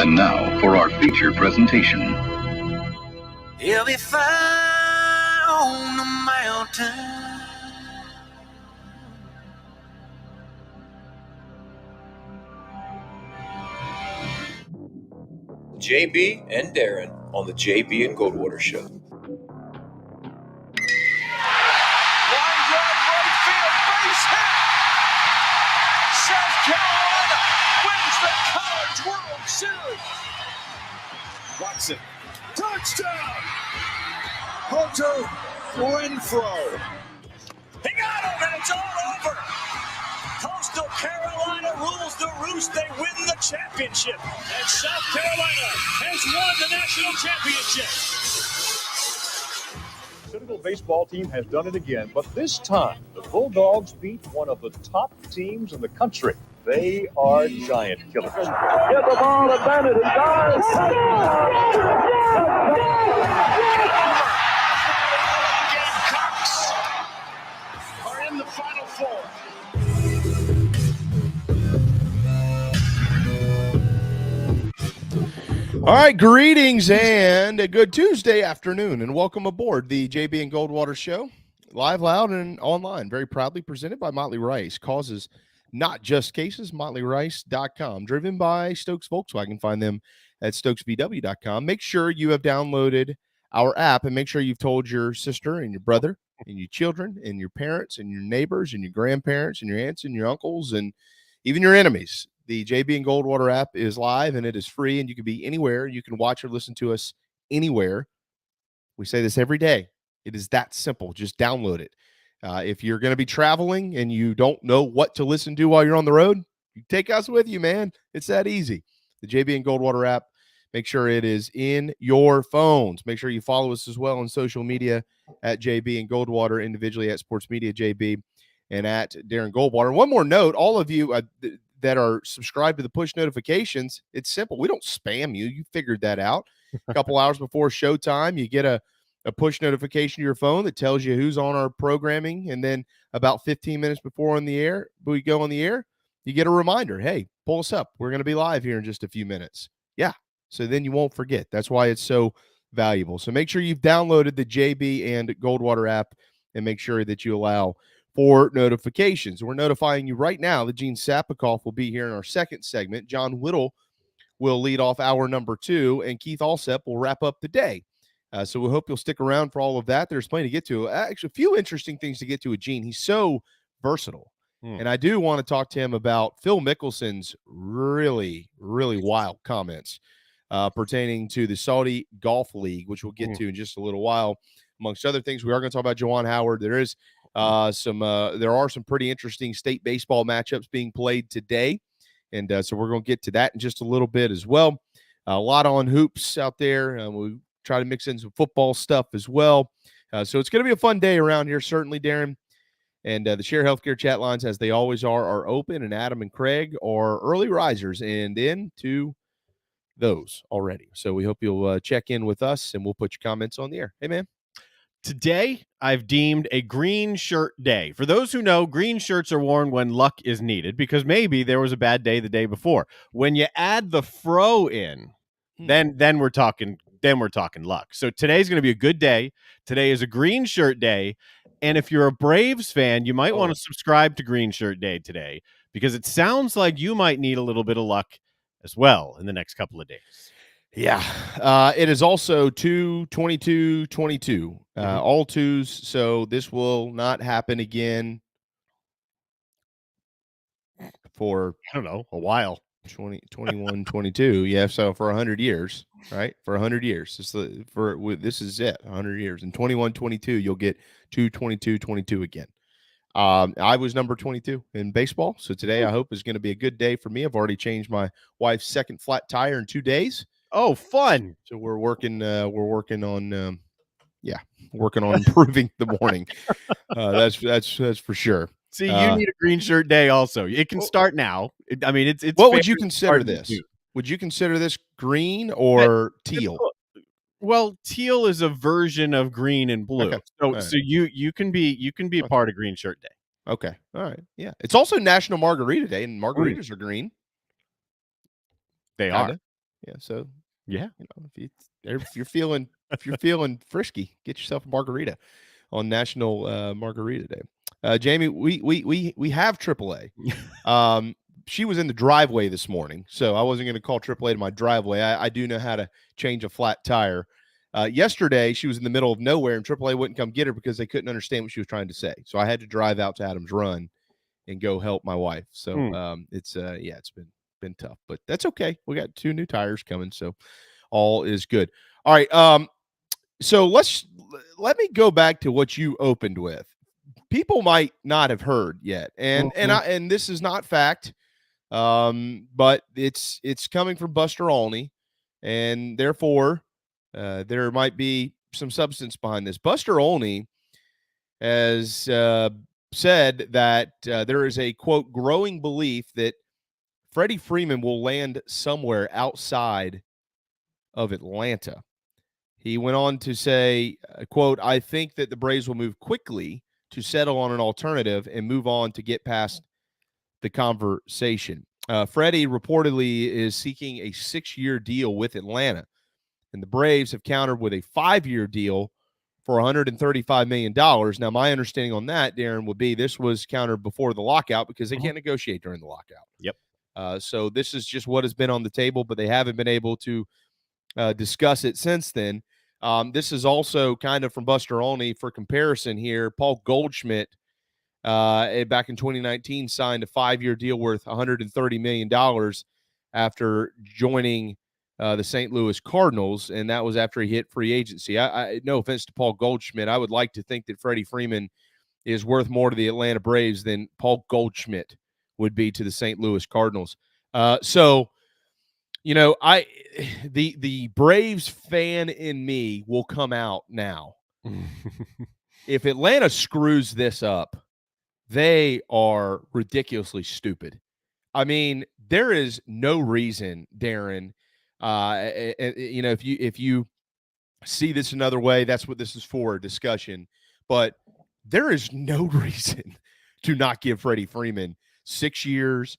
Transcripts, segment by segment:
And now for our feature presentation. He'll be fine on the mountain. JB and Darren on the JB and Goldwater Show. Line drive right field, base hit. South Carolina wins the College World Series. Watson, touchdown. Hunter Winthrop. He got him, and it's all over. Coastal Carolina rules the roost. They win the championship. And South Carolina has won the national championship. The Citadel baseball team has done it again, but this time the Bulldogs beat one of the top teams in the country. They are giant killers. Get the ball to Bennett. He does. Gamecocks are in the Final Four. All right, greetings and a good Tuesday afternoon, and welcome aboard the JB and Goldwater Show, live, loud, and online. Very proudly presented by Motley Rice. Causes not just cases, MotleyRice.com. Driven by Stokes Volkswagen. Find them at StokesVW.com. Make sure you have downloaded our app, and make sure you've told your sister and your brother and your children and your parents and your neighbors and your grandparents and your aunts and your uncles and even your enemies. The JB and Goldwater app is live, and it is free, and you can be anywhere. You can watch or listen to us anywhere. We say this every day. It is that simple. Just download it. If you're going to be traveling and you don't know what to listen to while you're on the road, you take us with you, man. It's that easy. The JB and Goldwater app, make sure it is in your phones. Make sure you follow us as well on social media at JB and Goldwater, individually at Sports Media JB and at Darren Goldwater. One more note, all of you that are subscribed to the push notifications, it's simple. We don't spam you. You figured that out. A couple hours before showtime, you get a push notification to your phone that tells you who's on our programming. And then about 15 minutes before we go on the air, you get a reminder. Hey, pull us up. We're going to be live here in just a few minutes. Yeah. So then you won't forget. That's why it's so valuable. So make sure you've downloaded the JB and Goldwater app and make sure that you allow for notifications. We're notifying you right now that Gene Sapakoff will be here in our second segment. John Whittle will lead off hour number 2, and Keith Allsep will wrap up the day. So we hope you'll stick around for all of that. There's plenty to get to. Actually, a few interesting things to get to with Gene. He's so versatile. And I do want to talk to him about Phil Mickelson's really, really wild comments pertaining to the Saudi Golf League, which we'll get to in just a little while. Amongst other things, we are going to talk about Juwan Howard. There are some pretty interesting state baseball matchups being played today. And so we're going to get to that in just a little bit as well. A lot on hoops out there. We try to mix in some football stuff as well. So it's going to be a fun day around here, certainly, Darren. And the Share Healthcare chat lines, as they always are open. And Adam and Craig are early risers and into those already. So we hope you'll check in with us, and we'll put your comments on the air. Hey, man. Today, I've deemed a green shirt day. For those who know, green shirts are worn when luck is needed because maybe there was a bad day the day before. When you add the fro in, then we're talking luck. So today's going to be a good day. Today is a green shirt day, and if you're a Braves fan, you might want to subscribe to Green Shirt Day today because it sounds like you might need a little bit of luck as well in the next couple of days. Yeah, it is also 2/22/22, all twos. So this will not happen again for, I don't know, a while. 21, 22. Yeah, so for 100 years, right? For 100 years. This is it, 100 years. In 21, 22, you'll get 2/22/22 again. I was number 22 in baseball, so today I hope is going to be a good day for me. I've already changed my wife's second flat tire in 2 days. Oh, fun! So we're working on improving the morning. That's for sure. See, you need a green shirt day also. It can start now. It's what would you consider this? Would you consider this green or teal? Well, teal is a version of green and blue. Okay. So you can be a part of Green Shirt Day. Okay. All right. Yeah. It's also National Margarita Day, and margaritas are green. They are. Yeah. So Yeah. if you're feeling frisky, get yourself a margarita on National Margarita Day. Jamie, we have AAA. She was in the driveway this morning, so I wasn't going to call AAA to my driveway. I do know how to change a flat tire. Yesterday, she was in the middle of nowhere, and AAA wouldn't come get her because they couldn't understand what she was trying to say. So I had to drive out to Adams Run and go help my wife. So it's been tough, but that's okay. We got 2 new tires coming, so all is good. All right. So let me go back to what you opened with. People might not have heard yet, and this is not fact. But it's coming from Buster Olney, and therefore there might be some substance behind this. Buster Olney has said that there is a, quote, growing belief that Freddie Freeman will land somewhere outside of Atlanta. He went on to say, quote, I think that the Braves will move quickly to settle on an alternative and move on to get past the conversation. Freddie reportedly is seeking a 6-year deal with Atlanta, and the Braves have countered with a 5-year deal for $135 million. Now, my understanding on that, Darren, would be this was countered before the lockout because they can't negotiate during the lockout. Yep. So this is just what has been on the table, but they haven't been able to discuss it since then. This is also kind of from Buster Olney for comparison here. Paul Goldschmidt, back in 2019, signed a 5-year deal worth $130 million after joining the St. Louis Cardinals, and that was after he hit free agency. I no offense to Paul Goldschmidt, I would like to think that Freddie Freeman is worth more to the Atlanta Braves than Paul Goldschmidt would be to the St. Louis Cardinals. So, the Braves fan in me will come out now. If Atlanta screws this up, they are ridiculously stupid. I mean, there is no reason, Darren. If you see this another way, that's what this is for, discussion. But there is no reason to not give Freddie Freeman 6 years,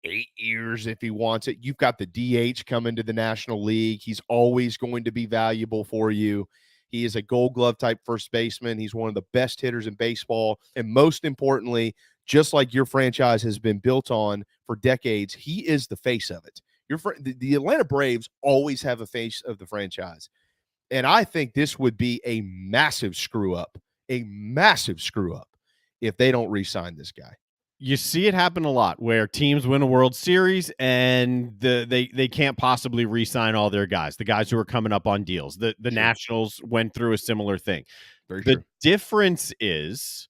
8 years if he wants it. You've got the DH coming to the National League. He's always going to be valuable for you. He is a Gold Glove type first baseman. He's one of the best hitters in baseball. And most importantly, just like your franchise has been built on for decades, he is the face of it. The Atlanta Braves always have a face of the franchise. And I think this would be a massive screw up if they don't re-sign this guy. You see it happen a lot where teams win a World Series and they can't possibly re-sign all their guys, the guys who are coming up on deals. The Sure. Nationals went through a similar thing. Very the true. difference is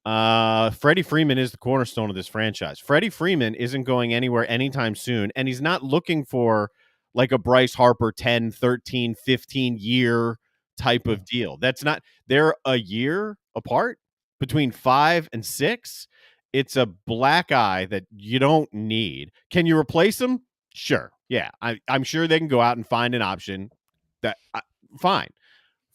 Freddie Freeman is the cornerstone of this franchise. Freddie Freeman isn't going anywhere anytime soon, and he's not looking for like a Bryce Harper 10, 13, 15-year type of deal. That's not – they're a year apart, between 5 and 6. It's a black eye that you don't need. Can you replace him? Sure. Yeah, I'm sure they can go out and find an option. Fine.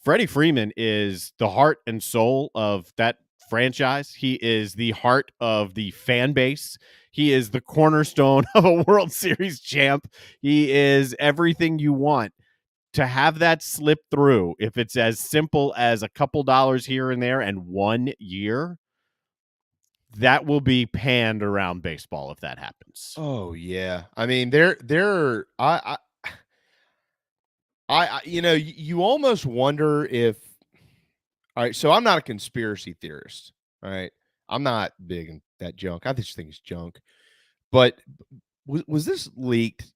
Freddie Freeman is the heart and soul of that franchise. He is the heart of the fan base. He is the cornerstone of a World Series champ. He is everything you want. To have that slip through, if it's as simple as a couple dollars here and there and 1 year, that will be panned around baseball if that happens. Oh yeah. I mean, you almost wonder if, all right, so I'm not a conspiracy theorist. All right. I'm not big in that junk. I just think it's junk. But was this leaked,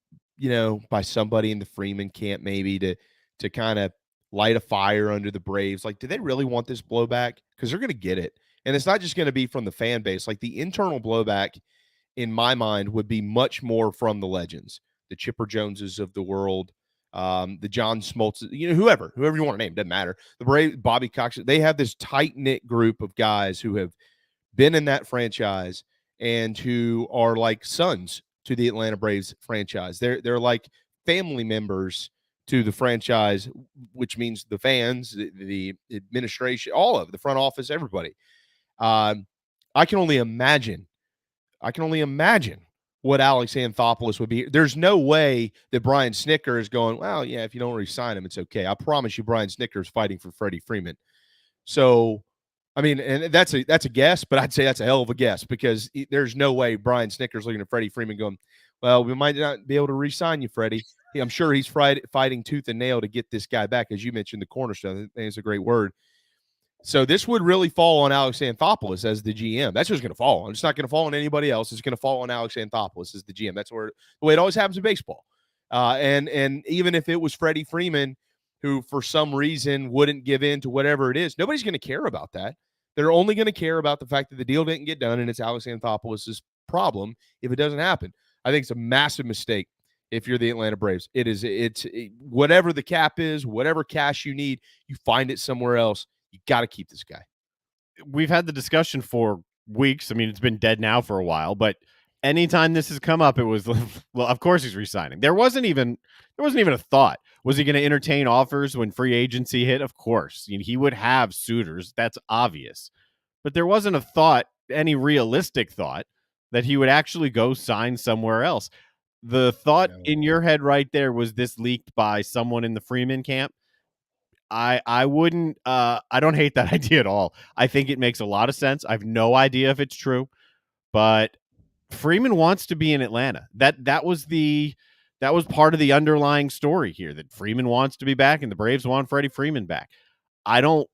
by somebody in the Freeman camp maybe to kind of light a fire under the Braves? Like, do they really want this blowback? Because they're going to get it. And it's not just going to be from the fan base. Like, the internal blowback, in my mind, would be much more from the legends, the Chipper Joneses of the world, the John Smoltz, whoever you want to name, doesn't matter. The Braves, Bobby Cox, they have this tight-knit group of guys who have been in that franchise and who are like sons to the Atlanta Braves franchise. They're like family members to the franchise, which means the fans, the administration, all of it, the front office, everybody. I can only imagine what Alex Anthopoulos would be. There's no way that Brian Snicker is going, well, yeah, if you don't re-sign him, it's okay. I promise you Brian Snicker is fighting for Freddie Freeman. So, I mean, and that's a guess, but I'd say that's a hell of a guess because there's no way Brian Snicker's looking at Freddie Freeman going, well, we might not be able to re-sign you, Freddie. I'm sure he's fighting tooth and nail to get this guy back. As you mentioned, the cornerstone, I think it's a great word. So this would really fall on Alex Anthopoulos as the GM. That's what's going to fall on. It's not going to fall on anybody else. It's going to fall on Alex Anthopoulos as the GM. That's the way it always happens in baseball. And even if it was Freddie Freeman, who for some reason wouldn't give in to whatever it is, nobody's going to care about that. They're only going to care about the fact that the deal didn't get done, and it's Alex Anthopoulos' problem if it doesn't happen. I think it's a massive mistake if you're the Atlanta Braves. It's whatever the cap is, whatever cash you need, you find it somewhere else. You got to keep this guy. We've had the discussion for weeks. I mean, it's been dead now for a while, but anytime this has come up, it was, well, of course he's resigning. There wasn't even a thought. Was he going to entertain offers when free agency hit? Of course. He would have suitors. That's obvious. But there wasn't a thought, any realistic thought, that he would actually go sign somewhere else. The thought in your head right there was this leaked by someone in the Freeman camp. I wouldn't I don't hate that idea at all. I think it makes a lot of sense. I have no idea if it's true, but Freeman wants to be in Atlanta. That was part of the underlying story here, that Freeman wants to be back and the Braves want Freddie Freeman back. I don't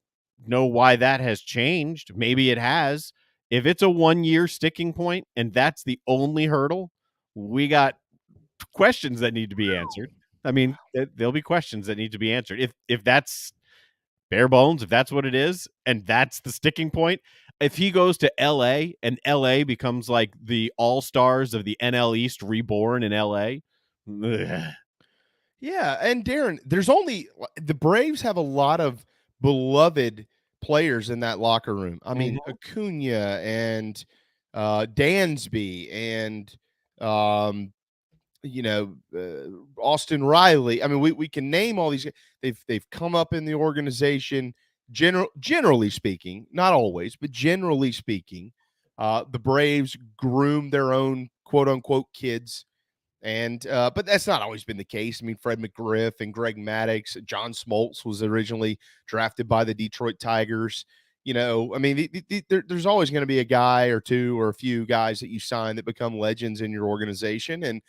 know why that has changed. Maybe it has. If it's a 1-year sticking point and that's the only hurdle, we got questions that need to be answered. I mean, there'll be questions that need to be answered. If that's bare bones, if that's what it is, and that's the sticking point, if he goes to LA and LA becomes like the all-stars of the NL East reborn in LA. Ugh. Yeah, and Darren, the Braves have a lot of beloved players in that locker room. I mean, Acuna and Dansby and Austin Riley. I mean, we can name all these. They've come up in the organization. Generally speaking, not always, but generally speaking, the Braves groom their own quote unquote kids. And but that's not always been the case. I mean, Fred McGriff and Greg Maddux, John Smoltz was originally drafted by the Detroit Tigers. I mean, there's always going to be a guy or two or a few guys that you sign that become legends in your organization, and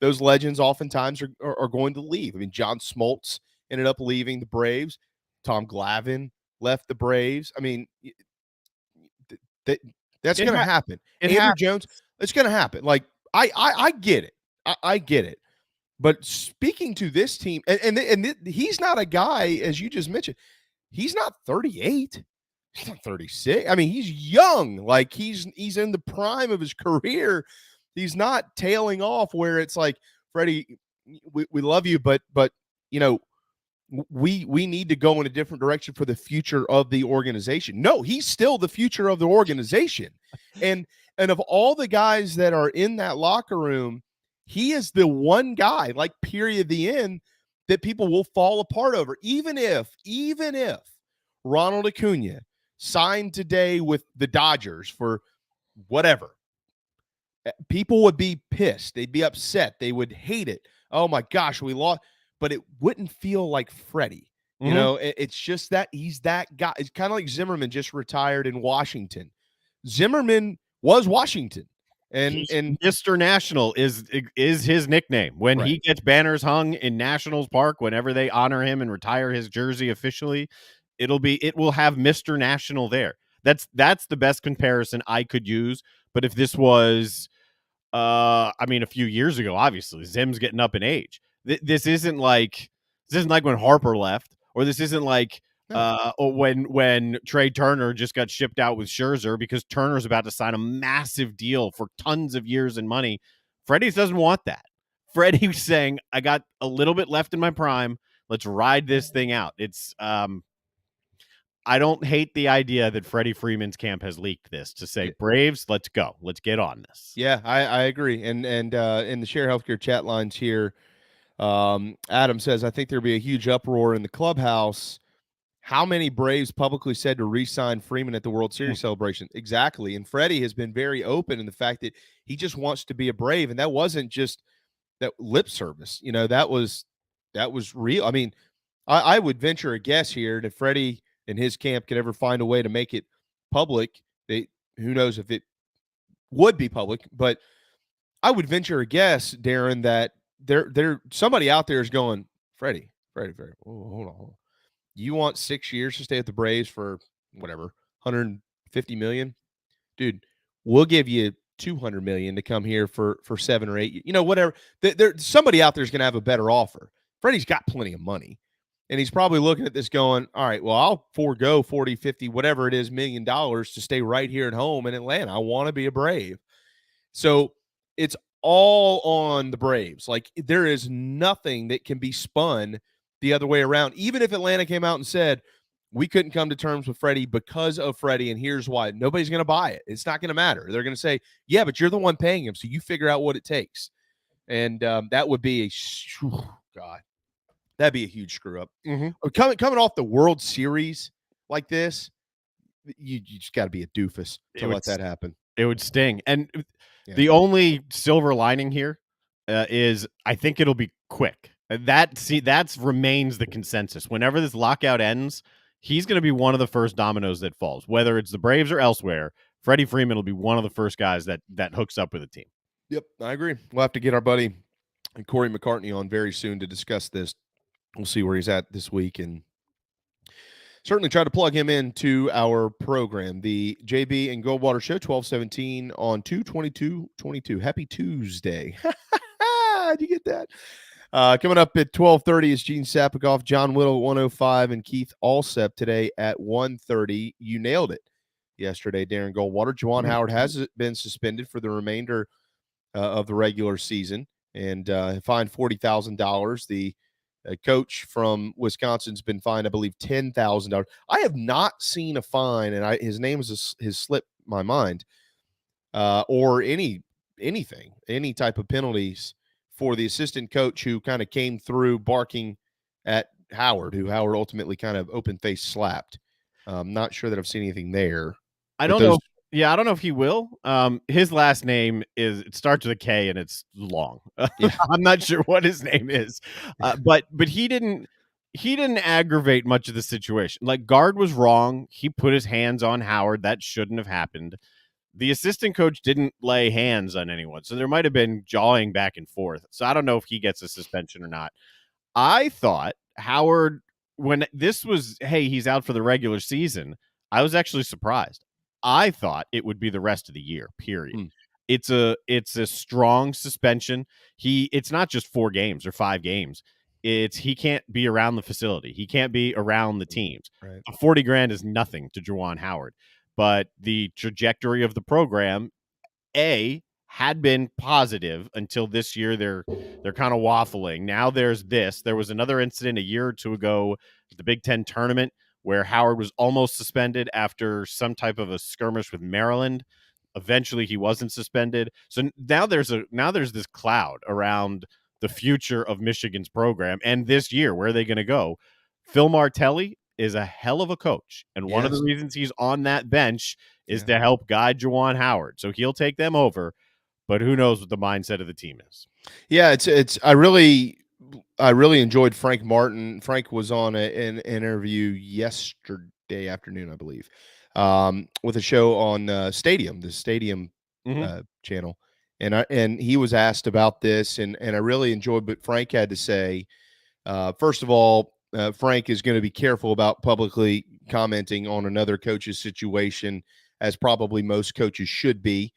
those legends oftentimes are going to leave. I mean, John Smoltz ended up leaving the Braves. Tom Glavine left the Braves. I mean, that's going to happen. Andrew Jones, it's going to happen. Like, I get it. I get it. But speaking to this team, and he's not a guy, as you just mentioned, he's not 38. He's not 36. I mean, he's young. Like, he's in the prime of his career. He's not tailing off where it's like, Freddie, we love you, but we need to go in a different direction for the future of the organization. No, he's still the future of the organization. And of all the guys that are in that locker room, he is the one guy, like period, the end, that people will fall apart over. Even if Ronald Acuna signed today with the Dodgers for whatever, people would be pissed. They'd be upset. They would hate it. Oh my gosh, we lost. But it wouldn't feel like Freddie. It's just that he's that guy. It's kind of like Zimmerman just retired in Washington. Zimmerman was Washington. And Mr. National is his nickname. When he gets banners hung in Nationals Park, whenever they honor him and retire his jersey officially, it will have Mr. National there. That's the best comparison I could use. But if this was, a few years ago, obviously Zim's getting up in age. This isn't like when Harper left, or this isn't like when Trey Turner just got shipped out with Scherzer because Turner's about to sign a massive deal for tons of years and money. Freddie doesn't want that. Freddie's saying, I got a little bit left in my prime. Let's ride this thing out. It's I don't hate the idea that Freddie Freeman's camp has leaked this to say, Braves, let's go. Let's get on this. Yeah, I agree. And in the Share Healthcare chat lines here, Adam says, I think there'll be a huge uproar in the clubhouse. How many Braves publicly said to re-sign Freeman at the World Series celebration? Exactly. And Freddie has been very open in the fact that he just wants to be a Brave. And that wasn't just that lip service. That was real. I mean, I would venture a guess here that Freddie and his camp could ever find a way to make it public. Who knows if it would be public, but I would venture a guess, Darren, that there somebody out there is going, Freddie, hold on. You want 6 years to stay at the Braves for whatever, $150 million? Dude, we'll give you $200 million to come here for 7 or 8, whatever. Somebody out there is going to have a better offer. Freddie's got plenty of money, and he's probably looking at this going, all right, well, I'll forego 40, 50, whatever it is, $1 million to stay right here at home in Atlanta. I want to be a Brave. So it's all on the Braves. Like, there is nothing that can be spun the other way around. Even if Atlanta came out and said, we couldn't come to terms with Freddie because of Freddie, and here's why. Nobody's going to buy it. It's not going to matter. They're going to say, yeah, but you're the one paying him, so you figure out what it takes. And that would be that'd be a huge screw up. Coming off the World Series like this, you just got to be a doofus to let that happen. It would sting. And the only silver lining here is I think it'll be quick. That remains the consensus. Whenever this lockout ends, he's going to be one of the first dominoes that falls. Whether it's the Braves or elsewhere, Freddie Freeman will be one of the first guys that hooks up with a team. Yep, I agree. We'll have to get our buddy Corey McCartney on very soon to discuss this. We'll see where he's at this week and certainly try to plug him into our program. The JB and Goldwater Show, 1217 on 2/22/22. Happy Tuesday. Did you get that? Coming up at 12:30 is Gene Sapakoff, John Whittle at 105, and Keith Allsep today at 1:30. You nailed it yesterday, Darren Goldwater. Juwan Howard has been suspended for the remainder of the regular season and fined $40,000. The coach from Wisconsin's been fined, I believe, $10,000. I have not seen a fine, and his name has slipped my mind, or anything, any type of penalties for the assistant coach who kind of came through barking at Howard, who Howard ultimately kind of open-faced slapped. I'm not sure that I've seen anything there. I don't know. Yeah, I don't know if he will. His last name it starts with a K and it's long. Yeah. I'm not sure what his name is, but he didn't aggravate much of the situation. Like, Guard was wrong. He put his hands on Howard. That shouldn't have happened. The assistant coach didn't lay hands on anyone, so there might have been jawing back and forth. So I don't know if he gets a suspension or not. I thought Howard, when this was, hey, he's out for the regular season, I was actually surprised. I thought it would be the rest of the year, period. It's a strong suspension. It's not just 4 games or 5 games. He can't be around the facility. He can't be around the teams. Right. $40,000 is nothing to Juwan Howard. But the trajectory of the program, had been positive until this year. They're kind of waffling. Now there's this. There was another incident a year or two ago at the Big Ten tournament where Howard was almost suspended after some type of a skirmish with Maryland. Eventually, he wasn't suspended. So now there's this cloud around the future of Michigan's program and this year. Where are they going to go? Phil Martelli is a hell of a coach, and one of the reasons he's on that bench is to help guide Juwan Howard. So he'll take them over, but who knows what the mindset of the team is. Yeah, I really enjoyed Frank Martin. Frank was on an interview yesterday afternoon, I believe, with a show on the Stadium channel, and he was asked about this, and I really enjoyed what Frank had to say. First of all, Frank is going to be careful about publicly commenting on another coach's situation, as probably most coaches should be.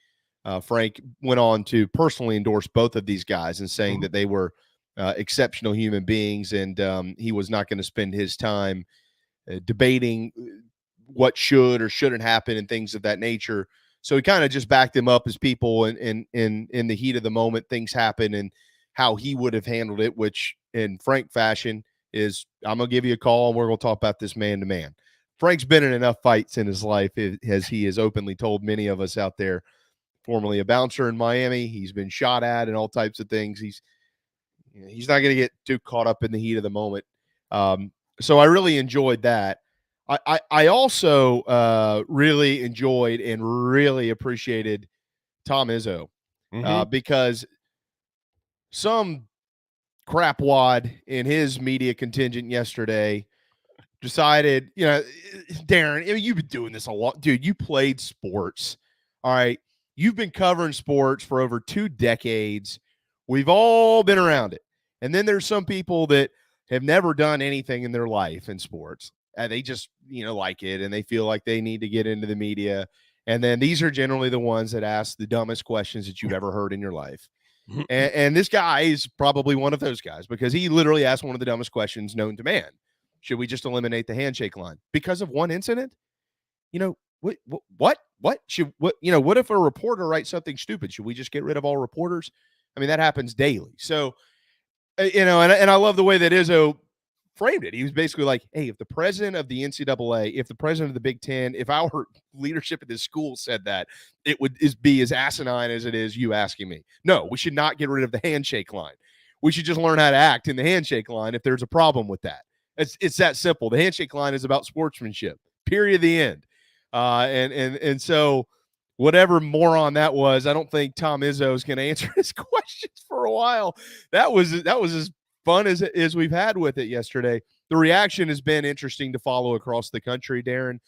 Frank went on to personally endorse both of these guys and saying that they were exceptional human beings, and he was not going to spend his time debating what should or shouldn't happen and things of that nature. So he kind of just backed them up as people, and in the heat of the moment, things happen, and how he would have handled it, which in Frank fashion is, I'm going to give you a call and we're going to talk about this man to man. Frank's been in enough fights in his life, as he has openly told many of us out there. Formerly a bouncer in Miami, he's been shot at and all types of things. He's not going to get too caught up in the heat of the moment. So I really enjoyed that. I also really enjoyed and really appreciated Tom Izzo because some crapwad in his media contingent yesterday decided, Darren, you've been doing this a lot. Dude, you played sports. All right. You've been covering sports for over 2 decades. We've all been around it. And then there's some people that have never done anything in their life in sports. They just, like it, and they feel like they need to get into the media. And then these are generally the ones that ask the dumbest questions that you've ever heard in your life. And this guy is probably one of those guys because he literally asked one of the dumbest questions known to man. Should we just eliminate the handshake line because of one incident? What if a reporter writes something stupid? Should we just get rid of all reporters? I mean, that happens daily. So, and I love the way that Izzo framed it. He was basically like, hey, if the president of the NCAA, if the president of the Big Ten, if our leadership at this school said that, it would be as asinine as it is you asking me. No, we should not get rid of the handshake line. We should just learn how to act in the handshake line if there's a problem with that. It's that simple. The handshake line is about sportsmanship, period, the end. And so whatever moron that was, I don't think Tom Izzo is going to answer his questions for a while. That was as fun as we've had with it yesterday. The reaction has been interesting to follow across the country, Darren.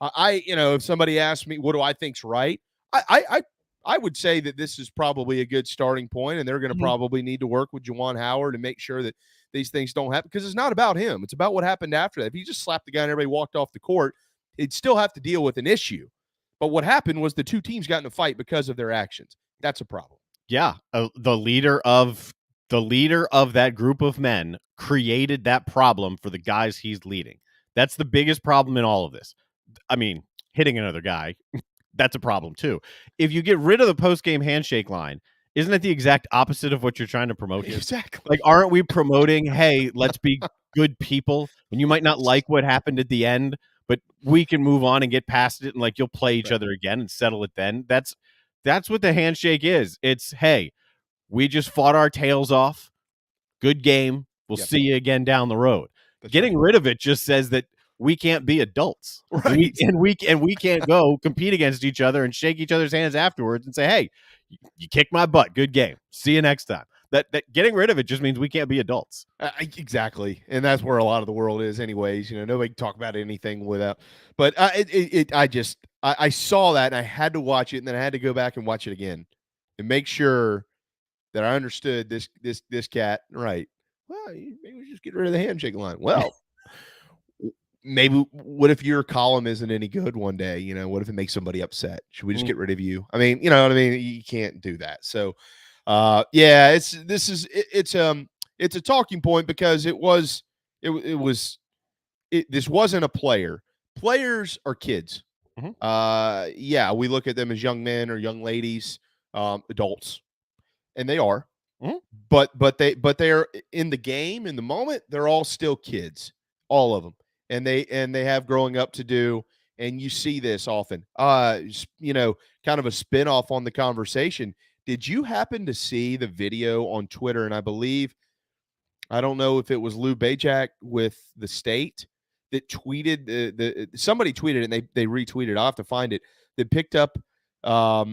If somebody asked me, what do I think's right? I would say that this is probably a good starting point, and they're going to probably need to work with Juwan Howard and make sure that these things don't happen, because it's not about him. It's about what happened after that. If you just slapped the guy and everybody walked off the court, he'd still have to deal with an issue. But what happened was the two teams got in a fight because of their actions. That's a problem. Yeah, the leader of that group of men created that problem for the guys he's leading. That's the biggest problem in all of this. I mean, hitting another guy, that's a problem too. If you get rid of the post-game handshake line, isn't it the exact opposite of what you're trying to promote here? Exactly. Like, aren't we promoting, hey, let's be good people, and you might not like what happened at the end, but we can move on and get past it, and like you'll play each other again and settle it then. That's what the handshake is. It's, hey, we just fought our tails off. Good game. We'll see you again down the road. That's Getting rid of it just says that we can't be adults, right? We can't go compete against each other and shake each other's hands afterwards and say, "Hey, you kicked my butt. Good game. See you next time." That getting rid of it just means we can't be adults. Exactly, and that's where a lot of the world is, anyways. Nobody can talk about anything without. But I saw that and I had to watch it, and then I had to go back and watch it again and make sure that I understood this cat right. Well, maybe we just get rid of the handshake line. Well, maybe what if your column isn't any good one day? What if it makes somebody upset? Should we just get rid of you? I mean, you know what I mean? You can't do that. So, this a talking point because this wasn't a player. Players are kids. We look at them as young men or young ladies, adults. And they are, but they are in the game, in the moment. They're all still kids, all of them, and they have growing up to do. And you see this often, kind of a spinoff on the conversation. Did you happen to see the video on Twitter? And I don't know if it was Lou Bajak with the State that tweeted somebody tweeted it and they retweeted. I'll have to find it. They picked up a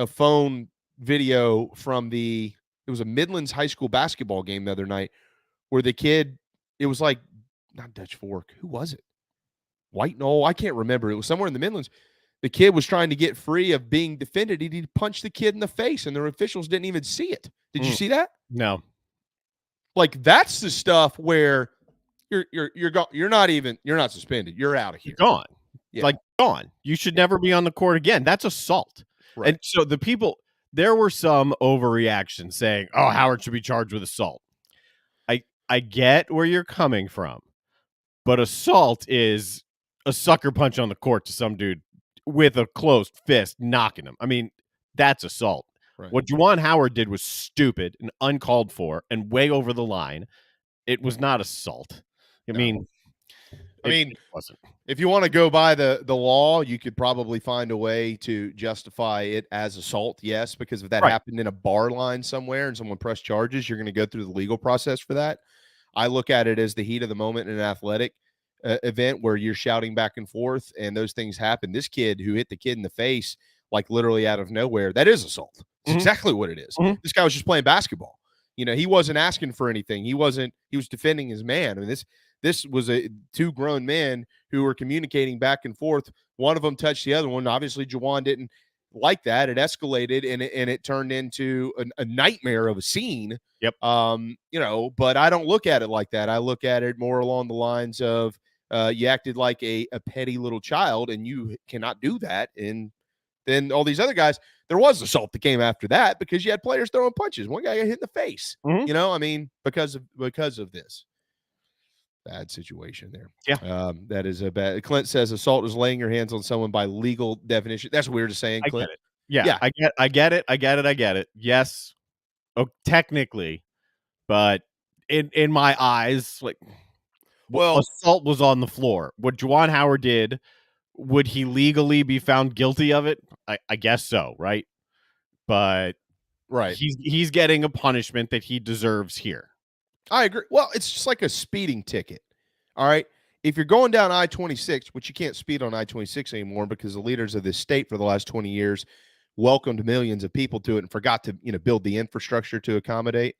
phone video from it was a Midlands high school basketball game the other night where the kid, it was like, not Dutch Fork. Who was it? White Knoll? I can't remember. It was somewhere in the Midlands. The kid was trying to get free of being defended. He punched the kid in the face and the officials didn't even see it. Did you see that? No. Like, that's the stuff where you're not suspended. You're out of here. You're gone. Yeah. Like, gone. You should never be on the court again. That's assault. Right. And so there were some overreactions saying, "Oh, Howard should be charged with assault." I get where you're coming from, but assault is a sucker punch on the court to some dude with a closed fist knocking him. I mean, that's assault. Right. What Juwan Howard did was stupid and uncalled for and way over the line. It was not assault. I mean, it wasn't. If you want to go by the law, you could probably find a way to justify it as assault, yes, because if that happened in a bar line somewhere and someone pressed charges, you're going to go through the legal process for that. I look at it as the heat of the moment in an athletic. event where you're shouting back and forth and those things happen. This kid who hit the kid in the face, like literally out of nowhere, that is assault. It's exactly what it is. This guy was just playing basketball. He wasn't asking for anything. He was defending his man. I mean, this was two grown men who were communicating back and forth. One of them touched the other one. Obviously, Juwan didn't like that. It escalated and it turned into a nightmare of a scene. Yep. But I don't look at it like that. I look at it more along the lines of you acted like a petty little child, and you cannot do that. And then all these other guys, there was assault that came after that because you had players throwing punches. One guy got hit in the face. Because of this bad situation there. Yeah. That is a bad. Clint says assault is laying your hands on someone by legal definition. That's weird to say, Clint. Yeah. I get it. Yes. Oh, technically, but in my eyes, assault was on the floor. What Juwan Howard did, would he legally be found guilty of it? I guess so, right? But he's getting a punishment that he deserves here. I agree. Well, it's just like a speeding ticket. All right. If you're going down I-26, which you can't speed on I-26 anymore because the leaders of this state for the last 20 years welcomed millions of people to it and forgot to, build the infrastructure to accommodate.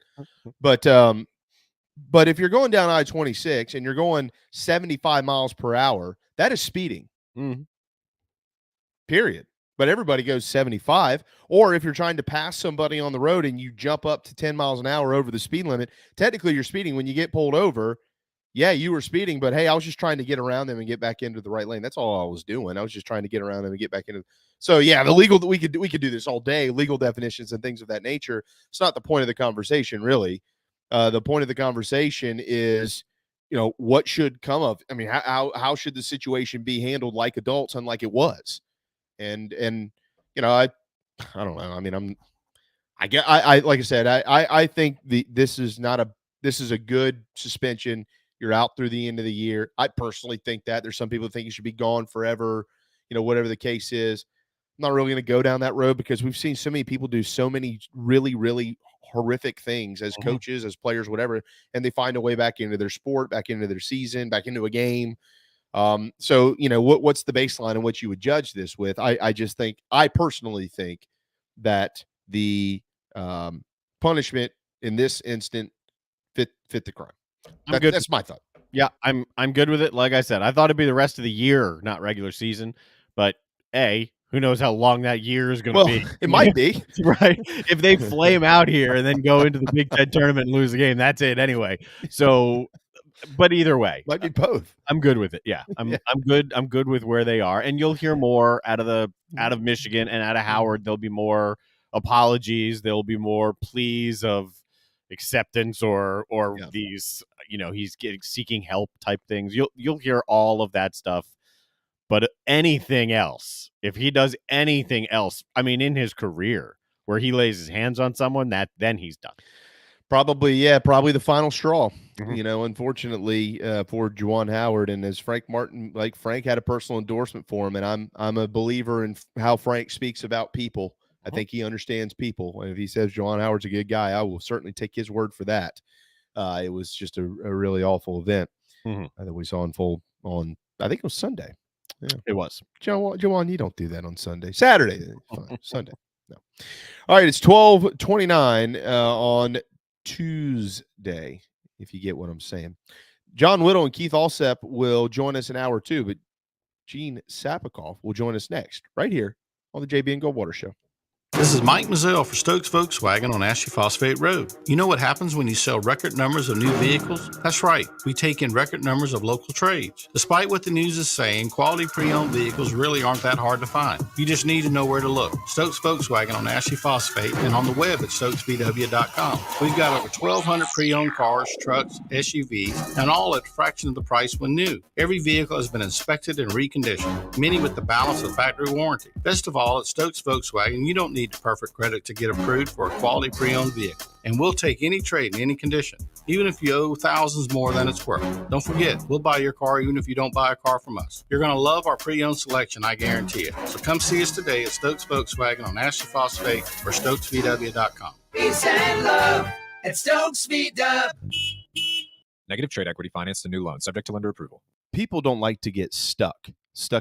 But if you're going down I-26 and you're going 75 miles per hour, that is speeding. Period. But everybody goes 75. Or if you're trying to pass somebody on the road and you jump up to 10 miles an hour over the speed limit, technically you're speeding. When you get pulled over, yeah, you were speeding, but hey, I was just trying to get around them and get back into the right lane. That's all I was doing. I was just trying to get around them and get back into. So yeah, the legal, we could do this all day, legal definitions and things of that nature. It's not the point of the conversation, really. The point of the conversation is, what should come of. I mean, how should the situation be handled like adults, unlike it was? And I don't know. I mean, I like I said, I think this is a good suspension. You're out through the end of the year. I personally think that there's some people who think you should be gone forever, whatever the case is. I'm not really going to go down that road because we've seen so many people do so many really, really horrific things as coaches, as players, whatever, and they find a way back into their sport, back into their season, back into a game. So, what's the baseline and what you would judge this with? I personally think that the punishment in this instant fit the crime. That's my thought. Yeah, I'm good with it. Like I said, I thought it'd be the rest of the year, not regular season, but who knows how long that year is going to be? It might be. Right. If they flame out here and then go into the Big Ten tournament and lose the game, that's it anyway. So, but either way, might be both. I'm good with it. Yeah, I'm good. I'm good with where they are, and you'll hear more out of Michigan and out of Howard. There'll be more apologies. There'll be more pleas of acceptance or these, he's seeking help type things. You'll hear all of that stuff. But anything else, if he does anything else, I mean, in his career where he lays his hands on someone, then he's done. Probably the final straw, unfortunately for Juwan Howard. And as Frank had a personal endorsement for him. And I'm a believer in how Frank speaks about people. I think he understands people. And if he says Juwan Howard's a good guy, I will certainly take his word for that. It was just a really awful event that we saw unfold on, I think it was Sunday. Yeah. It was. Juwan, you don't do that on Sunday. Saturday. Fine. Sunday. No. All right, it's 12:29 on Tuesday, if you get what I'm saying. John Whittle and Keith Allsep will join us in hour 2, but Gene Sapakoff will join us next, right here on the JB and Goldwater Show. This is Mike Mazzell for Stokes Volkswagen on Ashley Phosphate Road. You know what happens when you sell record numbers of new vehicles? That's right, we take in record numbers of local trades. Despite what the news is saying, quality pre-owned vehicles really aren't that hard to find. You just need to know where to look. Stokes Volkswagen on Ashley Phosphate and on the web at stokesvw.com. We've got over 1,200 pre-owned cars, trucks, SUVs, and all at a fraction of the price when new. Every vehicle has been inspected and reconditioned, many with the balance of factory warranty. Best of all, at Stokes Volkswagen, you don't need perfect credit to get approved for a quality pre-owned vehicle. And we'll take any trade in any condition, even if you owe thousands more than it's worth. Don't forget, we'll buy your car even if you don't buy a car from us. You're going to love our pre-owned selection, I guarantee it. So come see us today at Stokes Volkswagen on Ashley Phosphate or stokesvw.com. Peace and love at Stokes VW. Negative trade equity financed a new loan subject to lender approval. People don't like to get stuck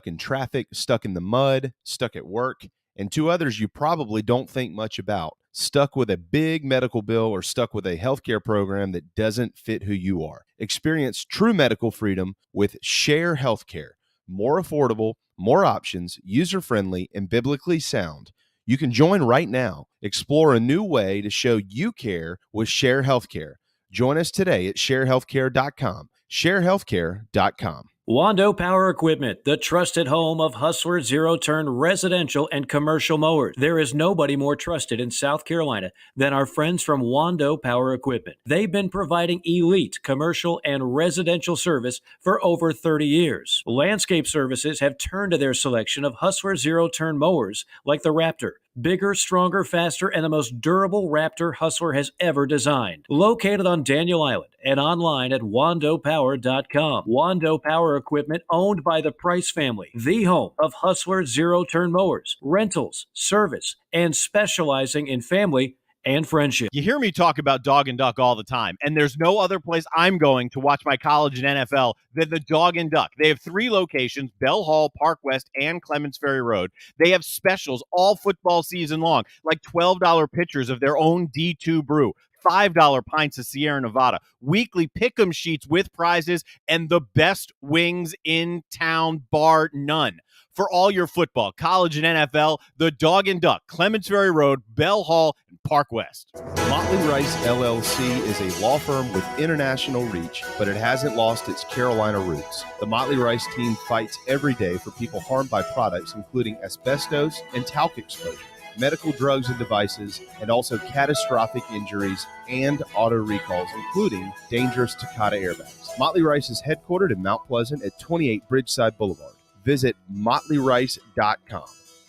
in traffic, stuck in the mud, stuck at work, and two others you probably don't think much about, stuck with a big medical bill or stuck with a healthcare program that doesn't fit who you are. Experience true medical freedom with Share Healthcare. More affordable, more options, user-friendly, and biblically sound. You can join right now. Explore a new way to show you care with Share Healthcare. Join us today at sharehealthcare.com. sharehealthcare.com. Wando Power Equipment, the trusted home of Hustler zero-turn residential and commercial mowers. There is nobody more trusted in South Carolina than our friends from Wando Power Equipment. They've been providing elite commercial and residential service for over 30 years. Landscape Services have turned to their selection of Hustler zero-turn mowers like the Raptor. Bigger, stronger, faster, and the most durable Raptor Hustler has ever designed. Located on Daniel Island and online at wandopower.com. Wando Power Equipment, owned by the Price family, the home of Hustler zero-turn mowers, rentals, service, and specializing in family and friendship. You hear me talk about Dog and Duck all the time, and there's no other place I'm going to watch my college and NFL than the Dog and Duck. They have 3 locations, Bell Hall, Park West, and Clements Ferry Road. They have specials all football season long, like $12 pitchers of their own D2 brew, $5 pints of Sierra Nevada, weekly pick'em sheets with prizes, and the best wings in town, bar none. For all your football, college, and NFL, the Dog and Duck, Clements Ferry Road, Bell Hall, and Park West. Motley Rice LLC is a law firm with international reach, but it hasn't lost its Carolina roots. The Motley Rice team fights every day for people harmed by products including asbestos and talc exposure, medical drugs and devices, and also catastrophic injuries and auto recalls, including dangerous Takata airbags. Motley Rice is headquartered in Mount Pleasant at 28 Bridgeside Boulevard. Visit motleyrice.com.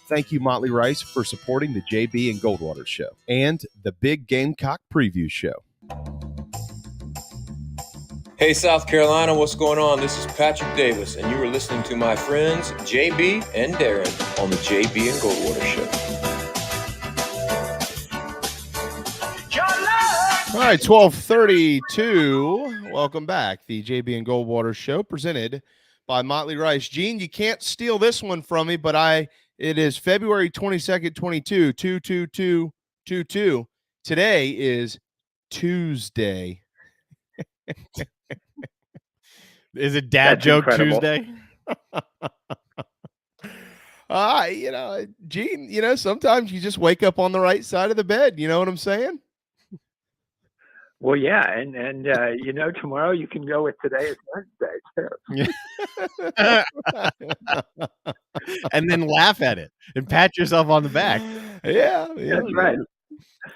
Thank you, Motley Rice, for supporting the JB and Goldwater Show and the Big Gamecock Preview Show. Hey, South Carolina, what's going on? This is Patrick Davis, and you are listening to my friends JB and Darren on the JB and Goldwater Show. All right, 12:32. Welcome back. The JB and Goldwater Show presented by Motley Rice. Gene, you can't steal this one from me, but it is February 22nd, 222. Today is Tuesday. Is it dad joke incredible. Tuesday? Gene, sometimes you just wake up on the right side of the bed. You know what I'm saying? Well, yeah, and tomorrow you can go with today is Wednesday too. And then laugh at it and pat yourself on the back. Yeah, that's right.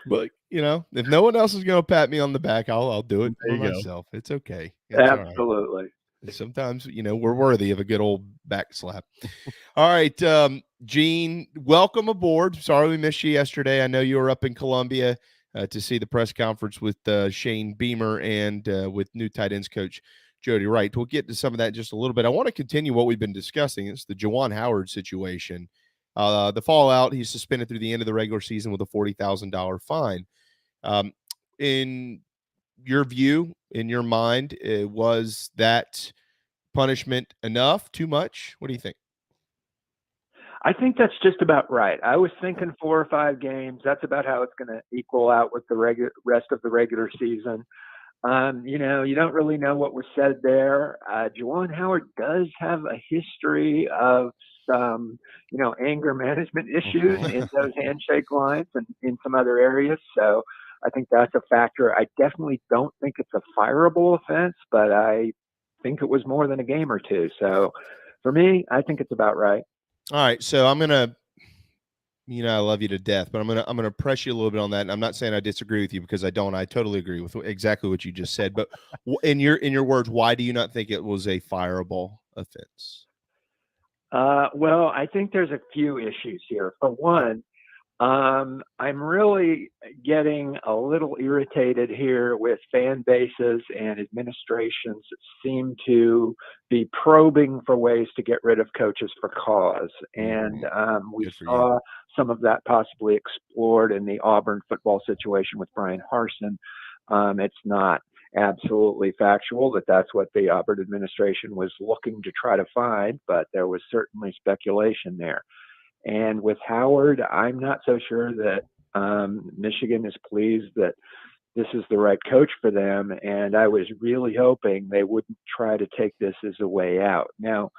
But if no one else is going to pat me on the back, I'll do it for myself. It's okay. It's absolutely. Right. Sometimes we're worthy of a good old back slap. All right, Gene, welcome aboard. Sorry we missed you yesterday. I know you were up in Columbia to see the press conference with Shane Beamer and with new tight ends coach Jody Wright. We'll get to some of that in just a little bit. I want to continue what we've been discussing. It's the Juwan Howard situation. The fallout, he's suspended through the end of the regular season with a $40,000 fine. In your view, in your mind, was that punishment enough, too much? What do you think? I think that's just about right. I was thinking 4 or 5 games. That's about how it's going to equal out with the rest of the regular season. You don't really know what was said there. Juwan Howard does have a history of some, anger management issues in those handshake lines and in some other areas. So I think that's a factor. I definitely don't think it's a fireable offense, but I think it was more than a game or two. So for me, I think it's about right. All right, so I'm gonna, I love you to death, but I'm gonna press you a little bit on that. And I'm not saying I disagree with you because I don't. I totally agree with exactly what you just said. But in your words, why do you not think it was a fireable offense? Well, I think there's a few issues here. For one, I'm really getting a little irritated here with fan bases and administrations that seem to be probing for ways to get rid of coaches for cause. And we saw some of that possibly explored in the Auburn football situation with Brian Harsin. It's not absolutely factual that that's what the Auburn administration was looking to try to find, but there was certainly speculation there. And with Howard, I'm not so sure that Michigan is pleased that this is the right coach for them. And I was really hoping they wouldn't try to take this as a way out. Now,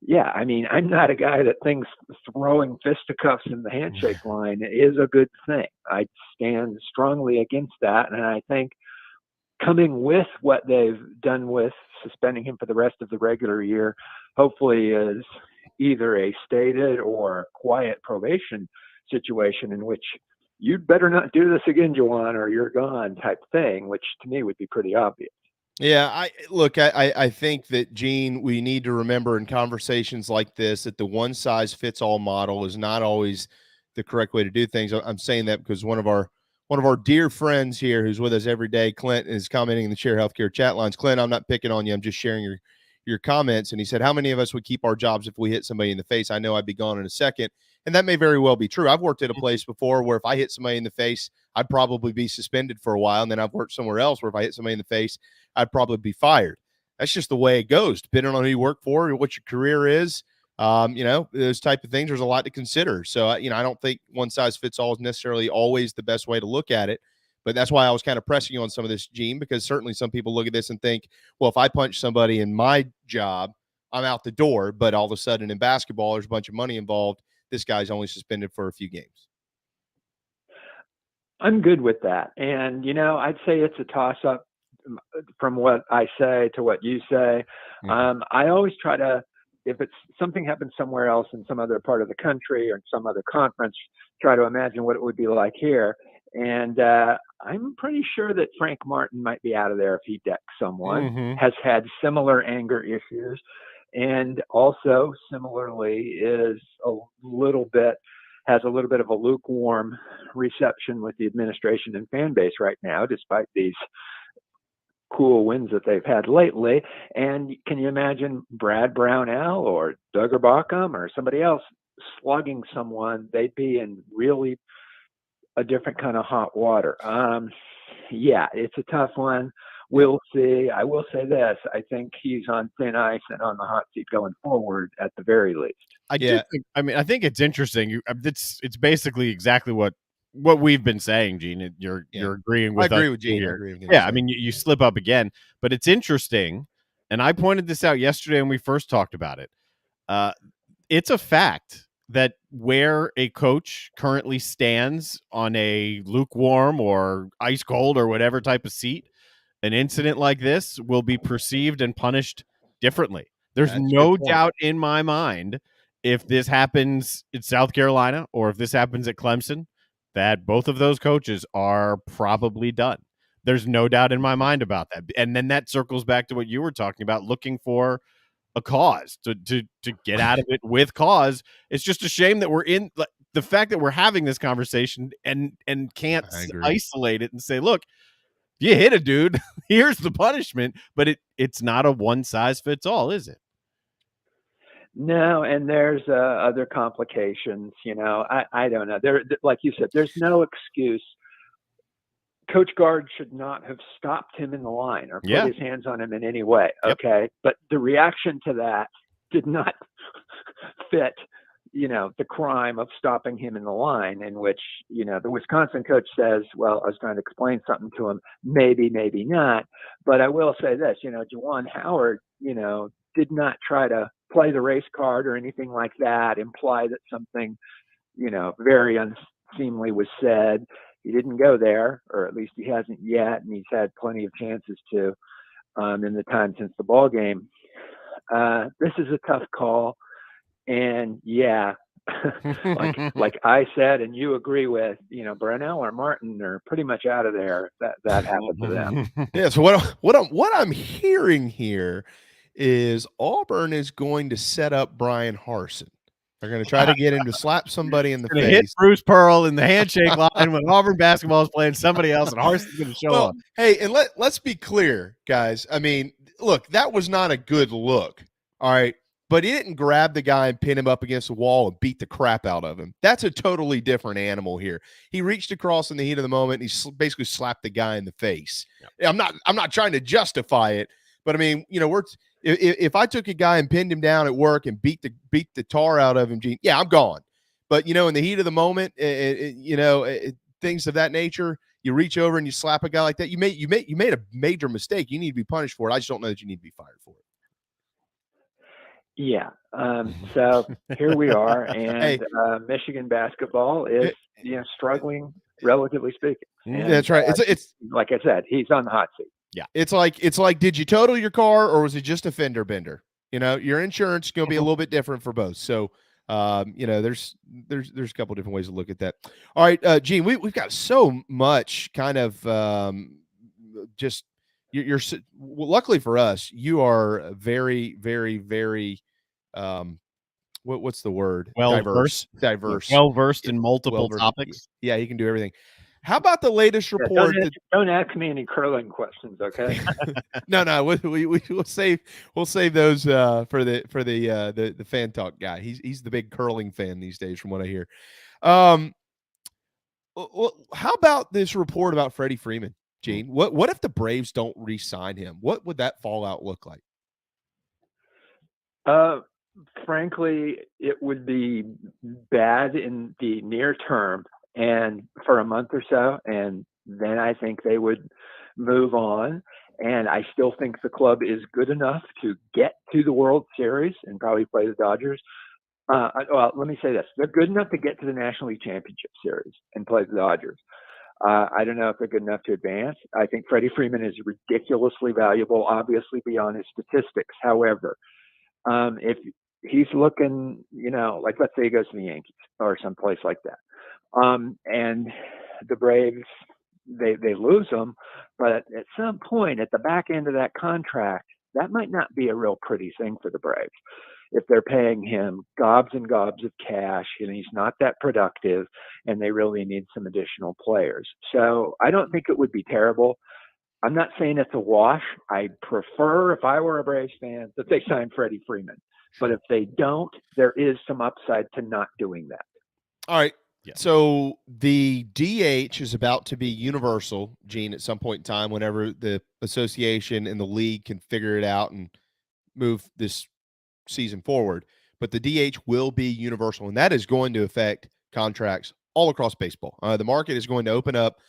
yeah, I mean, I'm not a guy that thinks throwing fisticuffs in the handshake line is a good thing. I stand strongly against that. And I think coming with what they've done with suspending him for the rest of the regular year, hopefully is either a stated or quiet probation situation in which you'd better not do this again, Juwan, or you're gone type thing, which to me would be pretty obvious. Yeah, I think that, Gene, we need to remember in conversations like this that the one-size-fits-all model is not always the correct way to do things. I'm saying that because one of our dear friends here who's with us every day, Clint, is commenting in the Share Healthcare chat lines. Clint, I'm not picking on you. I'm just sharing your comments. And he said, how many of us would keep our jobs if we hit somebody in the face? I know I'd be gone in a second. And that may very well be true. I've worked at a place before where if I hit somebody in the face, I'd probably be suspended for a while. And then I've worked somewhere else where if I hit somebody in the face, I'd probably be fired. That's just the way it goes, depending on who you work for or what your career is. Those type of things, there's a lot to consider. So, I don't think one size fits all is necessarily always the best way to look at it. But that's why I was kind of pressing you on some of this, Gene, because certainly some people look at this and think, well, if I punch somebody in my job, I'm out the door. But all of a sudden in basketball, there's a bunch of money involved. This guy's only suspended for a few games. I'm good with that. And, I'd say it's a toss-up from what I say to what you say. I always try to, if it's something happens somewhere else in some other part of the country or in some other conference, try to imagine what it would be like here. And I'm pretty sure that Frank Martin might be out of there if he decks someone, has had similar anger issues, and also similarly has a little bit of a lukewarm reception with the administration and fan base right now, despite these cool wins that they've had lately. And can you imagine Brad Brownell or Duggar Bockham or somebody else slugging someone? They'd be in really a different kind of hot water. Yeah, it's a tough one. We'll see. I will say this. I think he's on thin ice and on the hot seat going forward at the very least. I think it's interesting. It's basically exactly what we've been saying, Gene. You're agreeing with us. I agree with Gene here. Yeah, I mean, you slip up again, but it's interesting, and I pointed this out yesterday when we first talked about it. It's a fact that where a coach currently stands on a lukewarm or ice cold or whatever type of seat, an incident like this will be perceived and punished differently. There's no doubt in my mind, if this happens in South Carolina or if this happens at Clemson, that both of those coaches are probably done. There's no doubt in my mind about that. And then that circles back to what you were talking about, looking for a cause to get out of it with cause. It's just a shame that we're in the fact that we're having this conversation and can't isolate it and say, look, you hit a dude, here's the punishment, but it's not a one size fits all, is it? No, and there's other complications. I don't know. There, like you said, there's no excuse. Coach Gard should not have stopped him in the line or put his hands on him in any way. Okay, but the reaction to that did not fit, the crime of stopping him in the line, in which, the Wisconsin coach says, well, I was trying to explain something to him, maybe not. But I will say this, Juwan Howard, did not try to play the race card or anything like that, imply that something, very unseemly was said. He didn't go there, or at least he hasn't yet, and he's had plenty of chances to in the time since the ball game. This is a tough call. And like I said, and you agree with, Brownell or Martin are pretty much out of there. That happened to them. Yeah. So what I'm hearing here is Auburn is going to set up Brian Harsin. They're going to try to get him to slap somebody in the face. Hit Bruce Pearl in the handshake line when Auburn basketball is playing somebody else, and Harson's going to show up. Hey, and let's be clear, guys. I mean, look, that was not a good look. All right. but he didn't grab the guy and pin him up against the wall and beat the crap out of him. That's a totally different animal here. He reached across in the heat of the moment and he basically slapped the guy in the face. Yeah. I'm not trying to justify it, but I mean, if I took a guy and pinned him down at work and beat the tar out of him, Gene, yeah, I'm gone. But in the heat of the moment, things of that nature, you reach over and you slap a guy like that. You made a major mistake. You need to be punished for it. I just don't know that you need to be fired for it. Yeah. So here we are, and Michigan basketball is struggling, relatively speaking. And, that's right. It's like I said, he's on the hot seat. Yeah. It's like, did you total your car or was it just a fender bender? Your insurance is going to be a little bit different for both. So, there's a couple different ways to look at that. All right, Gene, we've got so much kind of just you're luckily for us, you are very, very, very what's the word? Diverse, well versed in multiple topics. Yeah, he can do everything. How about the latest report? Don't ask me any curling questions, okay? No, we'll save those for the fan talk guy. He's the big curling fan these days, from what I hear. How about this report about Freddie Freeman, Gene? What if the Braves don't re-sign him? What would that fallout look like? Frankly, it would be bad in the near term and for a month or so, and then I think they would move on. And I still think the club is good enough to get to the World Series and probably play the Dodgers. Well, let me say this. They're good enough to get to the National League Championship Series and play the Dodgers. I don't know if they're good enough to advance. I think Freddie Freeman is ridiculously valuable, obviously beyond his statistics. However, if he's looking, like let's say he goes to the Yankees or someplace like that, and the Braves, they lose him, but at some point at the back end of that contract, that might not be a real pretty thing for the Braves. If they're paying him gobs and gobs of cash and he's not that productive and they really need some additional players. So I don't think it would be terrible. I'm not saying it's a wash. I'd prefer, if I were a Braves fan, that they sign Freddie Freeman. But if they don't, there is some upside to not doing that. All right. Yeah. So the DH is about to be universal, Gene, at some point in time, whenever the association and the league can figure it out and move this season forward. But the DH will be universal, and that is going to affect contracts all across baseball. The market is going to open up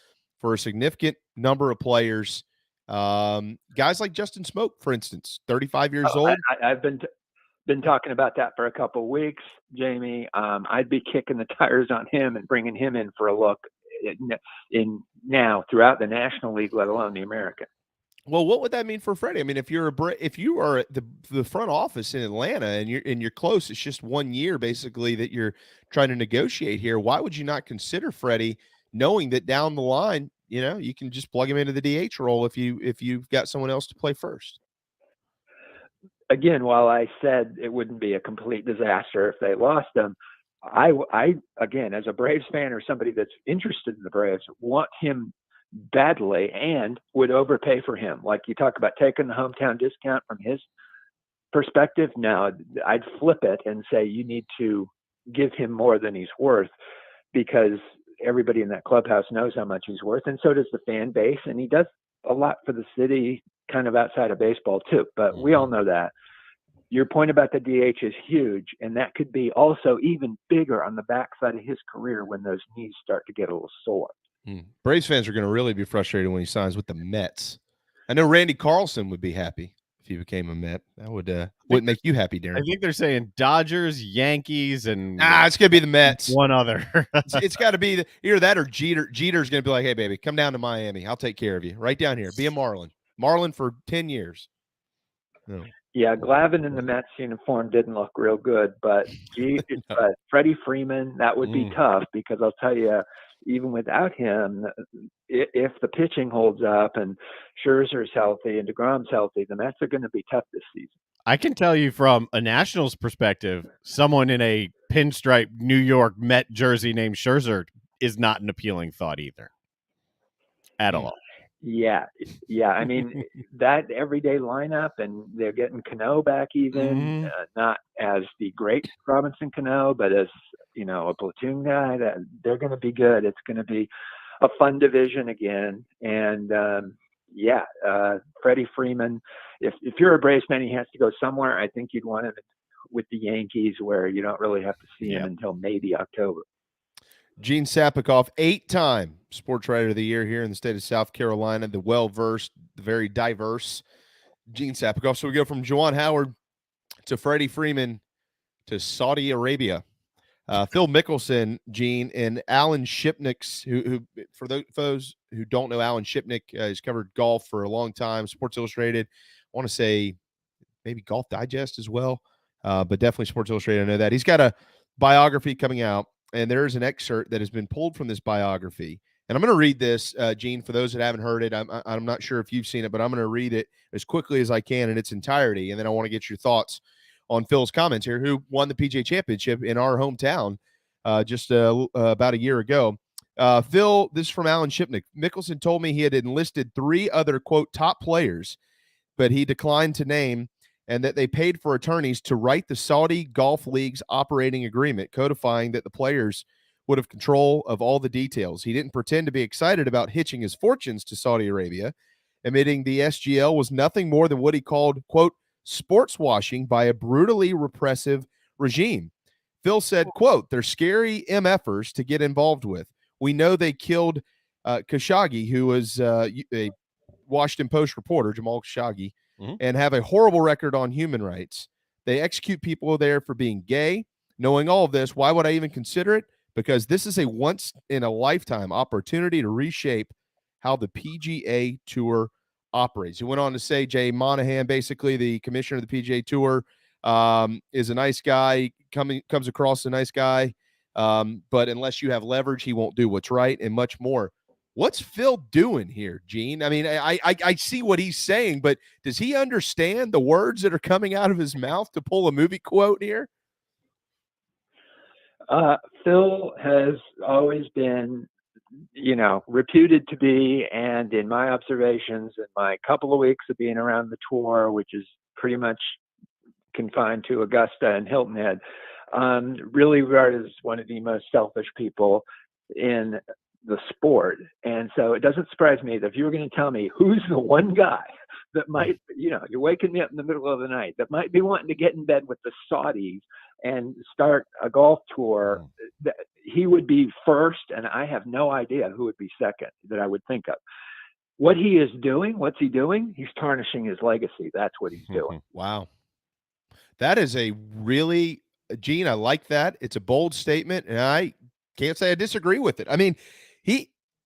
for a significant number of players. Guys like Justin Smoke, for instance, 35 years old. I've been talking about that for a couple of weeks, Jamie. I'd be kicking the tires on him and bringing him in for a look in now throughout the National League, let alone the American. Well, what would that mean for Freddie? I mean, if you are at the front office in Atlanta and you're close, it's just 1 year basically that you're trying to negotiate here. Why would you not consider Freddie, knowing that down the line, you can just plug him into the DH role if you've got someone else to play first? Again, while I said it wouldn't be a complete disaster if they lost him, I again, as a Braves fan or somebody that's interested in the Braves, want him badly and would overpay for him. Like you talk about taking the hometown discount from his perspective. Now, I'd flip it and say you need to give him more than he's worth, because everybody in that clubhouse knows how much he's worth, and so does the fan base, and he does a lot for the city kind of outside of baseball too, but we all know that. Your point about the DH is huge, and that could be also even bigger on the backside of his career when those knees start to get a little sore. Braves fans are going to really be frustrated when he signs with the Mets. I know Randy Carlson would be happy if he became a Met. That wouldn't make you happy, Darren. I think they're saying Dodgers, Yankees, and it's going to be the Mets. One other. It's got to be either that or Jeter. Jeter's going to be like, hey, baby, come down to Miami. I'll take care of you. Right down here. Be a Marlin. Marlin for 10 years. No. Yeah, Glavine in the Mets uniform didn't look real good, but Freddie Freeman, that would be tough, because I'll tell you, even without him, if the pitching holds up and Scherzer's healthy and DeGrom's healthy, the Mets are going to be tough this season. I can tell you from a Nationals perspective, someone in a pinstripe New York Met jersey named Scherzer is not an appealing thought either. At all. Yeah. I mean, that everyday lineup, and they're getting Cano back even, not as the great Robinson Cano, but as, a platoon guy. That they're going to be good. It's going to be a fun division again. And Freddie Freeman, if you're a Braves fan, he has to go somewhere. I think you'd want him with the Yankees, where you don't really have to see him until maybe October. Gene Sapakoff, 8-time Sports Writer of the Year here in the state of South Carolina, the well-versed, the very diverse Gene Sapakoff. So we go from Juwan Howard to Freddie Freeman to Saudi Arabia. Phil Mickelson, Gene, and Alan Shipnick's, who for those who don't know, Alan Shipnick has covered golf for a long time, Sports Illustrated. I want to say maybe Golf Digest as well, but definitely Sports Illustrated. I know that. He's got a biography coming out, and there's an excerpt that has been pulled from this biography. And I'm going to read this, Gene, for those that haven't heard it. I'm not sure if you've seen it, but I'm going to read it as quickly as I can in its entirety, and then I want to get your thoughts on Phil's comments here, who won the PGA Championship in our hometown just about a year ago. Phil, this is from Alan Shipnick. Mickelson told me he had enlisted 3 other, quote, top players, but he declined to name, and that they paid for attorneys to write the Saudi Golf League's operating agreement, codifying that the players would have control of all the details. He didn't pretend to be excited about hitching his fortunes to Saudi Arabia, admitting the SGL was nothing more than what he called, quote, sports washing by a brutally repressive regime. Phil said, quote, they're scary MFers to get involved with. We know they killed Khashoggi, who was a Washington Post reporter, Jamal Khashoggi, and have a horrible record on human rights. They execute people there for being gay. Knowing all of this, why would I even consider it? Because this is a once-in-a-lifetime opportunity to reshape how the PGA Tour operates. He went on to say Jay Monahan, basically the commissioner of the PGA Tour, is a nice guy, comes across a nice guy, but unless you have leverage, he won't do what's right, and much more. What's Phil doing here, Gene? I mean, I see what he's saying, but does he understand the words that are coming out of his mouth to pull a movie quote here? Phil has always been, reputed to be, and in my observations, in my couple of weeks of being around the tour, which is pretty much confined to Augusta and Hilton Head, really regarded as one of the most selfish people in the sport. And so it doesn't surprise me that if you were going to tell me who's the one guy that might, you're waking me up in the middle of the night, that might be wanting to get in bed with the Saudis and start a golf tour, that he would be first, and I have no idea who would be second that I would think of. What he is doing, what's he doing? He's tarnishing his legacy. That's what he's doing. Wow. That is a really, Gene, I like that. It's a bold statement, and I can't say I disagree with it. I mean,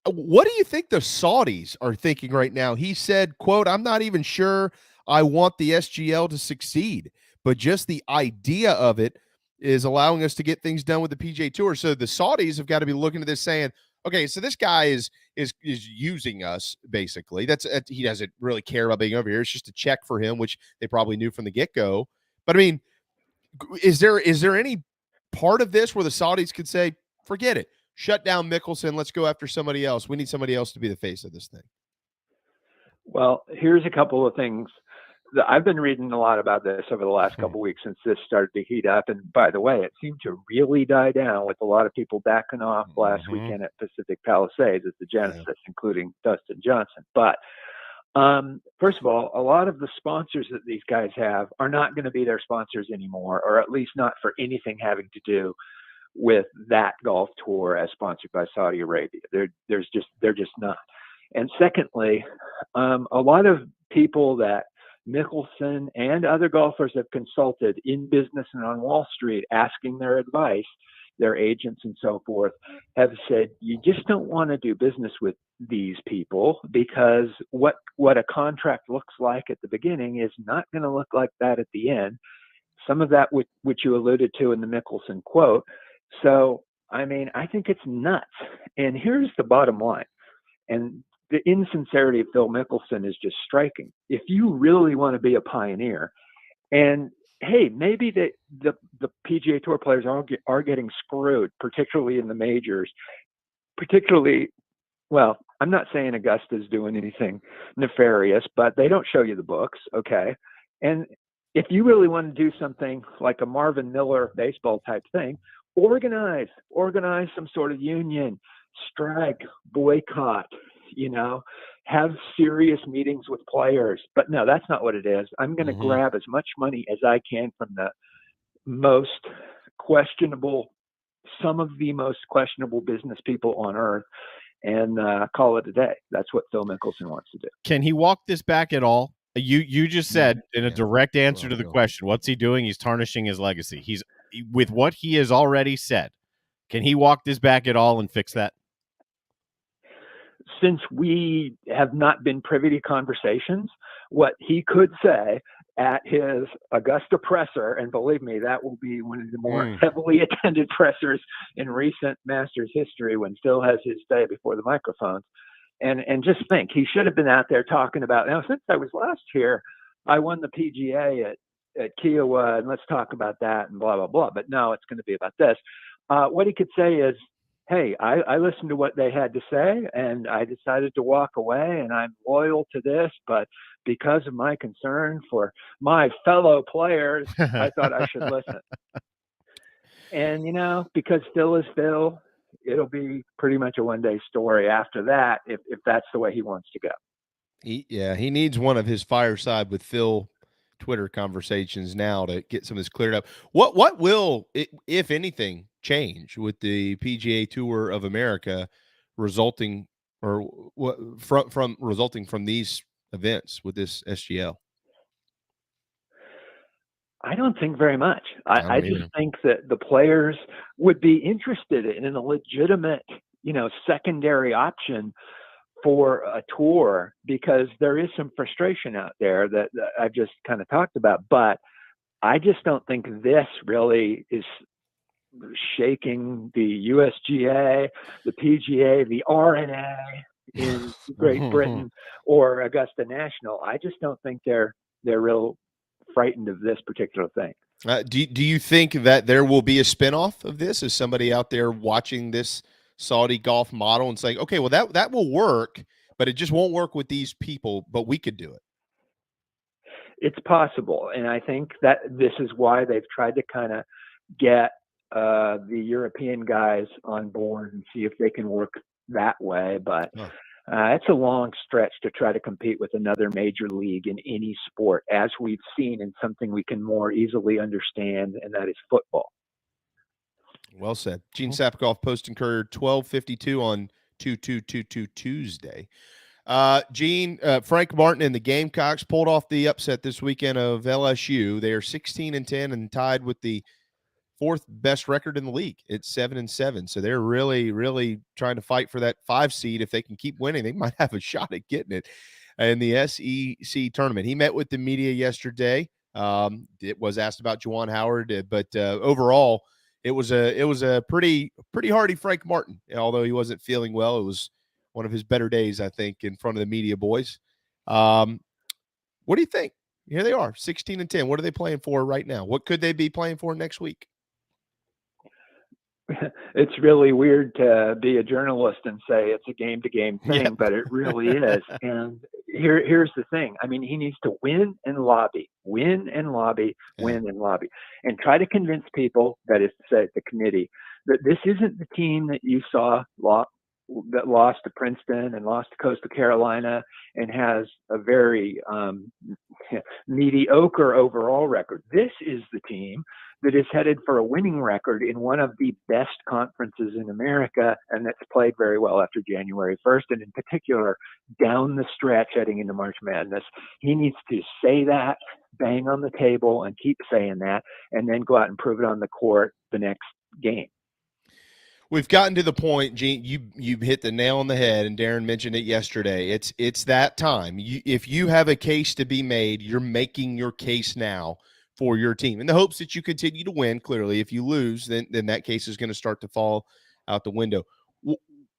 what do you think the Saudis are thinking right now? He said, quote, I'm not even sure I want the SGL to succeed, but just the idea of it is allowing us to get things done with the PGA Tour. So the Saudis have got to be looking at this saying, okay, so this guy is using us, basically. He doesn't really care about being over here. It's just a check for him, which they probably knew from the get-go. But I mean, is there any part of this where the Saudis could say, forget it, shut down Mickelson, let's go after somebody else. We need somebody else to be the face of this thing. Well, here's a couple of things. I've been reading a lot about this over the last couple of weeks since this started to heat up. And by the way, it seemed to really die down with a lot of people backing off last weekend at Pacific Palisades at the Genesis, including Dustin Johnson. But first of all, a lot of the sponsors that these guys have are not going to be their sponsors anymore, or at least not for anything having to do with that golf tour as sponsored by Saudi Arabia. They're just not. And secondly, a lot of people that Mickelson and other golfers have consulted in business and on Wall Street, asking their advice, their agents and so forth, have said, you just don't want to do business with these people, because what a contract looks like at the beginning is not going to look like that at the end. Some of that which you alluded to in the Mickelson quote. So, I mean, I think it's nuts. And here's the bottom line. And the insincerity of Phil Mickelson is just striking. If you really want to be a pioneer, and hey, maybe the PGA Tour players are getting screwed, particularly in the majors, particularly well, I'm not saying Augusta's doing anything nefarious, but they don't show you the books, okay? And if you really want to do something like a Marvin Miller baseball type thing, organize some sort of union, strike, boycott, have serious meetings with players. But no, that's not what it is. I'm going to grab as much money as I can from the most questionable, some of the most questionable business people on earth, and call it a day. That's what Phil Mickelson wants to do. Can he walk this back at all? You just said in a direct answer to the question, what's he doing? He's tarnishing his legacy. He's with what he has already said. Can he walk this back at all and fix that? Since we have not been privy to conversations, what he could say at his Augusta presser, and believe me, that will be one of the more heavily attended pressers in recent Masters history when Phil has his day before the microphones. And just think, he should have been out there talking about, now, since I was last here, I won the PGA at Kiowa, and let's talk about that and blah, blah, blah. But no, it's going to be about this. What he could say is, hey, I listened to what they had to say, and I decided to walk away, and I'm loyal to this, but because of my concern for my fellow players, I thought I should listen. And, because Phil is Phil, it'll be pretty much a one-day story after that, if that's the way he wants to go. He needs one of his fireside with Phil Twitter conversations now to get some of this cleared up. What will, if anything, change with the PGA Tour of America resulting from these events with this SGL? I don't think very much. I just think that the players would be interested in a legitimate, secondary option for a tour, because there is some frustration out there that I've just kind of talked about. But I just don't think this really is shaking the USGA, the PGA, the RNA in Great Britain, or Augusta National. I just don't think they're real frightened of this particular thing. Do you think that there will be a spinoff of this? Is somebody out there watching this Saudi golf model and saying, okay, well, that will work, but it just won't work with these people, but we could do it? It's possible. And I think that this is why they've tried to kind of get the European guys on board and see if they can work that way. But it's a long stretch to try to compete with another major league in any sport, as we've seen in something we can more easily understand, and that is football. Well said. Gene Sapakoff, Post and Courier, 12:52 on 2222 Tuesday. Gene, Frank Martin and the Gamecocks pulled off the upset this weekend of LSU. They are 16-10 and tied with the fourth best record in the league. It's 7-7. So they're really, really trying to fight for that 5 seed. If they can keep winning, they might have a shot at getting it in the SEC tournament. He met with the media yesterday. It was asked about Juwan Howard, but overall, it was a pretty hardy Frank Martin. Although he wasn't feeling well, it was one of his better days, I think, in front of the media boys. What do you think? Here they are, 16-10. What are they playing for right now? What could they be playing for next week? It's really weird to be a journalist and say it's a game-to-game thing, but it really is. And here's the thing. I mean, he needs to win and lobby, and try to convince people, that is to say the committee, that this isn't the team that you saw that lost to Princeton and lost to Coastal Carolina and has a very mediocre overall record. This is the team that is headed for a winning record in one of the best conferences in America, and that's played very well after January 1st, and in particular, down the stretch heading into March Madness. He needs to say that, bang on the table, and keep saying that, and then go out and prove it on the court the next game. We've gotten to the point, Gene, you hit the nail on the head, and Darren mentioned it yesterday. It's that time. If you have a case to be made, you're making your case now for your team in the hopes that you continue to win. Clearly, if you lose, then that case is going to start to fall out the window.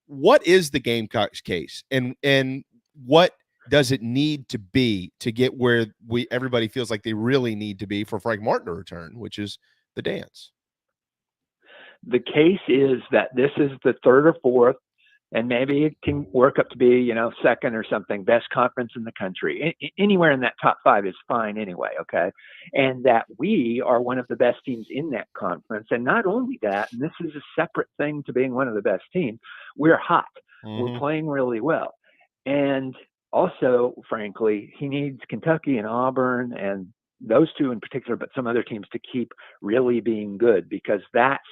What is the Gamecocks case, and what does it need to be to get where everybody feels like they really need to be for Frank Martin to return, which is the dance? The case is that this is the third or fourth and maybe it can work up to be, second or something, best conference in the country. Anywhere in that top 5 is fine anyway, okay? And that we are one of the best teams in that conference. And not only that, and this is a separate thing to being one of the best teams, we're hot. We're playing really well. And also, frankly, he needs Kentucky and Auburn and those two in particular, but some other teams to keep really being good, because that's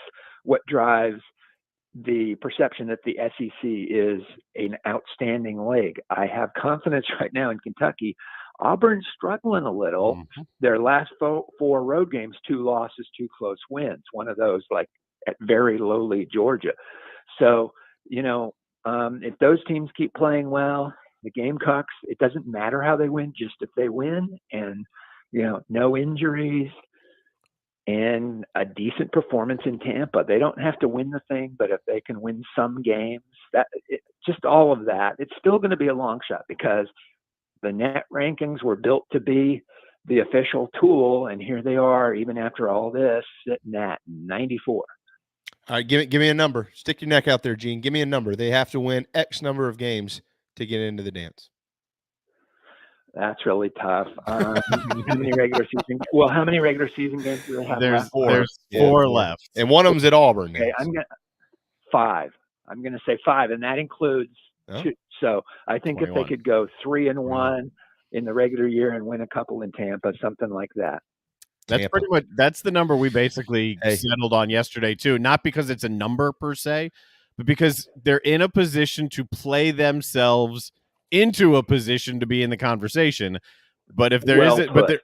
what drives the perception that the SEC is an outstanding league. I have confidence right now in Kentucky. Auburn's struggling a little. Their last 4 road games, 2 losses, 2 close wins. One of those like at very lowly Georgia. So, if those teams keep playing well, the Gamecocks, it doesn't matter how they win, just if they win and, no injuries, and a decent performance in Tampa. They don't have to win the thing, but if they can win some games, just all of that, it's still going to be a long shot, because the net rankings were built to be the official tool, and here they are, even after all this, sitting at 94. All right, give me a number. Stick your neck out there, Gene. Give me a number. They have to win X number of games to get into the dance. That's really tough. How many regular season games do they have left? There's 4 left. And one of them's at Auburn. Okay, 5. I'm going to say 5, and that includes 2. So I think 21. If they could go 3-1 in the regular year and win a couple in Tampa, something like that. That's pretty much, that's the number we basically settled on yesterday too. Not because it's a number per se, but because they're in a position to play themselves into a position to be in the conversation. But if there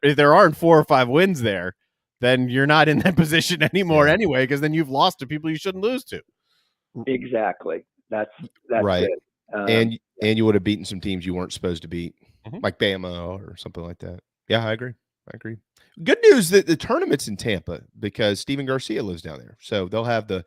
if there aren't 4 or 5 wins there, then you're not in that position anymore anyway, because then you've lost to people you shouldn't lose to. Exactly. That's right. It. And you would have beaten some teams you weren't supposed to beat, like Bama or something like that. Yeah, I agree. Good news that the tournament's in Tampa, because Steven Garcia lives down there. So they'll have the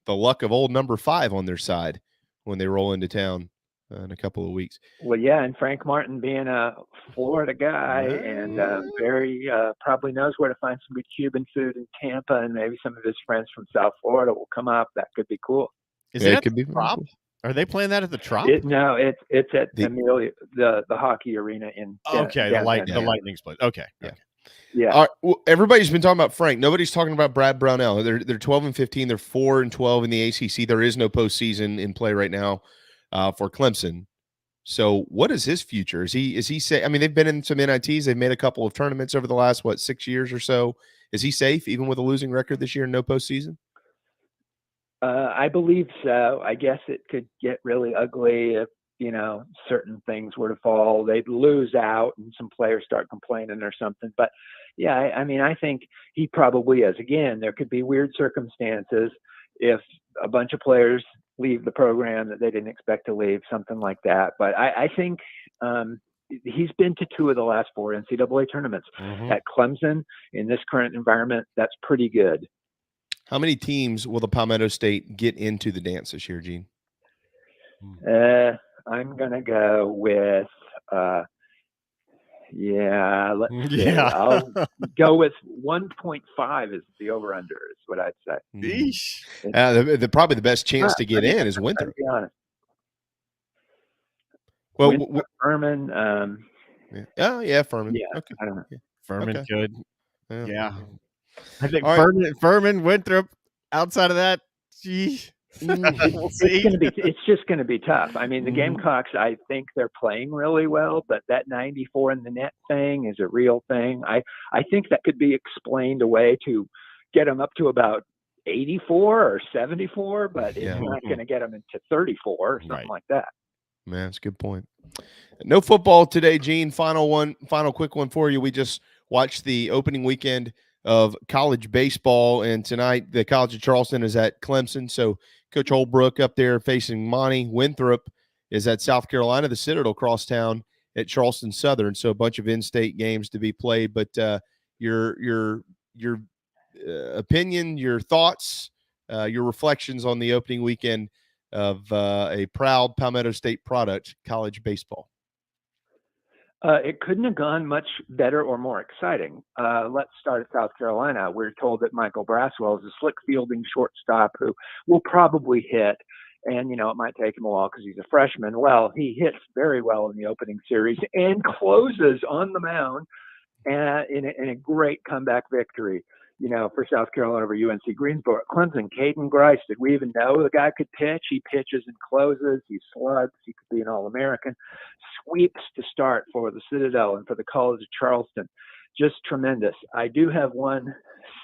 luck of old number 5 on their side when they roll into town in a couple of weeks. Well, yeah, and Frank Martin being a Florida guy and very probably knows where to find some good Cuban food in Tampa, and maybe some of his friends from South Florida will come up. That could be cool. It could be Trop? Cool. Are they playing that at the Trop? No, it's at Amelia, the hockey arena in. Okay, the Lightning's place. Okay. Yeah. All right, well, everybody's been talking about Frank. Nobody's talking about Brad Brownell. They're 12-15. They're 4-12 in the ACC. There is no postseason in play right now for Clemson. So, what is his future? Is he say? I mean, they've been in some NITs. They've made a couple of tournaments over the last 6 years or so. Is he safe even with a losing record this year and no postseason? I believe so. I guess it could get really ugly if certain things were to fall. They'd lose out and some players start complaining or something. But yeah, I mean, I think he probably is. Again, there could be weird circumstances if a bunch of players leave the program that they didn't expect to leave, something like that. But I think he's been to 2 of the last 4 NCAA tournaments at Clemson. In this current environment, that's pretty good. How many teams will the Palmetto State get into the dance this year, Gene? I'm going to go with, let's see. I'll go with 1.5 is the over-under is what I'd say. Probably the best chance to get in is Winthrop. Be honest. Well, Winthrop, Furman. Furman. Yeah, okay. I don't know. Furman could. Yeah. I think Furman, Winthrop, outside of that, gee. We'll see. It's just going to be tough. I mean, the Gamecocks, I think they're playing really well, but that 94 in the net thing is a real thing. I think that could be explained away to get them up to about 84 or 74, but it's not going to get them into 34 or something like that. Man, that's a good point. No football today, Gene. Final quick one for you. We just watched the opening weekend of college baseball, and tonight the College of Charleston is at Clemson. So Coach Holbrook up there facing Monty. Winthrop is at South Carolina. The Citadel crosstown at Charleston Southern. So a bunch of in-state games to be played. But your opinion, your thoughts, your reflections on the opening weekend of a proud Palmetto State product, college baseball. It couldn't have gone much better or more exciting. Let's start at South Carolina. We're told that Michael Braswell is a slick fielding shortstop who will probably hit. And, it might take him a while because he's a freshman. Well, he hits very well in the opening series and closes on the mound in a great comeback victory, for South Carolina over UNC Greensboro. Clemson, Caden Grice, did we even know the guy could pitch? He pitches and closes. He slugs. He could be an All-American. Sweeps to start for the Citadel and for the College of Charleston. Just tremendous. I do have one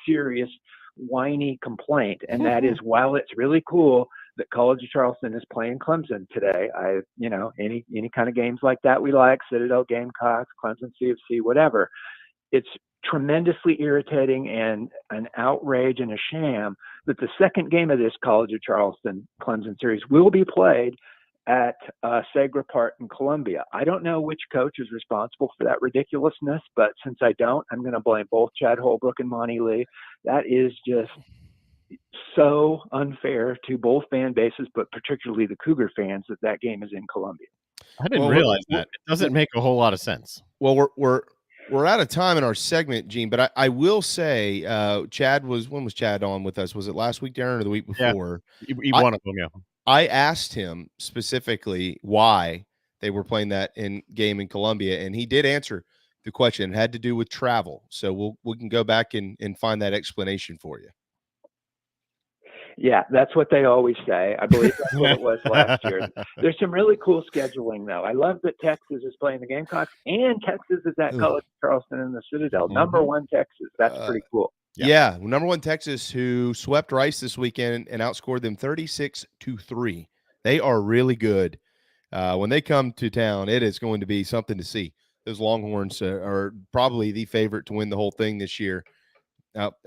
serious whiny complaint, and that is, while it's really cool that College of Charleston is playing Clemson today, any kind of games like that we like, Citadel, Gamecocks, Clemson, CFC, whatever, it's tremendously irritating and an outrage and a sham that the second game of this College of Charleston Clemson series will be played at Segra Park in Columbia. I don't know which coach is responsible for that ridiculousness, but since I don't, I'm going to blame both Chad Holbrook and Monty Lee. That is just so unfair to both fan bases, but particularly the Cougar fans, that game is in Columbia. I didn't realize that. It doesn't make a whole lot of sense. Well, we're out of time in our segment, Gene, but I will say, when was Chad on with us? Was it last week, Darren, or the week before? Yeah, one of them, yeah. I asked him specifically why they were playing that game in Columbia, and he did answer the question. It had to do with travel. So we can go back and find that explanation for you. Yeah, that's what they always say. I believe that's what it was last year. There's some really cool scheduling, though. I love that Texas is playing the Gamecocks, and Texas is at College of Charleston and the Citadel. Mm-hmm. Number one Texas. That's pretty cool. Yeah, number one Texas, who swept Rice this weekend and outscored them 36-3. They are really good. When they come to town, it is going to be something to see. Those Longhorns are probably the favorite to win the whole thing this year.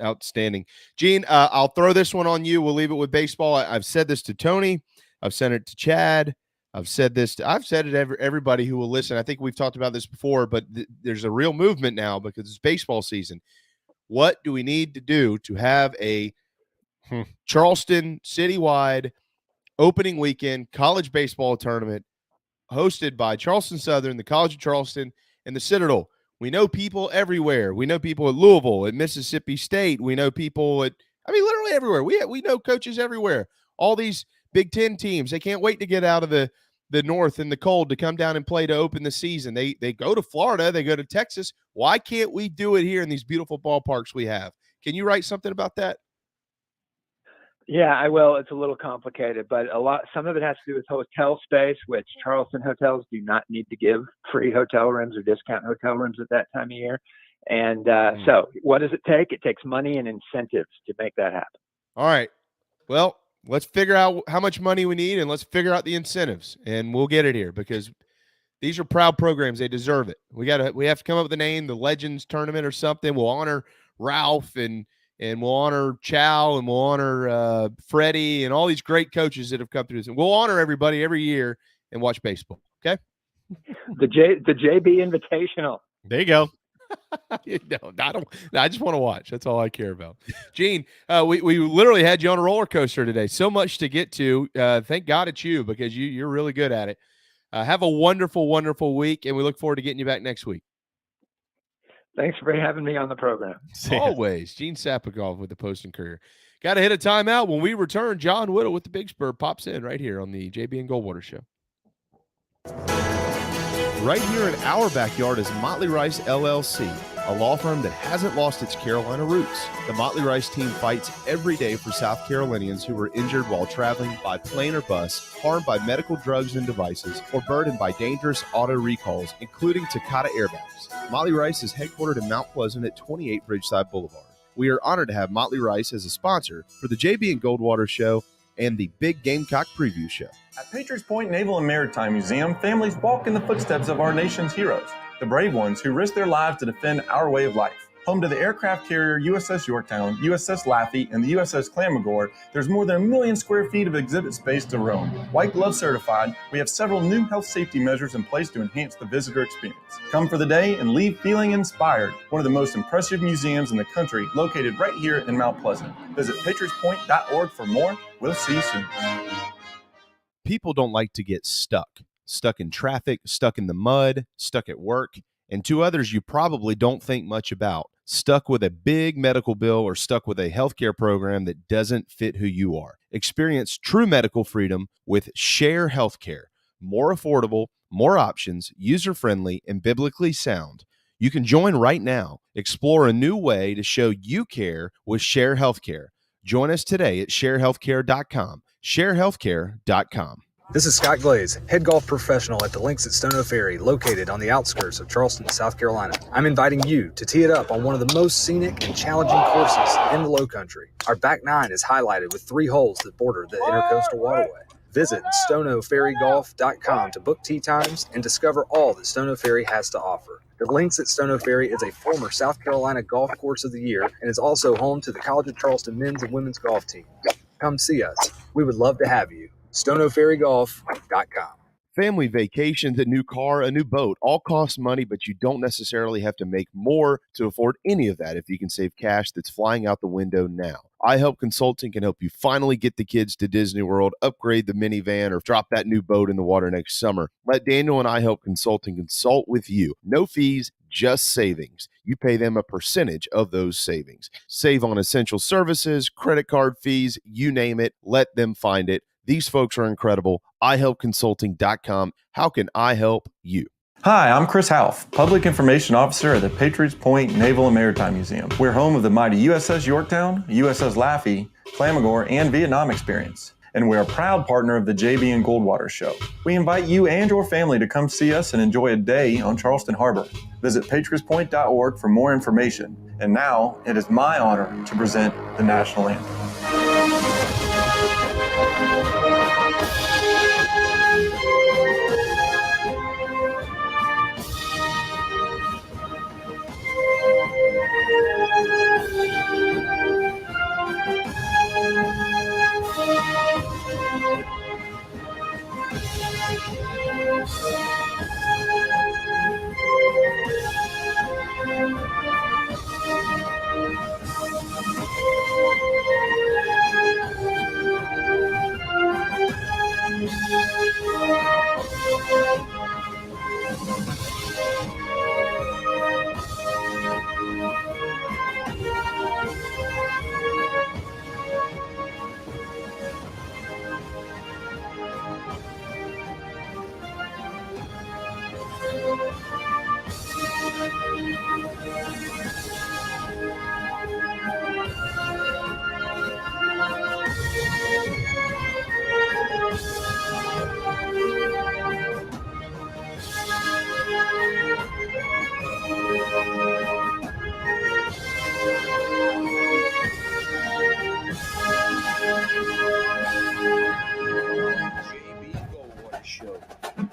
Outstanding. Gene, I'll throw this one on you. We'll leave it with baseball. I've said this to Tony. I've sent it to Chad. I've said it to everybody who will listen. I think we've talked about this before, but there's a real movement now because it's baseball season. What do we need to do to have a Charleston citywide opening weekend college baseball tournament hosted by Charleston Southern, the College of Charleston, and the Citadel? We know people everywhere. We know people at Louisville, at Mississippi State. We know people literally everywhere. We know coaches everywhere. All these Big Ten teams, they can't wait to get out of the north and the cold to come down and play to open the season. They go to Florida. They go to Texas. Why can't we do it here in these beautiful ballparks we have? Can you write something about that? Yeah, I will. It's a little complicated, but some of it has to do with hotel space, which Charleston hotels do not need to give free hotel rooms or discount hotel rooms at that time of year. And so what does it take? It takes money and incentives to make that happen. All right. Well, let's figure out how much money we need, and let's figure out the incentives, and we'll get it here because these are proud programs. They deserve it. We have to come up with a name, the Legends Tournament or something. We'll honor Ralph and we'll honor Chow, and we'll honor Freddie and all these great coaches that have come through this. And we'll honor everybody every year and watch baseball. Okay. The JB Invitational. There you go. I just want to watch. That's all I care about. Gene, we literally had you on a roller coaster today. So much to get to. Thank God it's you because you're really good at it. Have a wonderful, wonderful week, and we look forward to getting you back next week. Thanks for having me on the program. Always. Gene Sapakoff with the Post and Courier. Got to hit a timeout. When we return, John Whittle with the Big Spur pops in right here on the JB and Goldwater Show. Right here in our backyard is Motley Rice LLC, a law firm that hasn't lost its Carolina roots. The Motley Rice team fights every day for South Carolinians who were injured while traveling by plane or bus, harmed by medical drugs and devices, or burdened by dangerous auto recalls, including Takata airbags. Motley Rice is headquartered in Mount Pleasant at 28 Bridgeside Boulevard. We are honored to have Motley Rice as a sponsor for the JB and Goldwater Show and the Big Gamecock Preview Show. At Patriots Point Naval and Maritime Museum, families walk in the footsteps of our nation's heroes, the brave ones who risk their lives to defend our way of life. Home to the aircraft carrier USS Yorktown, USS Laffey, and the USS Clamagore, there's more than 1 million square feet of exhibit space to roam. White Glove certified, we have several new health safety measures in place to enhance the visitor experience. Come for the day and leave feeling inspired. One of the most impressive museums in the country, located right here in Mount Pleasant. Visit patriotspoint.org for more. We'll see you soon. People don't like to get stuck in traffic, stuck in the mud, stuck at work, and two others you probably don't think much about. stuck with a big medical bill, or stuck with a healthcare program that doesn't fit who you are. Experience true medical freedom with Share Healthcare. More affordable, more options, user-friendly, and biblically sound. You can join right now. Explore a new way to show you care with Share Healthcare. Join us today at sharehealthcare.com. sharehealthcare.com. This is Scott Glaze, head golf professional at the Links at Stono Ferry, located on the outskirts of Charleston, South Carolina. I'm inviting you to tee it up on one of the most scenic and challenging courses in the Lowcountry. Our back nine is highlighted with 3 holes that border the Intercoastal Waterway. Visit stonoferrygolf.com to book tee times and discover all that Stono Ferry has to offer. The Links at Stono Ferry is a former South Carolina Golf Course of the Year and is also home to the College of Charleston men's and women's golf team. Come see us. We would love to have you. stonoferrygolf.com. Family vacations, a new car, a new boat, all cost money, but you don't necessarily have to make more to afford any of that if you can save cash that's flying out the window now. iHelp Consulting can help you finally get the kids to Disney World, upgrade the minivan, or drop that new boat in the water next summer. Let Daniel and iHelp Consulting consult with you. No fees, just savings. You pay them a percentage of those savings. Save on essential services, credit card fees, you name it. Let them find it. These folks are incredible. iHelpConsulting.com. How can I help you? Hi, I'm Chris Half, Public Information Officer at the Patriots Point Naval and Maritime Museum. We're home of the mighty USS Yorktown, USS Laffey, Flamagore, and Vietnam experience. And we're a proud partner of the JB and Goldwater Show. We invite you and your family to come see us and enjoy a day on Charleston Harbor. Visit patriotspoint.org for more information. And now, it is my honor to present the national anthem.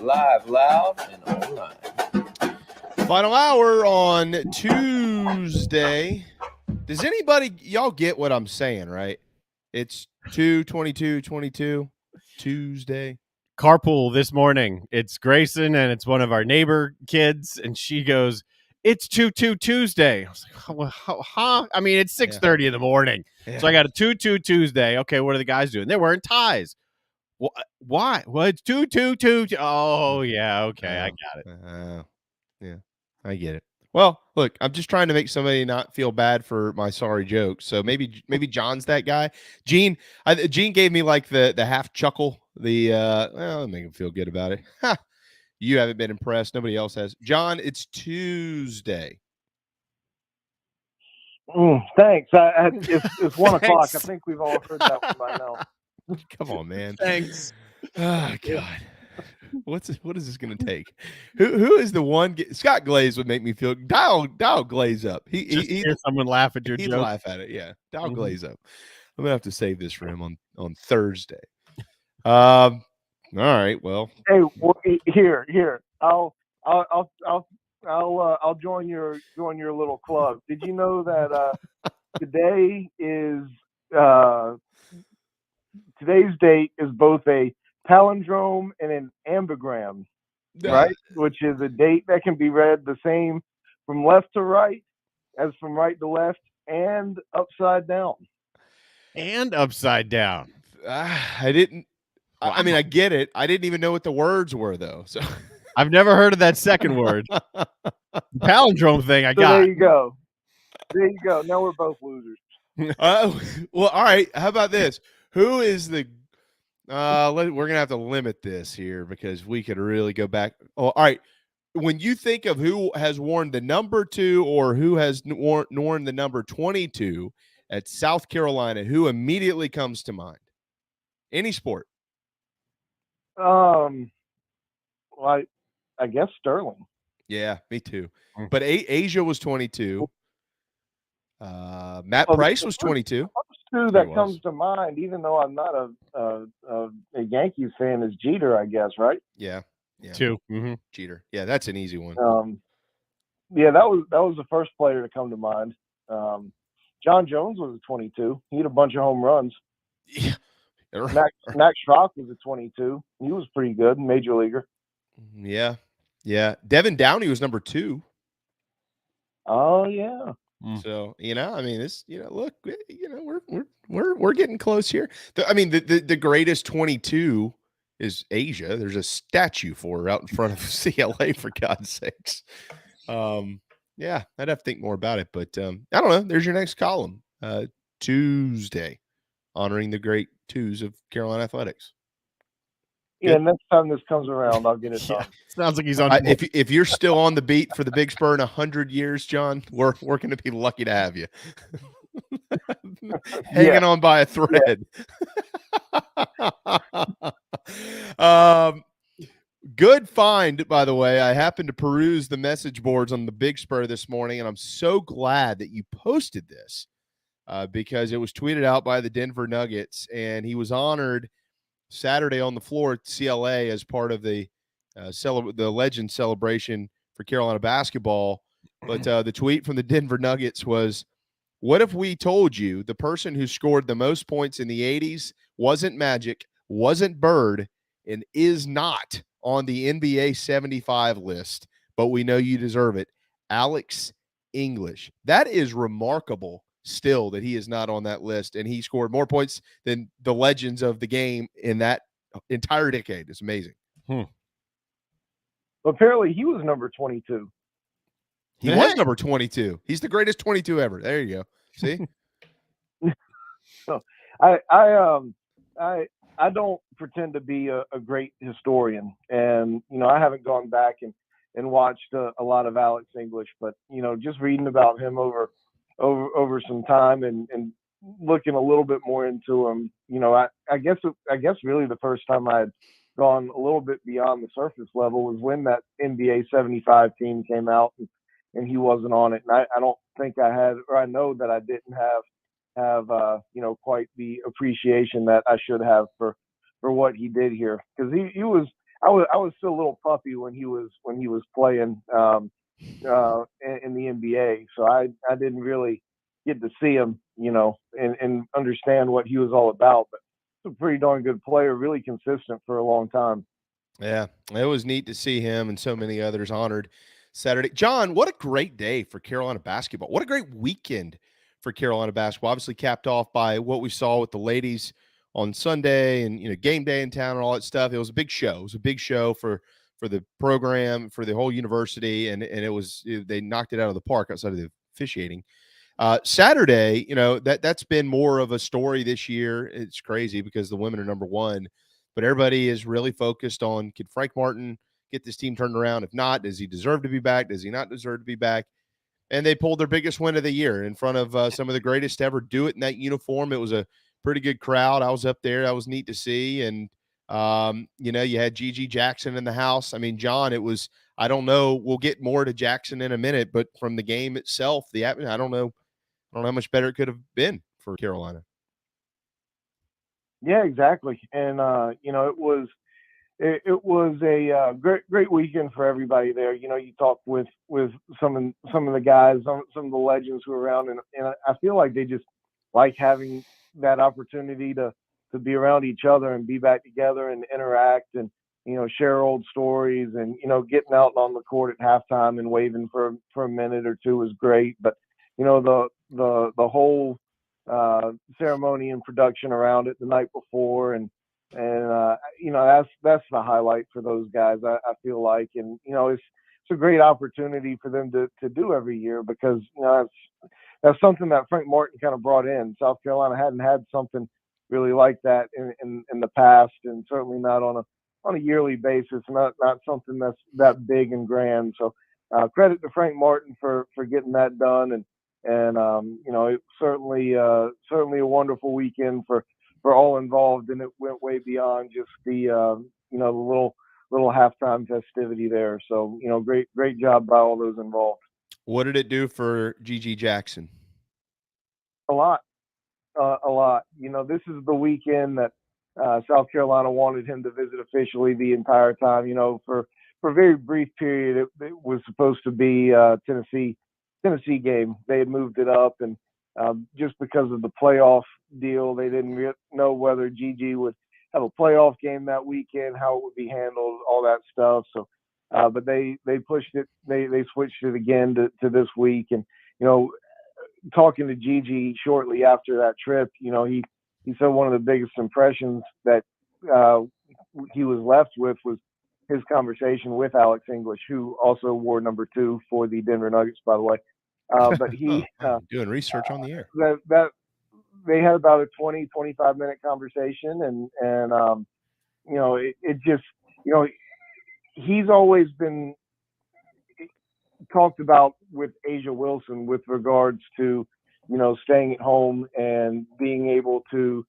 Live, loud, and online. Final hour on Tuesday. Does anybody, y'all get what I'm saying, right? It's 2/22/22 Tuesday. Carpool this morning. It's Grayson and it's one of our neighbor kids, and she goes, "It's 2/2 Tuesday." I was like, huh? I mean, it's 6:30 in the morning. So I got a 2/2 Tuesday. Okay, what are the guys doing? They're wearing ties. Why? Well, it's 2/2. Oh, yeah. Okay, I got it. Yeah, I get it. Well, look, I'm just trying to make somebody not feel bad for my sorry joke. So maybe John's that guy. Gene gave me like the half chuckle. Well, make him feel good about it. Ha! You haven't been impressed. Nobody else has. John, it's Tuesday. Thanks. It's 1 o'clock. I think we've all heard that one by now. Come on, man. Thanks. Oh, God. What is this going to take? Who is the one? Scott Glaze would make me feel. Dial Glaze up. He hear someone laugh at your joke. He'd laugh at it. Yeah. Dial Glaze up. I'm going to have to save this for him on Thursday. All right. Well. Hey, here. I'll join your little club. Did you know that today is today's date is both a palindrome and an ambigram, right? Which is a date that can be read the same from left to right as from right to left and upside down. And upside down. I didn't. Wow. I mean, I get it. I didn't even know what the words were, though. So I've never heard of that second word. Palindrome thing. I got. There you go. There you go. Now we're both losers. Well, all right. How about this? Who is the we're going to have to limit this here because we could really go back. Oh, all right. When you think of who has worn the number 2 or who has worn the number 22 at South Carolina, who immediately comes to mind? Any sport. Well, I guess Sterling. Yeah, me too. But Asia was 22. Matt Price was 22. The first two that comes to mind, even though I'm not a Yankees fan, is Jeter, I guess, right? Yeah. 2. Mm-hmm. Jeter. Yeah, that's an easy one. Yeah, that was the first player to come to mind. John Jones was a 22. He had a bunch of home runs. Yeah. Max Schrock was a 22. He was pretty good, major leaguer. Yeah. Devin Downey was number 2. Oh yeah. So I mean, this, look, we're getting close here. The greatest 22 is Asia. There's a statue for her out in front of CLA, for God's sakes. Yeah, I'd have to think more about it, but I don't know. There's your next column. Tuesday, honoring the great twos of Carolina athletics. Yeah, next time this comes around, I'll get it done. Sounds like he's on. If you're still on the beat for the Big Spur in 100 years, John, we're going to be lucky to have you. Hanging on by a thread. Good find, by the way. I happened to peruse the message boards on the Big Spur this morning, and I'm so glad that you posted this because it was tweeted out by the Denver Nuggets, and he was honored Saturday on the floor at CLA as part of the Legend celebration for Carolina basketball. But the tweet from the Denver Nuggets was, "What if we told you the person who scored the most points in the 80s wasn't Magic, wasn't Bird, and is not on the NBA 75 list, but we know you deserve it? Alex English." That is remarkable still that he is not on that list, and he scored more points than the legends of the game in that entire decade. It's amazing. Apparently he was number 22. He was number 22. He's the greatest 22 ever. There you go. See? So I don't pretend to be a great historian, and I haven't gone back and watched a lot of Alex English, but just reading about him over some time and looking a little bit more into him, I guess really the first time I had gone a little bit beyond the surface level was when that NBA 75 team came out and he wasn't on it. And I don't think I had, or I know that I didn't have quite the appreciation that I should have for what he did here. Cause I was still a little puppy when he was playing, in the NBA. So I didn't really get to see him, and understand what he was all about, but he's a pretty darn good player, really consistent for a long time. Yeah, it was neat to see him and so many others honored Saturday. John, what a great day for Carolina basketball. What a great weekend for Carolina basketball. Obviously capped off by what we saw with the ladies on Sunday and, game day in town and all that stuff. It was a big show. It was a big show for the program, for the whole university, and they knocked it out of the park outside of the officiating. Saturday, that's been more of a story this year. It's crazy because the women are number 1, but everybody is really focused on, can Frank Martin get this team turned around? If not, does he deserve to be back? Does he not deserve to be back? And they pulled their biggest win of the year in front of some of the greatest to ever do it in that uniform. It was a pretty good crowd. I was up there. That was neat to see. And, you had Gigi Jackson in the house. I mean, John, it was, I don't know, we'll get more to Jackson in a minute, but from the game itself, I don't know how much better it could have been for Carolina. Yeah, exactly. And, it was a great weekend for everybody there. You talk with some of the guys, some of the legends who are around, and I feel like they just like having that opportunity to be around each other and be back together and interact and, share old stories and, getting out on the court at halftime and waving for a minute or two was great. But, the whole ceremony and production around it the night before and that's the highlight for those guys, I feel like. And, it's a great opportunity for them to do every year, because that's something that Frank Martin kind of brought in. South Carolina hadn't had something really like that in the past, and certainly not on a yearly basis, not something that's that big and grand. So credit to Frank Martin for getting that done, and it certainly a wonderful weekend for all involved, and it went way beyond just the the little halftime festivity there. So great job by all those involved. What did it do for GG Jackson? A lot. This is the weekend that South Carolina wanted him to visit officially the entire time. For a very brief period, it was supposed to be Tennessee game. They had moved it up, and just because of the playoff deal, they didn't know whether GG would have a playoff game that weekend, how it would be handled, all that stuff. So, but they pushed it. They switched it again to this week, and talking to Gigi shortly after that trip, he said one of the biggest impressions that he was left with was his conversation with Alex English, who also wore number 2 for the Denver Nuggets, by the way. But he doing research on the air. That they had about a 20-25 minute conversation, and it just he's always been talked about with Asia Wilson with regards to staying at home and being able to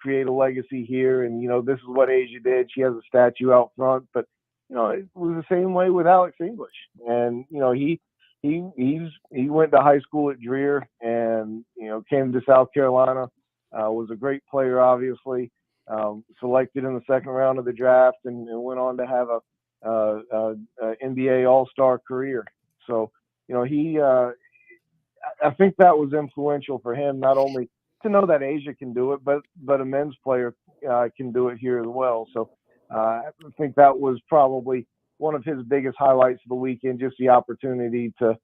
create a legacy here, and this is what Asia did. She has a statue out front, but it was the same way with Alex English, and he went to high school at Dreer, and came to South Carolina, was a great player, obviously, selected in the second round of the draft, and went on to have a NBA All-Star career. So I think that was influential for him, not only to know that Asia can do it, but a men's player can do it here as well. So I think that was probably one of his biggest highlights of the weekend, just the opportunity to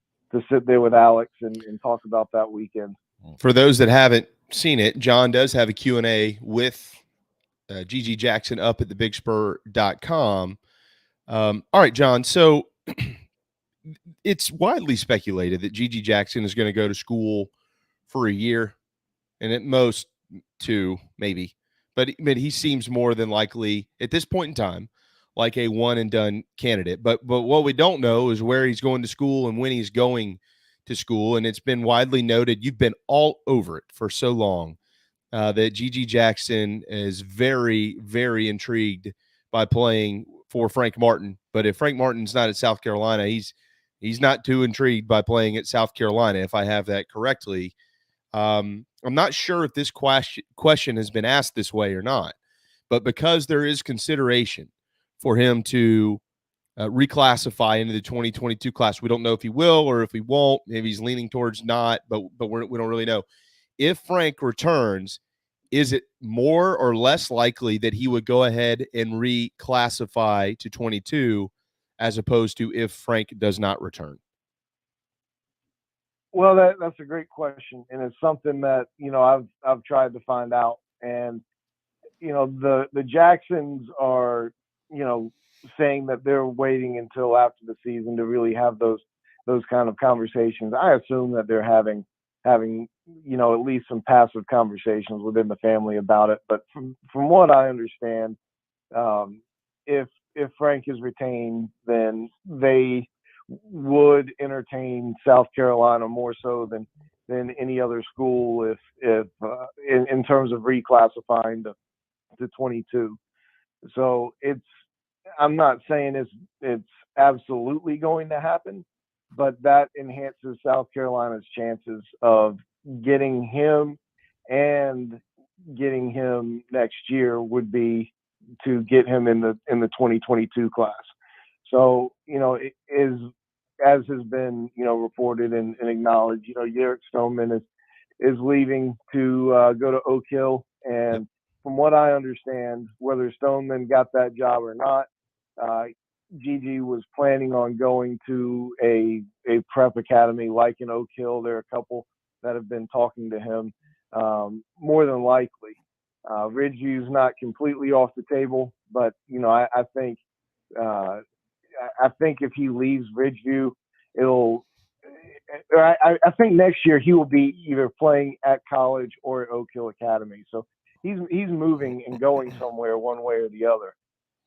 sit there with Alex and talk about that weekend. For those that haven't seen it, John does have a Q&A with GG Jackson up at thebigspur.com. All right, John. So it's widely speculated that GG Jackson is going to go to school for a year, and at most 2, maybe. But he seems more than likely at this point in time like a one and done candidate. But what we don't know is where he's going to school and when he's going to school. And it's been widely noted, you've been all over it for so long, that GG Jackson is very, very intrigued by playing for Frank Martin. But if Frank Martin's not at South Carolina, he's not too intrigued by playing at South Carolina, if I have that correctly. I'm not sure if this question has been asked this way or not, but because there is consideration for him to reclassify into the 2022 class, we don't know if he will or if he won't. Maybe he's leaning towards not, but we don't really know. If Frank returns, is it more or less likely that he would go ahead and reclassify to 22 as opposed to if Frank does not return? Well, that's a great question, and it's something that I've tried to find out. And the Jacksons are saying that they're waiting until after the season to really have those kind of conversations. I assume that they're having at least some passive conversations within the family about it. But from what I understand, if Frank is retained, then they would entertain South Carolina more so than any other school if in terms of reclassifying to 22. So I'm not saying it's absolutely going to happen, but that enhances South Carolina's chances of getting him and getting him next year would be to get him in the 2022 class. So, it is, as has been, reported and acknowledged, Yerrick Stoneman is leaving to go to Oak Hill. And from what I understand, whether Stoneman got that job or not, Gigi was planning on going to a prep academy like in Oak Hill. There are a couple that have been talking to him, more than likely. Ridgeview's not completely off the table, but, I think I think if he leaves Ridgeview, I think next year he will be either playing at college or at Oak Hill Academy. So he's moving and going somewhere one way or the other.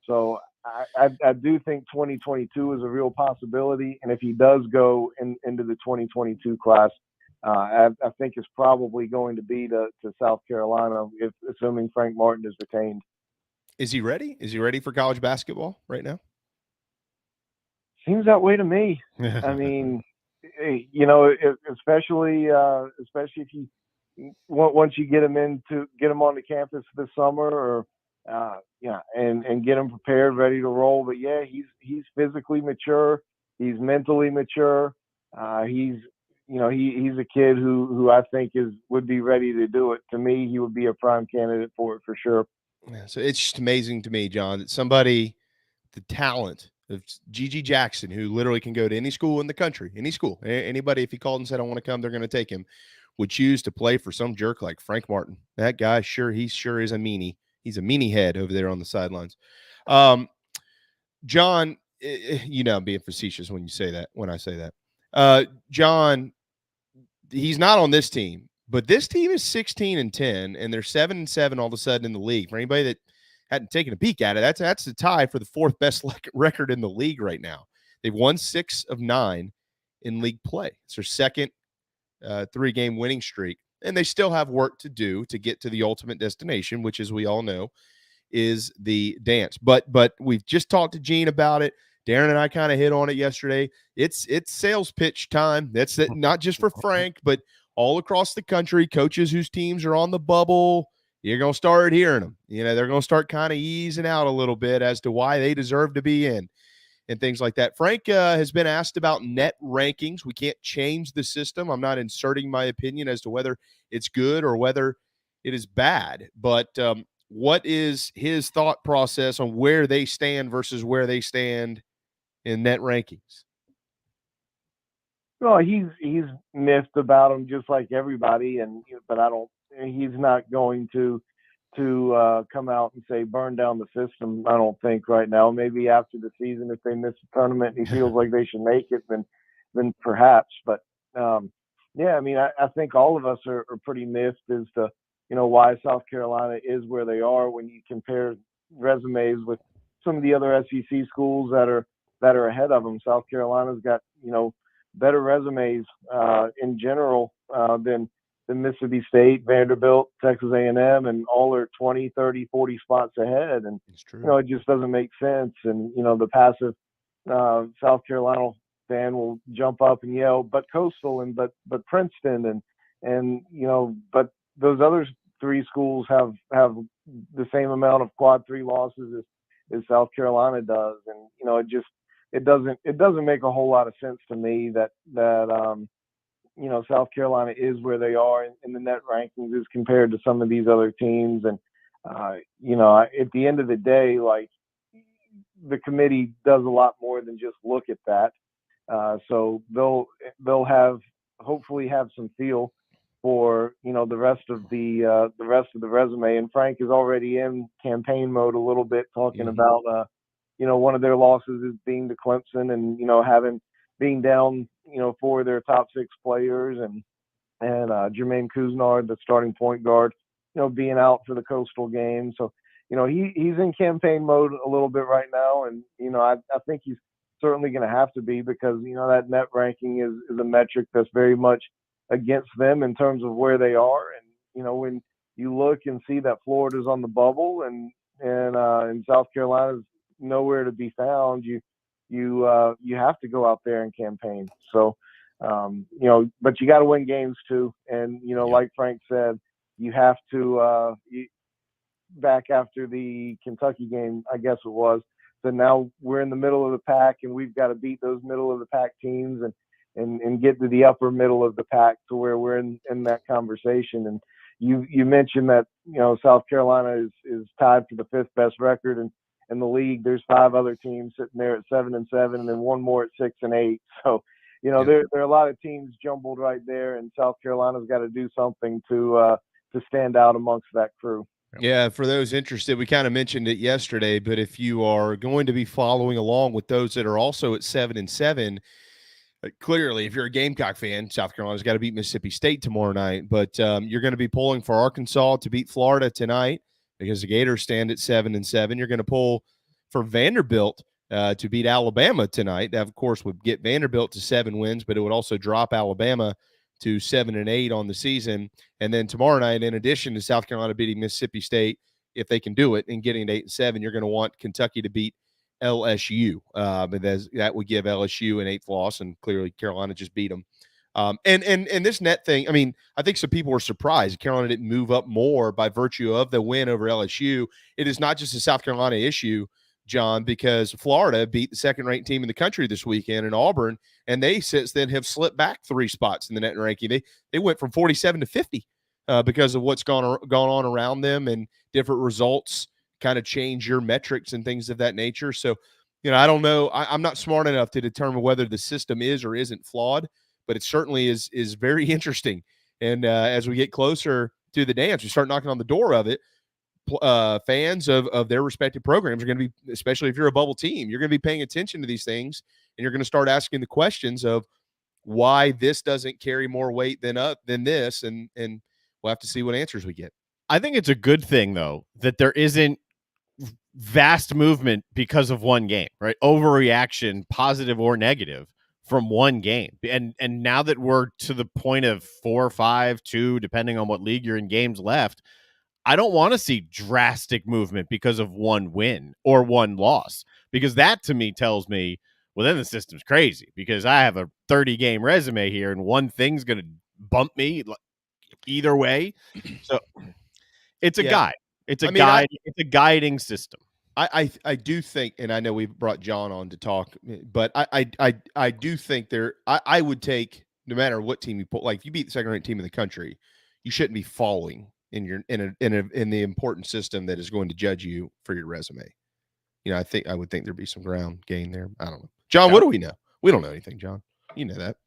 So I do think 2022 is a real possibility. And if he does go into the 2022 class, I think it's probably going to be to South Carolina, assuming Frank Martin is retained. Is he ready? Is he ready for college basketball right now? Seems that way to me. I mean, especially if you once you get him on the campus this summer, or and get him prepared, ready to roll. But yeah, he's physically mature, he's mentally mature, he's a kid who I think would be ready to do it. To me, he would be a prime candidate for it for sure. Yeah, so it's just amazing to me, John, that somebody, the talent of Gigi Jackson, who literally can go to any school in the country, any school, anybody, if he called and said, I want to come, they're going to take him, would choose to play for some jerk like Frank Martin. That guy, he sure is a meanie. He's a meanie head over there on the sidelines. John, I'm being facetious when I say that. John, he's not on this team, but this team is 16-10, and they're 7-7 all of a sudden in the league. For anybody that hadn't taken a peek at it, that's the tie for the fourth best record in the league right now. They've won 6 of 9 in league play. It's their second 3-game winning streak, and they still have work to do to get to the ultimate destination, which, as we all know, is the dance. But we've just talked to Gene about it. Darren and I kind of hit on it yesterday. It's sales pitch time. That's it, not just for Frank, but all across the country. Coaches whose teams are on the bubble, you're going to start hearing them. They're going to start kind of easing out a little bit as to why they deserve to be in and things like that. Frank has been asked about net rankings. We can't change the system. I'm not inserting my opinion as to whether it's good or whether it is bad. But what is his thought process on where they stand versus where they stand in net rankings? Well, he's miffed about them just like everybody, but he's not going to come out and say burn down the system. I don't think right now. Maybe after the season, if they miss the tournament and he feels like they should make it, then perhaps. But I mean, I think all of us are pretty miffed as to why South Carolina is where they are when you compare resumes with some of the other SEC schools that are ahead of them. South Carolina's got better resumes in general than Mississippi State, Vanderbilt, Texas A&M, and all are 20, 30, 40 spots ahead. And, it just doesn't make sense. And, the passive South Carolina fan will jump up and yell, but Coastal and but Princeton and but those other 3 schools have the same amount of quad 3 losses as South Carolina does. And, it doesn't make a whole lot of sense to me that South Carolina is where they are in the net rankings as compared to some of these other teams. And, at the end of the day, like, the committee does a lot more than just look at that. So they'll hopefully have some feel for, the rest of the resume. And Frank is already in campaign mode a little bit, talking about, one of their losses is being to Clemson and, being down, 4 of their top 6 players and Jermaine Couisnard, the starting point guard, being out for the Coastal game. So, he's in campaign mode a little bit right now. And, I think he's certainly going to have to be because, that net ranking is a metric that's very much against them in terms of where they are. And, when you look and see that Florida's on the bubble and South Carolina's nowhere to be found, you have to go out there and campaign. So, but you got to win games too. And, like Frank said, you have to, back after the Kentucky game, I guess it was. So now we're in the middle of the pack and we've got to beat those middle of the pack teams and get to the upper middle of the pack to where we're in that conversation. And you mentioned that, South Carolina is tied for the 5th best record in the league. There's 5 other teams sitting there at 7-7 and then 1 more at 6-8. So, there are a lot of teams jumbled right there, and South Carolina's got to do something to stand out amongst that crew. Yeah, for those interested, we kind of mentioned it yesterday, but if you are going to be following along with those that are also at 7-7, clearly, if you're a Gamecock fan, South Carolina's got to beat Mississippi State tomorrow night. But you're going to be pulling for Arkansas to beat Florida tonight because the Gators stand at 7-7. You're going to pull for Vanderbilt to beat Alabama tonight. That, of course, would get Vanderbilt to 7 wins, but it would also drop Alabama to 7-8 on the season. And then tomorrow night, in addition to South Carolina beating Mississippi State, if they can do it and getting to 8-7, you're going to want Kentucky to beat LSU. But that would give LSU an 8th loss, and clearly Carolina just beat them. And this net thing, I mean, I think some people were surprised Carolina didn't move up more by virtue of the win over LSU. It is not just a South Carolina issue, John, because Florida beat the second-ranked team in the country this weekend in Auburn, and they since then have slipped back 3 spots in the net ranking. They went from 47 to 50 because of what's gone on around them, and different results kind of change your metrics and things of that nature. So, I don't know. I'm not smart enough to determine whether the system is or isn't flawed, but it certainly is very interesting. And as we get closer to the dance, we start knocking on the door of it. Fans of their respective programs are going to be, especially if you're a bubble team, you're going to be paying attention to these things, and you're going to start asking the questions of why this doesn't carry more weight than this, and we'll have to see what answers we get. I think it's a good thing, though, that there isn't vast movement because of one game, right? Overreaction, positive or negative, from one game. And now that we're to the point of 4, 5, 2, depending on what league you're in, games left, I don't want to see drastic movement because of one win or one loss, because that to me tells me, well, then the system's crazy, because I have a 30-game resume here and one thing's going to bump me either way. So it's a guide. It's a guide. It's a guiding system. I do think, and I know we brought John on to talk, but I do think I would take, no matter what team you put, like if you beat the second-ranked team in the country, you shouldn't be following in the important system that is going to judge you for your resume. I would think there'd be some ground gain there. I don't know. John, what do we know? We don't know anything, John. You know that.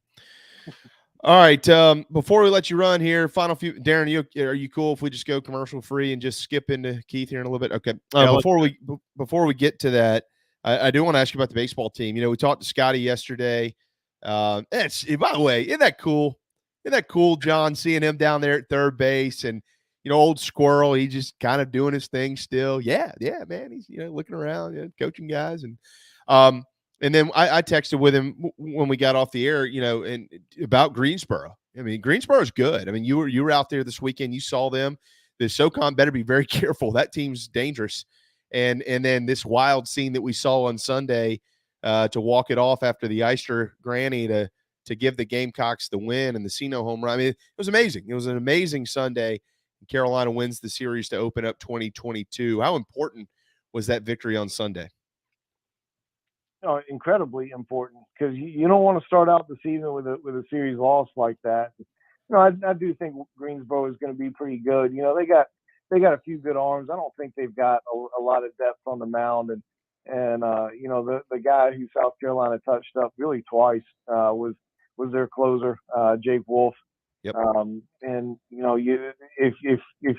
All right. Before we let you run here, final few. Darren, are you cool if we just go commercial free and just skip into Keith here in a little bit? Okay. Before we get to that, I do want to ask you about the baseball team. We talked to Scotty yesterday. By the way, isn't that cool? Isn't that cool, John? Seeing him down there at third base, and old squirrel, he's just kind of doing his thing still. Yeah, man. He's looking around, coaching guys, and then I texted with him when we got off the air, and about Greensboro. I mean, Greensboro is good. I mean, you were out there this weekend. You saw them. The SoCon better be very careful. That team's dangerous. And then this wild scene that we saw on Sunday to walk it off after the Eister Granny to give the Gamecocks the win and the Sino home run. I mean, it was amazing. It was an amazing Sunday. Carolina wins the series to open up 2022. How important was that victory on Sunday? Incredibly important, because you don't want to start out the season with a series loss like that. I do think Greensboro is going to be pretty good. They got a few good arms. I don't think they've got a lot of depth on the mound, and the guy who South Carolina touched up really twice was their closer, Jake Wolf. Yep. And if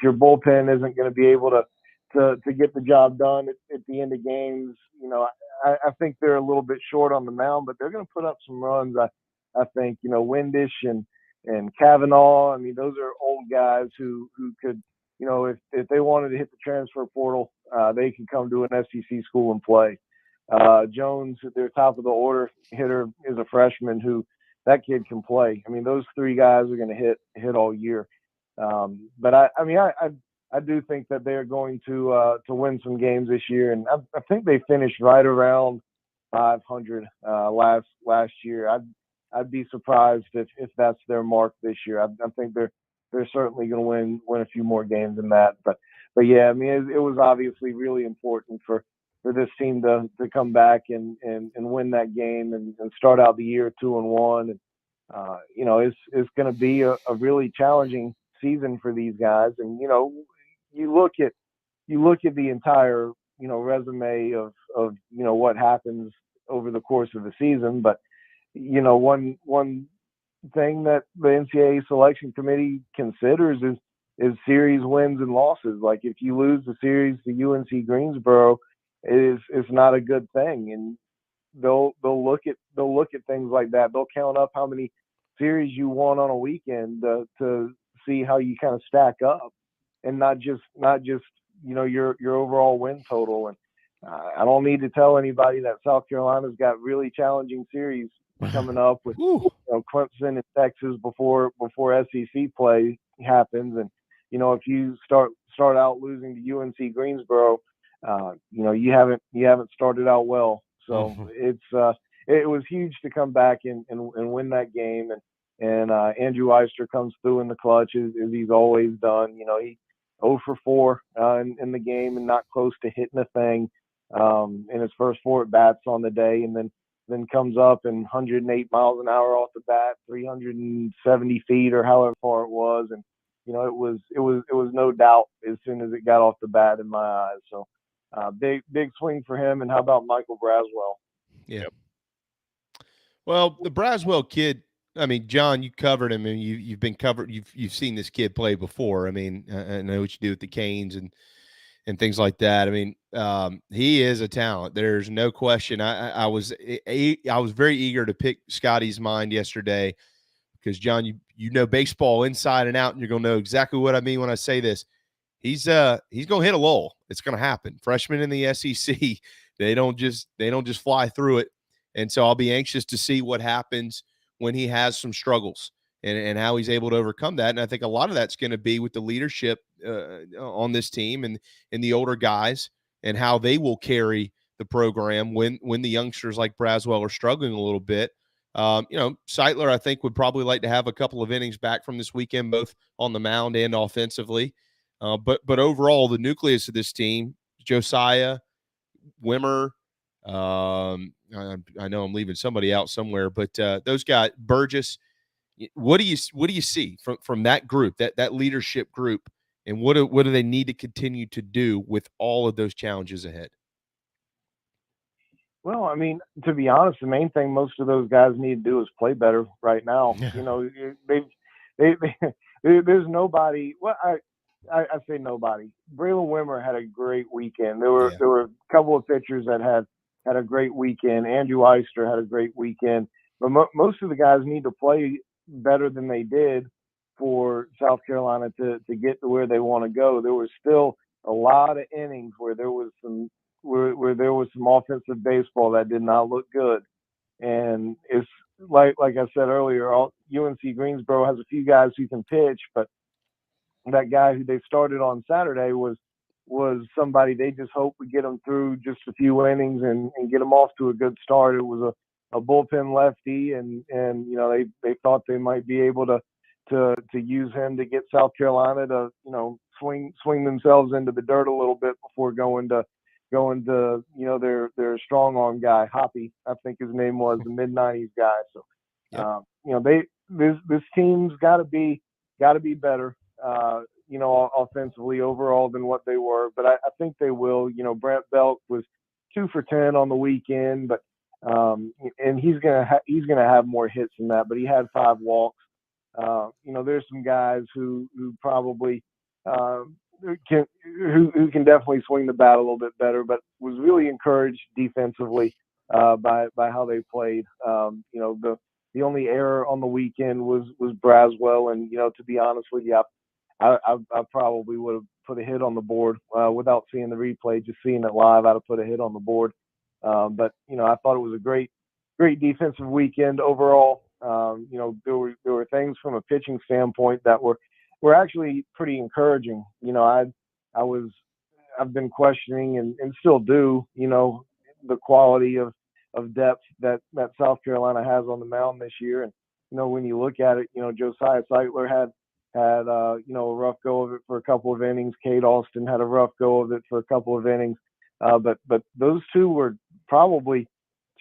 your bullpen isn't going to be able to get the job done at the end of games, I think they're a little bit short on the mound, but they're going to put up some runs. I think, Windish and Kavanaugh. I mean, those are old guys who could, if they wanted to hit the transfer portal, they could come to an SEC school and play. Jones, their top of the order hitter, is a freshman who that kid can play. I mean, those 3 guys are going to hit all year. But I do think that they're going to win some games this year, and I think they finished right around 500 last year. I'd be surprised if that's their mark this year. I think they're certainly going to win a few more games than that. But yeah, I mean, it was obviously really important for this team to come back and win that game and start out the year 2-1. And it's going to be a really challenging season for these guys, and you look at the entire, resume of what happens over the course of the season. But, one thing that the NCAA selection committee considers is series wins and losses. Like if you lose the series to UNC Greensboro, it's not a good thing. And they'll look at things like that. They'll count up how many series you won on a weekend to see how you kind of stack up, and not just your overall win total. And I don't need to tell anybody that South Carolina's got really challenging series coming up with Clemson and Texas before SEC play happens. And if you start out losing to UNC Greensboro, you haven't started out well. So it was huge to come back and win that game. And Andrew Eister comes through in the clutch as he's always done. He 0 for 4 in the game and not close to hitting a thing in his first 4 at bats on the day, and then comes up and 108 miles an hour off the bat, 370 feet or however far it was, and it was no doubt as soon as it got off the bat in my eyes. So big swing for him. And how about Michael Braswell? Yeah. Well, the Braswell kid, I mean, John, you covered him, and you've been covered. You've seen this kid play before. I mean, I know what you do with the Canes and things like that. I mean, he is a talent. There's no question. I was very eager to pick Scotty's mind yesterday because, John, you know baseball inside and out, and you're gonna know exactly what I mean when I say this. He's gonna hit a lull. It's gonna happen. Freshmen in the SEC, they don't just fly through it, and so I'll be anxious to see what happens when he has some struggles and how he's able to overcome that. And I think a lot of that's going to be with the leadership on this team and the older guys and how they will carry the program when the youngsters like Braswell are struggling a little bit. Seitler, I think, would probably like to have a couple of innings back from this weekend, both on the mound and offensively. But overall, the nucleus of this team, Josiah, Wimmer, I know I'm leaving somebody out somewhere, but those guys, Burgess, what do you see from that group, that leadership group, and what do they need to continue to do with all of those challenges ahead? Well, I mean, to be honest, the main thing most of those guys need to do is play better right now. There's nobody. Well, I say nobody. Braylon Wimmer had a great weekend. There were a couple of pitchers that had a great weekend. Andrew Eister had a great weekend. But most of the guys need to play better than they did for South Carolina to get to where they want to go. There was still a lot of innings where there was some offensive baseball that did not look good. And it's like I said earlier, UNC Greensboro has a few guys who can pitch, but that guy who they started on Saturday was somebody they just hoped would get them through just a few innings and get them off to a good start. It was a bullpen lefty, and they thought they might be able to use him to get South Carolina to swing themselves into the dirt a little bit before going to their strong arm guy, Hoppy, I think his name was, the mid-90s guy. So this team's got to be better. Offensively overall than what they were, but I think they will. Brent Belk was 2 for 10 on the weekend, but and he's gonna have more hits than that. But he had 5 walks. There's some guys who probably who can definitely swing the bat a little bit better, but was really encouraged defensively by how they played. The only error on the weekend was Braswell, and to be honest with you, I probably would have put a hit on the board without seeing the replay. Just seeing it live, I'd have put a hit on the board. But I thought it was a great defensive weekend overall. There were things from a pitching standpoint that were actually pretty encouraging. I've been questioning and still do, the quality of depth that South Carolina has on the mound this year. And when you look at it, Josiah Seitler had a rough go of it for a couple of innings. Cade Alston had a rough go of it for a couple of innings. But those two were probably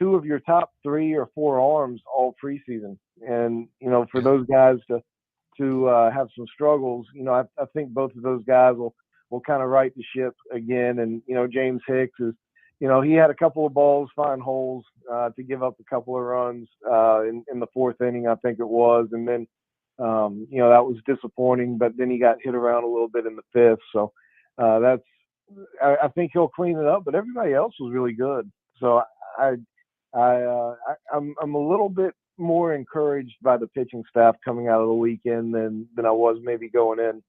2 of your top 3 or 4 arms all preseason. And, for those guys to have some struggles, I think both of those guys will kind of right the ship again. And, James Hicks is, he had a couple of balls find holes to give up a couple of runs in the 4th inning, I think it was. And then That was disappointing, but then he got hit around a little bit in the fifth. So I think he'll clean it up, but everybody else was really good. So I'm a little bit more encouraged by the pitching staff coming out of the weekend than I was maybe going in.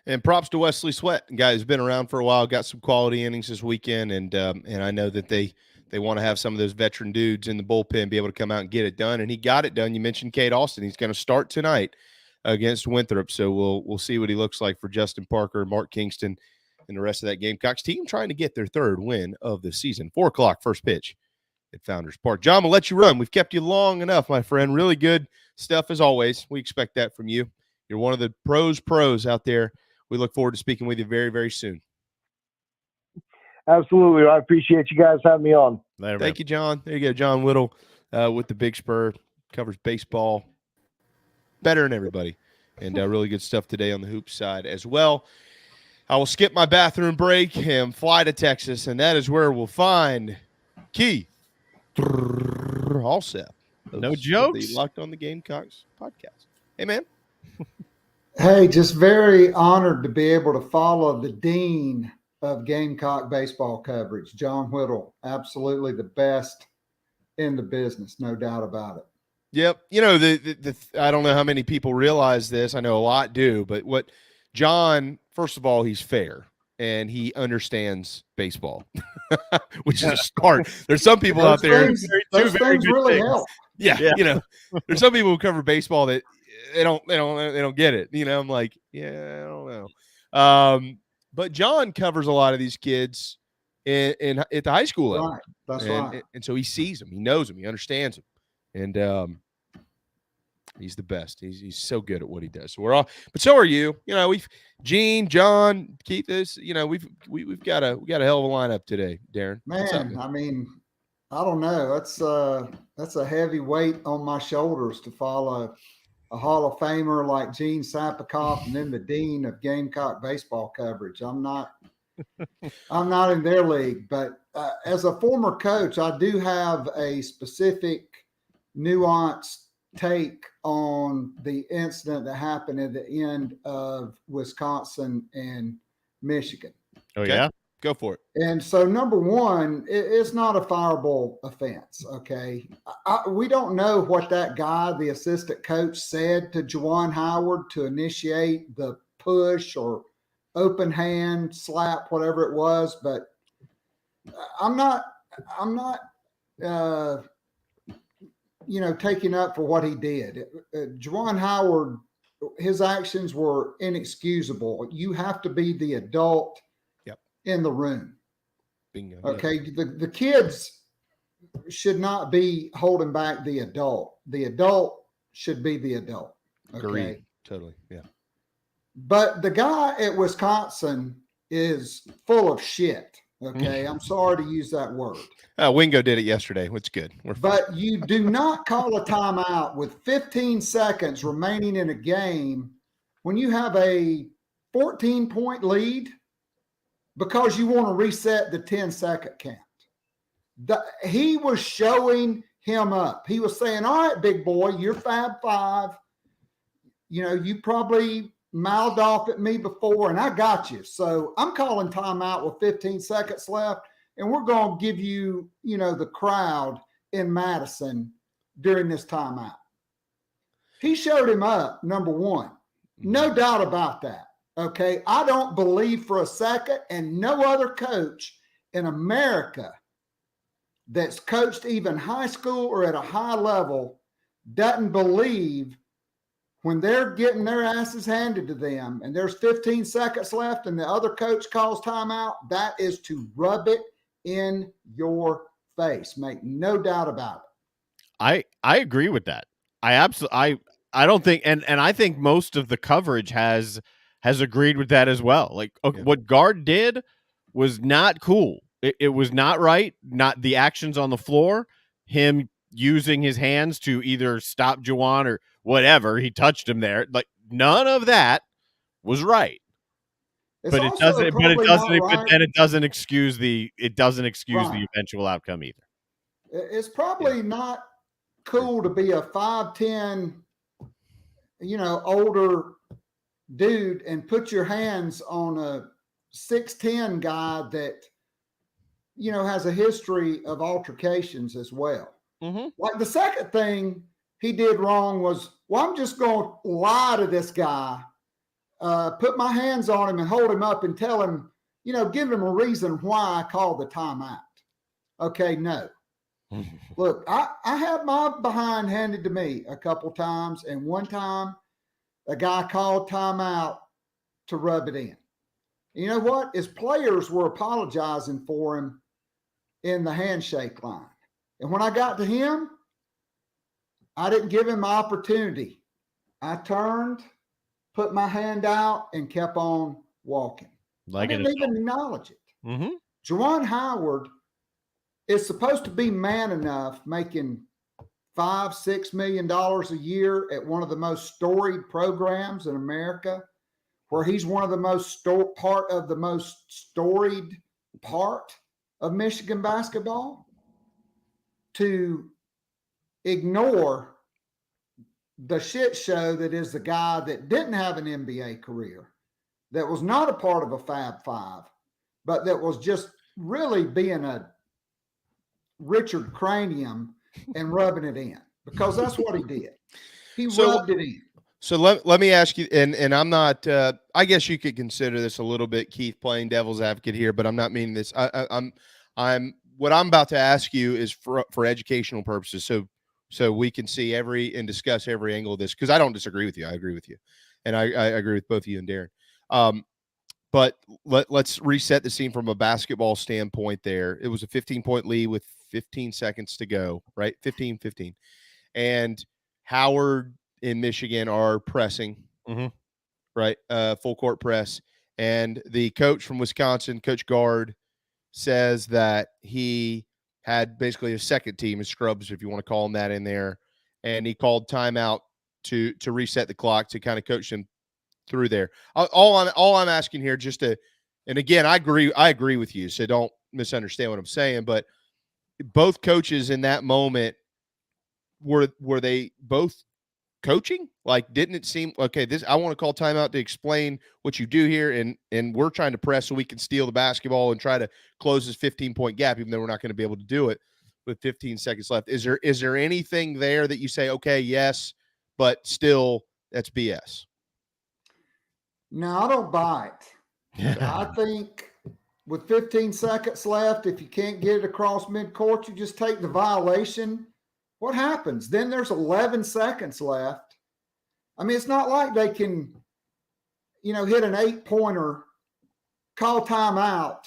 And props to Wesley Sweat, a guy who's been around for a while, got some quality innings this weekend, and I know that they want to have some of those veteran dudes in the bullpen be able to come out and get it done, and he got it done. You mentioned Cade Austin; he's going to start tonight against Winthrop, so we'll see what he looks like for Justin Parker, Mark Kingston, and the rest of that Gamecocks team trying to get their third win of the season. 4:00 first pitch at Founders Park. John, we'll let you run. We've kept you long enough, my friend. Really good stuff as always. We expect that from you. You're one of the pros out there. We look forward to speaking with you very, very soon. Absolutely. I appreciate you guys having me on. Later, Thank you, John. There you go. John Whittle with the Big Spur, covers baseball better than everybody. And really good stuff today on the hoop side as well. I will skip my bathroom break and fly to Texas, and that is where we'll find Keith Allsep. No jokes. The Locked On The Gamecocks podcast. Hey, man. Hey, just very honored to be able to follow the dean of Gamecock baseball coverage, John Whittle. Absolutely the best in the business, no doubt about it. Yep. The I don't know how many people realize this. I know a lot do, but what John, first of all, he's fair and he understands baseball, which is a start. There's some people out there. Those things really help. Yeah. There's some people who cover baseball that they don't get it. I'm like, yeah, I don't know. But John covers a lot of these kids at the high school level. Right. That's right. And so he sees them, he knows them, he understands them. And he's the best. He's so good at what he does. So we're all, but so are you. We've Gene, John, Keith. We've got a hell of a lineup today, Darren. Man, I mean, I don't know. That's a heavy weight on my shoulders to follow a Hall of Famer like Gene Sapakoff and then the dean of Gamecock baseball coverage. I'm not in their league, but as a former coach, I do have a specific nuanced take on the incident that happened at the end of Wisconsin and Michigan. Oh, yeah? Go for it. And so, number one, it's not a fireable offense, okay? We don't know what that guy, the assistant coach, said to Juwan Howard to initiate the push or open hand slap, whatever it was, but I'm not taking up for what he did. Juwan Howard, his actions were inexcusable. You have to be the adult in the room. Bingo. Okay. The kids should not be holding back the adult. The adult should be the adult. Okay. Agreed. Totally. Yeah. But the guy at Wisconsin is full of shit. Okay. I'm sorry to use that word. Wingo did it yesterday. It's good. But you do not call a timeout with 15 seconds remaining in a game when you have a 14-point lead because you want to reset the 10-second count. He was showing him up. He was saying, all right, big boy, you're Fab Five. You probably mouthed off at me before, and I got you. So I'm calling timeout with 15 seconds left, and we're going to give you, the crowd in Madison during this timeout. He showed him up, number one. No doubt about that. Okay, I don't believe for a second, and no other coach in America that's coached even high school or at a high level doesn't believe when they're getting their asses handed to them and there's 15 seconds left and the other coach calls timeout, that is to rub it in your face. Make no doubt about it. I agree with that. I don't think, and I think most of the coverage has agreed with that as well. Like, okay, what Guard did was not cool. It was not right. Not the actions on the floor, him using his hands to either stop Juwan or whatever. He touched him there. Like, none of that was right. But it doesn't excuse the eventual outcome either. It's probably not cool to be a 5'10", older dude and put your hands on a 6'10" guy that, has a history of altercations as well. Mm-hmm. Like the second thing he did wrong was, I'm just going to lie to this guy, put my hands on him and hold him up and tell him, give him a reason why I called the timeout. Okay, no. Look, I had my behind handed to me a couple times, and one time a guy called timeout to rub it in. You know what? His players were apologizing for him in the handshake line. And when I got to him, I didn't give him my opportunity. I turned, put my hand out, and kept on walking. I didn't even acknowledge it. Mm-hmm. Juwan Howard is supposed to be man enough, making $5-6 million a year at one of the most storied programs in America, where he's one of the most part of the most storied part of Michigan basketball, to ignore the shit show that is the guy that didn't have an NBA career, that was not a part of a Fab Five, but that was just really being a Richard Cranium and rubbing it in, because that's what he did. He rubbed it in. So let me ask you, and I'm not, I guess you could consider this a little bit, Keith, playing devil's advocate here, but I'm not meaning this. I'm what I'm about to ask you is for educational purposes. So we can see and discuss every angle of this, because I don't disagree with you. I agree with you. And I agree with both you and Darren. But let's reset the scene from a basketball standpoint there. It was a 15-point lead with 15 seconds to go, right? 15. And Howard in Michigan are pressing, right? Full court press. And the coach from Wisconsin, Coach Guard, says that he had basically a second team, his scrubs, if you want to call them that, in there. And he called timeout to reset the clock to kind of coach him through there. All I'm asking here, and again, I agree with you, so don't misunderstand what I'm saying, but both coaches in that moment, were they both coaching? Like, didn't it seem, okay, I want to call timeout to explain what you do here, and we're trying to press so we can steal the basketball and try to close this 15-point gap, even though we're not going to be able to do it with 15 seconds left. Is there anything there that you say, okay, yes, but still that's BS? No, I don't buy it. I think with 15 seconds left, if you can't get it across midcourt, you just take the violation. What happens? Then there's 11 seconds left. I mean, it's not like they can, hit an 8-pointer, call timeout,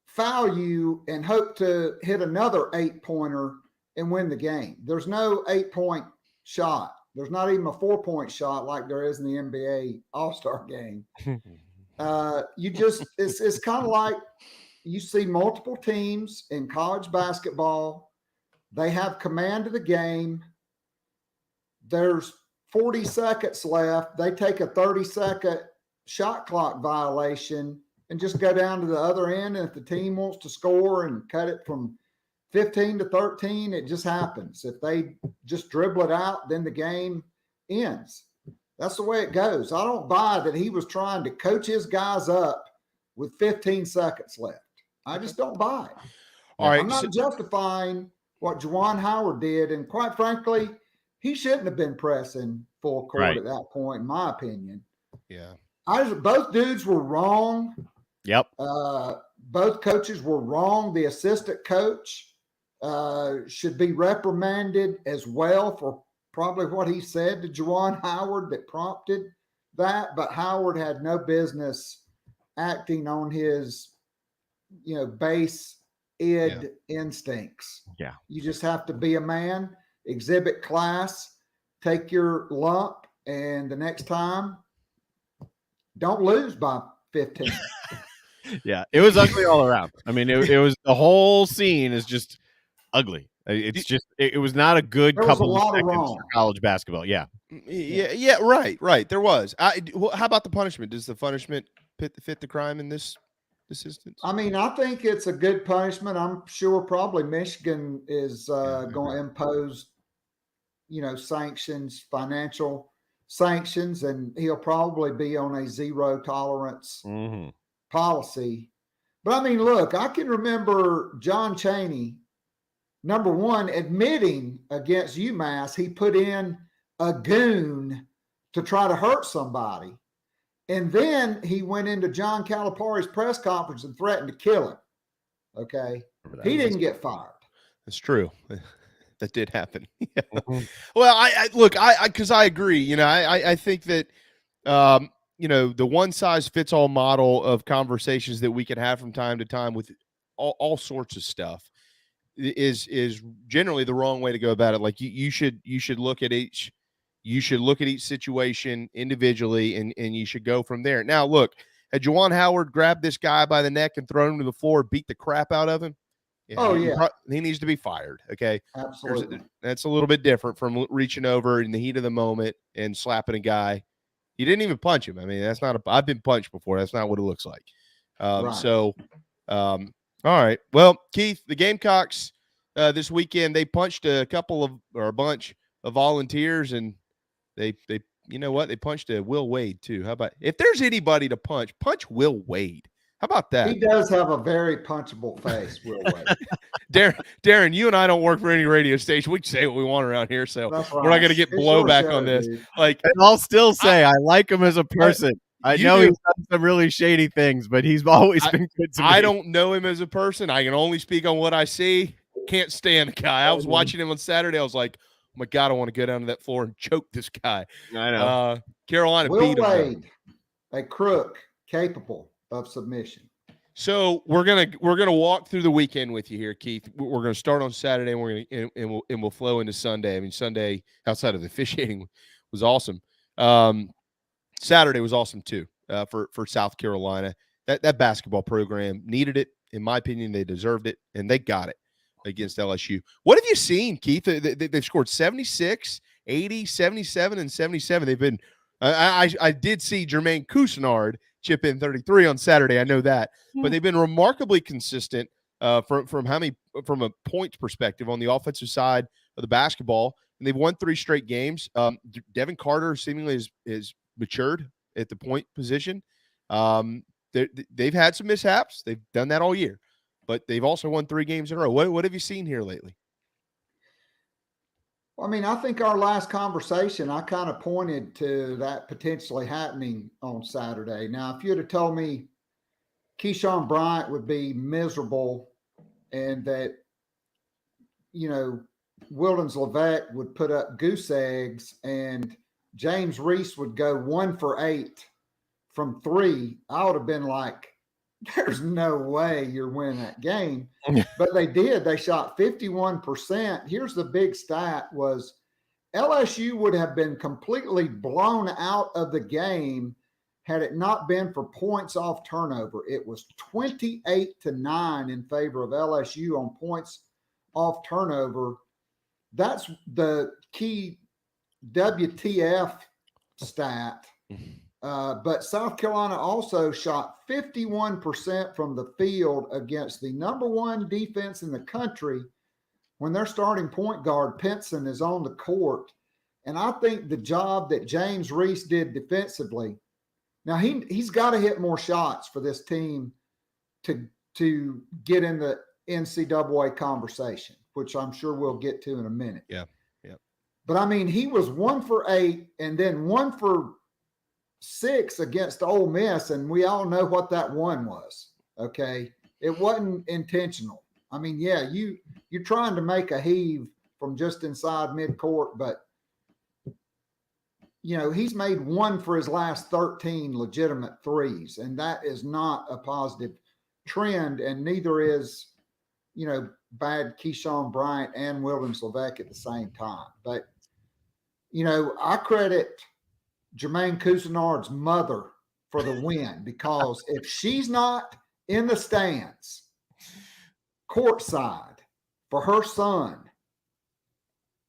foul you, and hope to hit another 8-pointer and win the game. There's no 8-point shot. There's not even a 4-point shot like there is in the NBA All-Star game. It's kind of like you see multiple teams in college basketball. They have command of the game. There's 40 seconds left. They take a 30-second shot clock violation and just go down to the other end. And if the team wants to score and cut it from 15 to 13, it just happens. If they just dribble it out, then the game ends. That's the way it goes. I don't buy that he was trying to coach his guys up with 15 seconds left. I just don't buy it. All right. I'm not justifying what Juwan Howard did, and quite frankly, he shouldn't have been pressing full court at that point, in my opinion. Yeah. Both dudes were wrong. Yep. Both coaches were wrong. The assistant coach should be reprimanded as well for probably what he said to Juwan Howard that prompted that. But Howard had no business acting on his, base instincts. Yeah. You just have to be a man, exhibit class, take your lump, and the next time, don't lose by 15. Yeah, it was ugly all around. I mean, it was, the whole scene is just ugly. It's just, it was not a good couple of seconds for college basketball. Yeah. Yeah. Right. There was. How about the punishment? Does the punishment fit the crime in this instance? I mean, I think it's a good punishment. I'm sure probably Michigan is going to impose, sanctions, financial sanctions, and he'll probably be on a zero tolerance policy. But I mean, look, I can remember John Chaney, number one, admitting against UMass he put in a goon to try to hurt somebody. And then he went into John Calipari's press conference and threatened to kill him. Okay. He didn't get fired. That's true. That did happen. Well, I look, because I agree. You know, I think that, you know, the one size fits all model of conversations that we can have from time to time with all sorts of stuff is generally the wrong way to go about it. Like you should look at each situation individually and you should go from there. Now, look, had Juwan Howard grabbed this guy by the neck and thrown him to the floor, beat the crap out of him? Yeah, he needs to be fired. Okay. Absolutely. That's a little bit different from reaching over in the heat of the moment and slapping a guy. He didn't even punch him. I mean, that's not I've been punched before. That's not what it looks like. Right. So, all right. Well, Keith, the Gamecocks this weekend, they punched a bunch of volunteers, and they you know what? They punched a Will Wade too. How about if there's anybody to punch Will Wade? How about that? He does have a very punchable face, Will Wade. Darren, you and I don't work for any radio station. We can say what we want around here, so we're not going to get blowback on this. Dude. Like, and I'll still say I like him as a person. I know he's done some really shady things, but he's always been good to me. I don't know him as a person. I can only speak on what I see. Can't stand the guy. I was watching him on Saturday. I was like, oh my God, I want to go down to that floor and choke this guy. I know. Carolina Will beat him. Wade, a crook capable of submission. So we're gonna walk through the weekend with you here, Keith. We're gonna start on Saturday, and we'll flow into Sunday. I mean, Sunday outside of the officiating was awesome. Saturday was awesome too for South Carolina. That basketball program needed it. In my opinion, they deserved it, and they got it against LSU. What have you seen, Keith? They've scored 76, 80, 77, and 77. They've been. I did see Jermaine Cousinard chip in 33 on Saturday. I know that, but they've been remarkably consistent from a points perspective on the offensive side of the basketball, and they've won 3 straight games. Devin Carter seemingly is matured at the point position. They've had some mishaps. They've done that all year, but they've also won 3 games in a row. What have you seen here lately? Well, I mean, I think our last conversation, I kind of pointed to that potentially happening on Saturday. Now, if you'd have told me Keyshawn Bryant would be miserable and that, you know, Wildens Levesque would put up goose eggs and James Reese would go 1 for 8 from 3, I would have been like, there's no way you're winning that game. But they did. They shot 51%. Here's the big stat was LSU would have been completely blown out of the game had it not been for points off turnover. It was 28-9 in favor of LSU on points off turnover. That's the key WTF stat. But South Carolina also shot 51% from the field against the number 1 defense in the country when their starting point guard, Pinson, is on the court. And I think the job that James Reese did defensively, now he's got to hit more shots for this team to get in the NCAA conversation, which I'm sure we'll get to in a minute. Yeah. But, I mean, he was 1 for 8 and then 1 for 6 against Ole Miss, and we all know what that one was. Okay, it wasn't intentional. I mean, yeah, you're trying to make a heave from just inside midcourt, but you know he's made 1 for his last 13 legitimate threes, and that is not a positive trend. And neither is, you know, bad Keyshawn Bryant and Wildens Levesque at the same time. But you know, I credit Jermaine Cousinard's mother for the win, because if she's not in the stands courtside for her son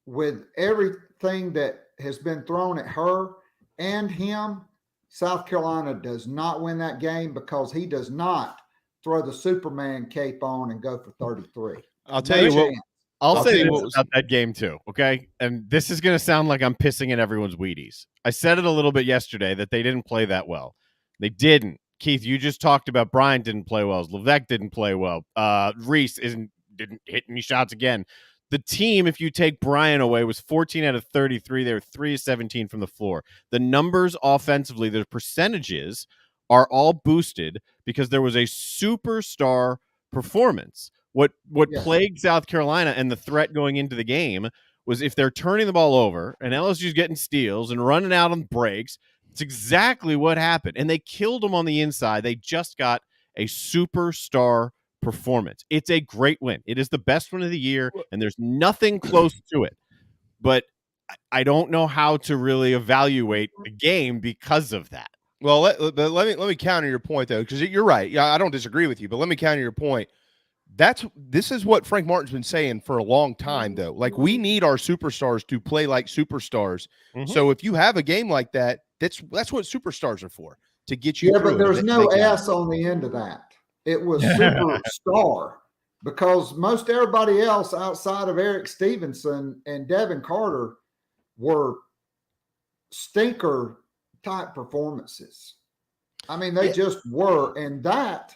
with everything that has been thrown at her and him, South Carolina does not win that game because he does not throw the Superman cape on and go for 33. I'll tell you what. I'll say tell you this what about that game too, okay? And this is going to sound like I'm pissing in everyone's Wheaties. I said it a little bit yesterday that they didn't play that well. They didn't. Keith, you just talked about Bryant didn't play well. Levesque didn't play well. Reese didn't hit any shots again. The team, if you take Bryant away, was 14 out of 33. They were 3 of 17 from the floor. The numbers offensively, the percentages are all boosted because there was a superstar performance. What plagued South Carolina and the threat going into the game was if they're turning the ball over and LSU's getting steals and running out on breaks, it's exactly what happened. And they killed them on the inside. They just got a superstar performance. It's a great win. It is the best win of the year, and there's nothing close to it. But I don't know how to really evaluate the game because of that. Well, let me counter your point, though, because you're right. Yeah, I don't disagree with you, but let me counter your point. This is what Frank Martin's been saying for a long time, though. Like, we need our superstars to play like superstars. Mm-hmm. So if you have a game like that, that's what superstars are for, to get you through. But there's no S on the end of that. It was superstar, because most everybody else outside of Eric Stevenson and Devin Carter were stinker type performances. I mean, they just were. And that,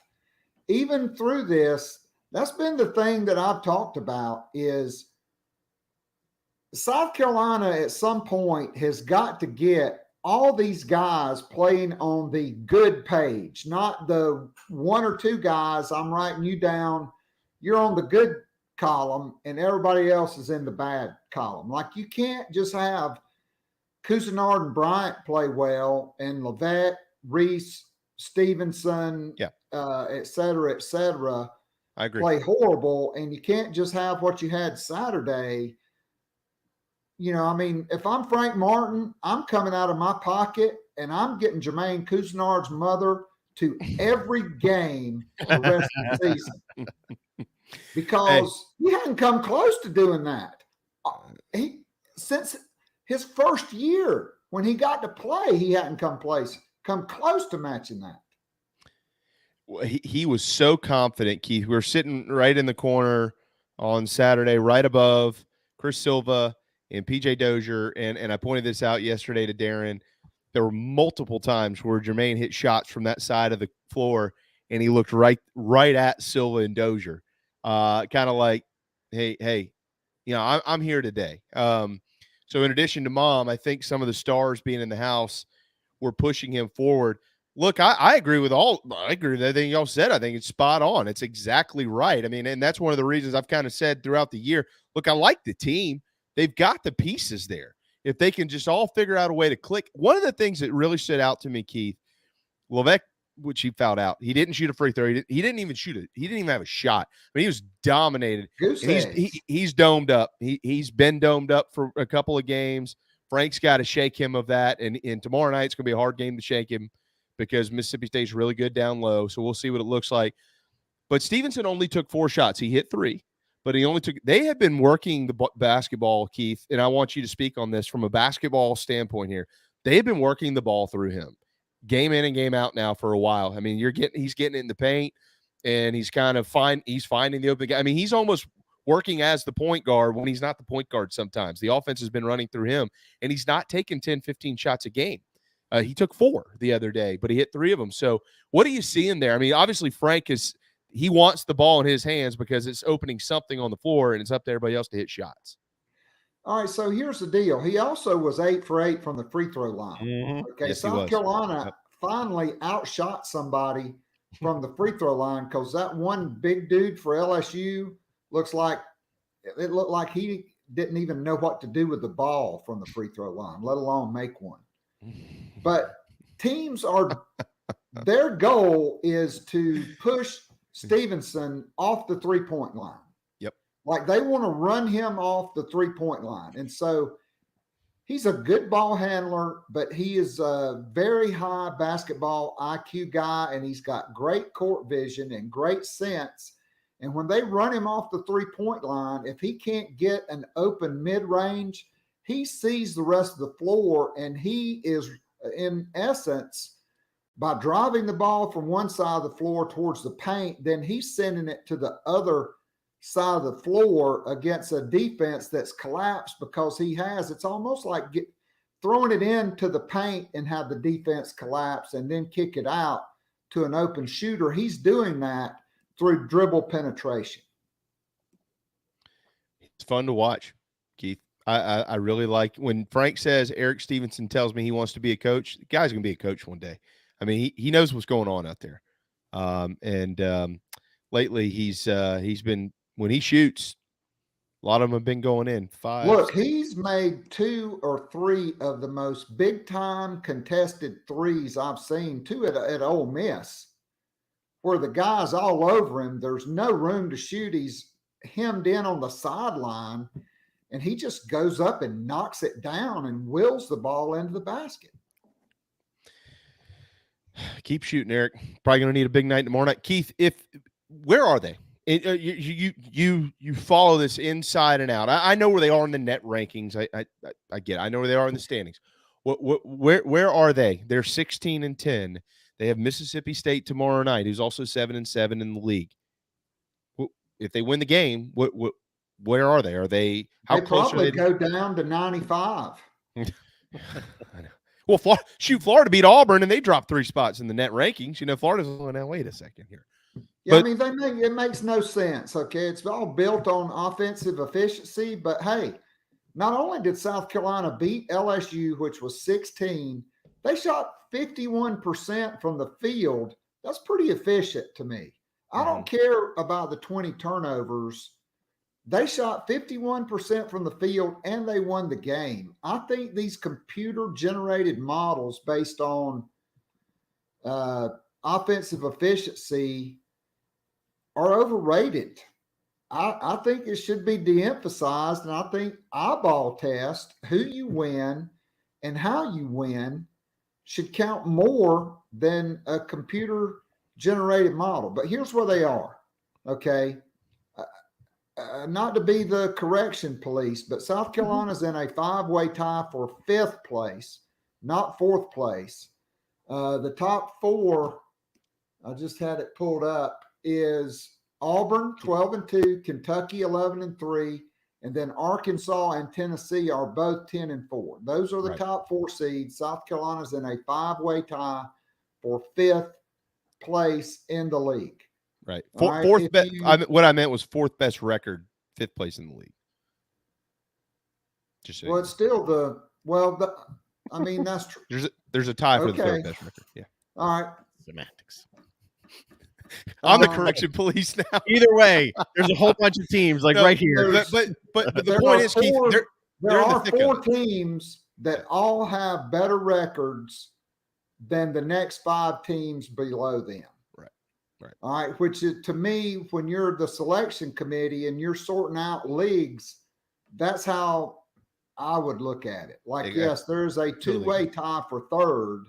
even through this, that's been the thing that I've talked about, is South Carolina at some point has got to get all these guys playing on the good page, not the one or two guys. I'm writing you down. You're on the good column and everybody else is in the bad column. Like, you can't just have Cousinard and Bryant play well and Levesque, Reese, Stevenson, et cetera, I agree, play horrible. And you can't just have what you had Saturday. You know, I mean, if I'm Frank Martin, I'm coming out of my pocket and I'm getting Jermaine Cousinard's mother to every game the rest of the season, because he hadn't come close to doing that. Since his first year when he got to play, he hadn't come close to matching that. He was so confident, Keith. We were sitting right in the corner on Saturday, right above Chris Silva and PJ Dozier, and I pointed this out yesterday to Darren. There were multiple times where Jermaine hit shots from that side of the floor, and he looked right at Silva and Dozier, kind of like, hey, you know, I'm here today. So in addition to Mom, I think some of the stars being in the house were pushing him forward. Look, I agree with everything y'all said. I think it's spot on. It's exactly right. I mean, and that's one of the reasons I've kind of said throughout the year, look, I like the team. They've got the pieces there. If they can just all figure out a way to click. One of the things that really stood out to me, Keith, Levesque, which he fouled out. He didn't shoot a free throw. He didn't even shoot it. He didn't even have a shot. I mean, he was dominated. He's domed up. He's been domed up for a couple of games. Frank's got to shake him of that. And tomorrow night, it's going to be a hard game to shake him, because Mississippi State's really good down low. So we'll see what it looks like. But Stevenson only took 4 shots. He hit 3, but they have been working the basketball, Keith, and I want you to speak on this from a basketball standpoint here. They have been working the ball through him game in and game out now for a while. I mean, he's getting it in the paint, and he's kind of he's finding the open guy. I mean, he's almost working as the point guard when he's not the point guard sometimes. The offense has been running through him, and he's not taking 10, 15 shots a game. He took 4 the other day, but he hit 3 of them. So what are you seeing there? I mean, obviously Frank he wants the ball in his hands because it's opening something on the floor, and it's up to everybody else to hit shots. All right, so here's the deal. He also was 8 for 8 from the free throw line. Mm-hmm. Okay, yes, South Carolina finally outshot somebody from the free throw line, because that one big dude for LSU looked like he didn't even know what to do with the ball from the free throw line, let alone make one. But teams their goal is to push Stevenson off the 3-point line. Yep. Like, they want to run him off the 3-point line. And so he's a good ball handler, but he is a very high basketball IQ guy, and he's got great court vision and great sense. And when they run him off the 3-point line, if he can't get an open mid-range, he sees the rest of the floor, and he is, in essence, by driving the ball from one side of the floor towards the paint, then he's sending it to the other side of the floor against a defense that's collapsed because it's almost like throwing it into the paint and have the defense collapse and then kick it out to an open shooter. He's doing that through dribble penetration. It's fun to watch, Keith. I really like when Frank says Eric Stevenson tells me he wants to be a coach. The guy's going to be a coach one day. I mean, he knows what's going on out there. Lately he's been, when he shoots, a lot of them have been going in. Look, he's made 2 or 3 of the most big-time contested threes I've seen, 2 at Ole Miss, where the guy's all over him. There's no room to shoot. He's hemmed in on the sideline, and he just goes up and knocks it down and wills the ball into the basket. Keep shooting, Eric. Probably going to need a big night tomorrow night. Keith, where are they? You follow this inside and out. I know where they are in the net rankings. I get it. I know where they are in the standings. Where are they? They're 16-10. They have Mississippi State tomorrow night, who's also 7-7 in the league. If they win the game, where are they? Are they? How close probably are they? Go down to 95. I know. Well, Florida beat Auburn, and they dropped 3 spots in the net rankings. Florida's going, now wait a second here. Yeah, but, I mean, it makes no sense, okay? It's all built on offensive efficiency, but hey, not only did South Carolina beat LSU, which was 16, they shot 51% from the field. That's pretty efficient to me. I don't care about the 20 turnovers. They shot 51% from the field, and they won the game. I think these computer-generated models based on offensive efficiency are overrated. I think it should be de-emphasized, and I think eyeball test, who you win and how you win, should count more than a computer-generated model. But here's where they are, okay? Not to be the correction police, but South Carolina's in a 5-way tie for 5th place, not 4th place. The top 4, I just had it pulled up, is Auburn 12-2, Kentucky 11-3, and then Arkansas and Tennessee are both 10-4. Those are the top 4 seeds. South Carolina's in a 5-way tie for 5th place in the league. Right. Fourth best. What I meant was 4th best record, 5th place in the league. Just so it's still I mean, that's true. There's a tie for the 3rd best record. Yeah. All right. Semantics. I'm the correction police now. Either way, there's a whole bunch of teams right here. But the point is, Keith, there are 4 teams that all have better records than the next 5 teams below them. Right. All right. Which is, to me, when you're the selection committee and you're sorting out leagues, that's how I would look at it. Like, yes, there's a 2-way tie for 3rd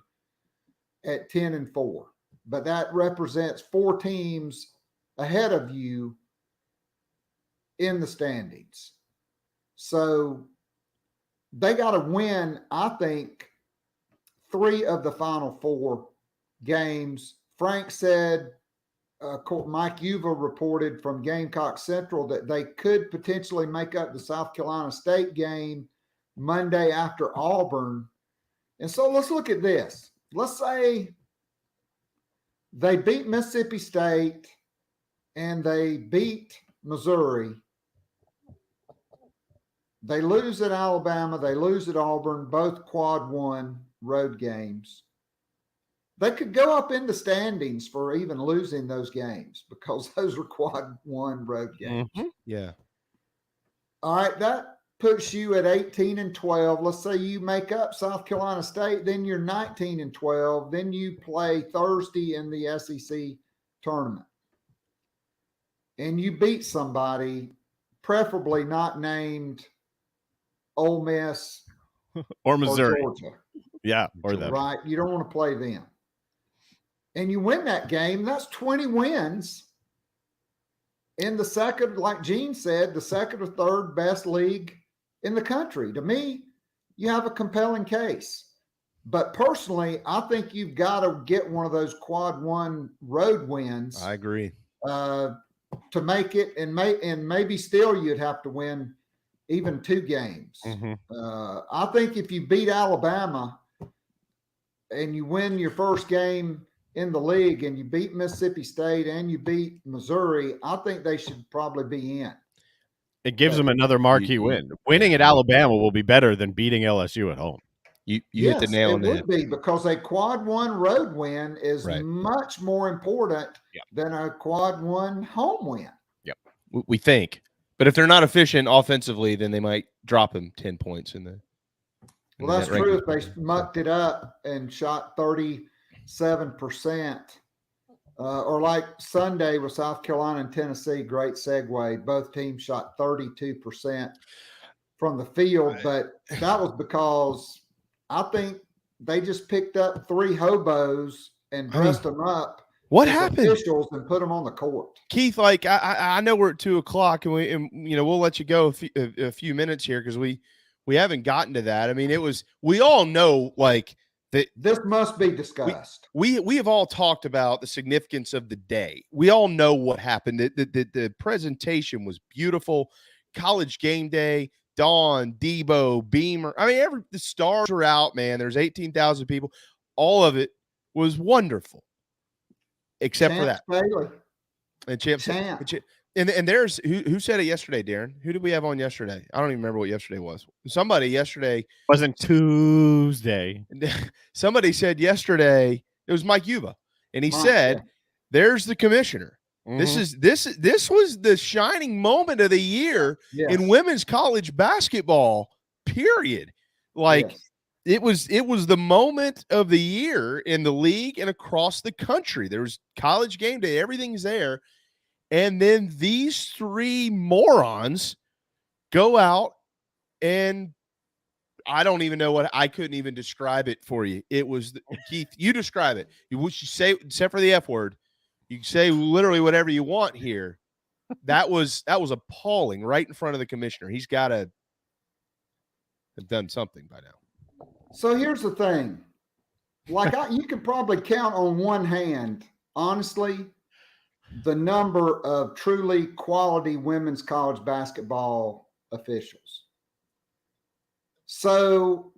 at 10-4, but that represents 4 teams ahead of you in the standings. So they got to win, I think, 3 of the final 4 games. Frank said, Mike Yuva reported from Gamecock Central that they could potentially make up the South Carolina State game Monday after Auburn. And so let's look at this. Let's say they beat Mississippi State and they beat Missouri. They lose at Alabama. They lose at Auburn, both quad 1 road games. They could go up in the standings for even losing those games because those are quad 1 road games. Mm-hmm. Yeah. All right. That puts you at 18-12. Let's say you make up South Carolina State, then you're 19-12. Then you play Thursday in the SEC tournament. And you beat somebody, preferably not named Ole Miss or Missouri. Or Georgia. Yeah. Or them. Right. You don't want to play them. And you win that game, that's 20 wins in the second, like Gene said, the 2nd or 3rd best league in the country. To me, you have a compelling case. But personally, I think you've got to get one of those quad 1 road wins. I agree. to make it, and maybe still you'd have to win even 2 games. I think if you beat Alabama and you win your first game in the league and you beat Mississippi State and you beat Missouri, I think they should probably be in. It gives them another marquee win. Winning at Alabama will be better than beating LSU at home. You hit the nail on the head. It would be, because a quad 1 road win is much more important than a quad 1 home win. Yep. We think. But if they're not efficient offensively, then they might drop them 10 points in the. Well, that's true if they mucked it up and shot 37%. Or like Sunday with South Carolina and Tennessee, great segue. Both teams shot 32% from the field, but that was because I think they just picked up 3 hobos and dressed them up. What happened? Officials and put them on the court. Keith, like I know we're at 2:00 and we'll let you go a few minutes here because we haven't gotten to that. I mean, we all know like that this must be discussed. We have all talked about the significance of the day. We all know what happened. The presentation was beautiful. College game day. Dawn, Debo, Beamer. I mean, the stars are out, man. There's 18,000 people. All of it was wonderful, except for that. Bailey. And Champ. And there's who said it yesterday, Darren? Who did we have on yesterday? I don't even remember what yesterday was. Somebody yesterday wasn't Tuesday. Somebody said yesterday it was Mike Yuba, and he said, "There's the commissioner." Mm-hmm. This was the shining moment of the year in women's college basketball, period. Like it was the moment of the year in the league and across the country. There was college game day, everything's there. And then these 3 morons go out and I don't even know I couldn't even describe it for you. It was Keith, you describe it. You say, except for the F word. You can say literally whatever you want here. That was appalling right in front of the commissioner. He's got to have done something by now. So here's the thing. Like you could probably count on one hand, honestly, the number of truly quality women's college basketball officials. So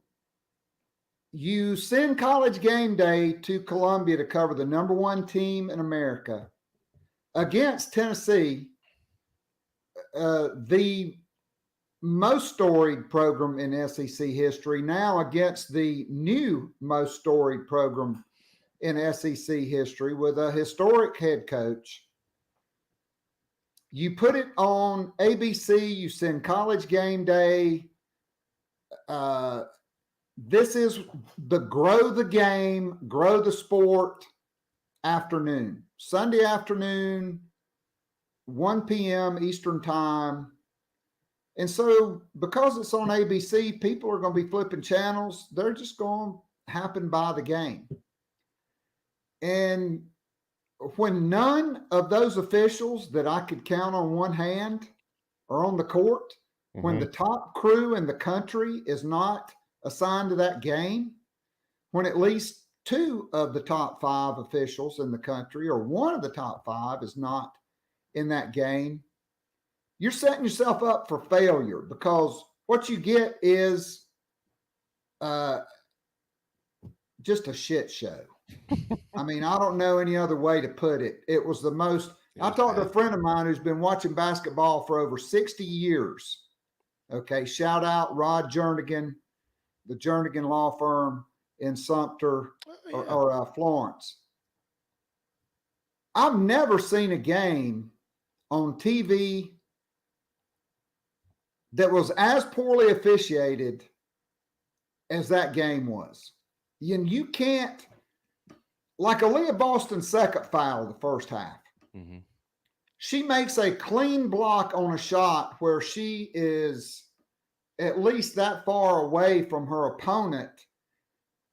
you send College Game Day to Columbia to cover the number 1 team in America against Tennessee, the most storied program in SEC history, now against the new most storied program in SEC history with a historic head coach. You put it on ABC, you send College Game Day. This is the grow the game, grow the sport afternoon. Sunday afternoon, 1 p.m. Eastern time. And so because it's on ABC, people are going to be flipping channels. They're just going to happen by the game. And when none of those officials that I could count on one hand are on the court, when the top crew in the country is not assigned to that game, when at least 2 of the top 5 officials in the country or 1 of the top 5 is not in that game, you're setting yourself up for failure, because what you get is just a shit show. I mean, I don't know any other way to put it. It was the most. I talked to a friend of mine who's been watching basketball for over 60 years. Okay, shout out Rod Jernigan, the Jernigan Law Firm in Sumter or Florence. I've never seen a game on TV that was as poorly officiated as that game was. And you can't, like Aaliyah Boston's second foul the first half. Mm-hmm. She makes a clean block on a shot where she is at least that far away from her opponent.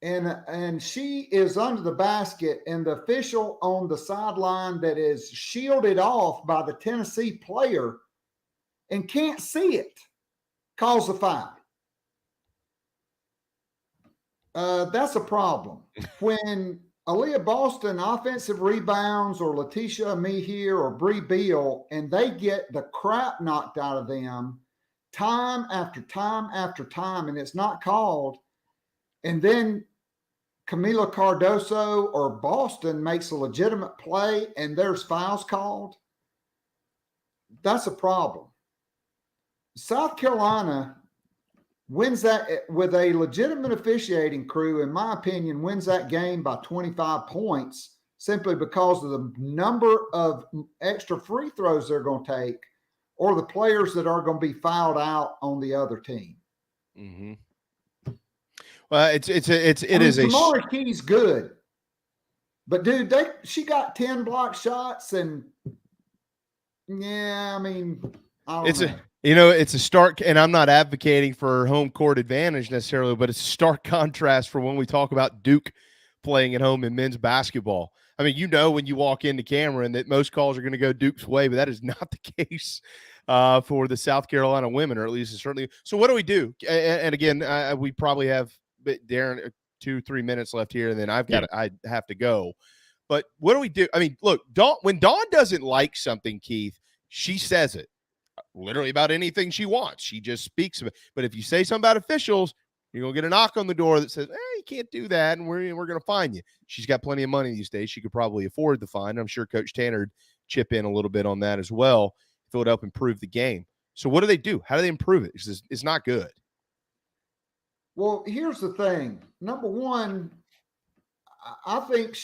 And she is under the basket, and the official on the sideline that is shielded off by the Tennessee player and can't see it calls the foul. That's a problem. When Aaliyah Boston offensive rebounds, or Letitia Mehier or Bree Beal, and they get the crap knocked out of them time after time after time, and it's not called. And then Camila Cardoso or Boston makes a legitimate play and there's fouls called. That's a problem. South Carolina wins that with a legitimate officiating crew, in my opinion, wins that game by 25 points simply because of the number of extra free throws they're going to take or the players that are going to be fouled out on the other team. Mm-hmm. Well, Tamara Key's good, but dude, she got 10 block shots, and yeah, I mean, I don't know. It's a stark, and I'm not advocating for home court advantage necessarily, but it's a stark contrast for when we talk about Duke playing at home in men's basketball. I mean, when you walk into Cameron that most calls are going to go Duke's way, but that is not the case for the South Carolina women, or at least it's certainly. So what do we do? And again, we probably have Darren 2-3 minutes left here, and then I have to go. But what do we do? I mean, look, when Dawn doesn't like something, Keith, she says it literally about anything she wants. She just speaks of it. But if you say something about officials, you're going to get a knock on the door that says, you can't do that, and we're going to fine you. She's got plenty of money these days. She could probably afford the fine. I'm sure Coach Tanner would chip in a little bit on that as well if it would help improve the game. So what do they do? How do they improve it? It's not good. Well, here's the thing. Number one, I think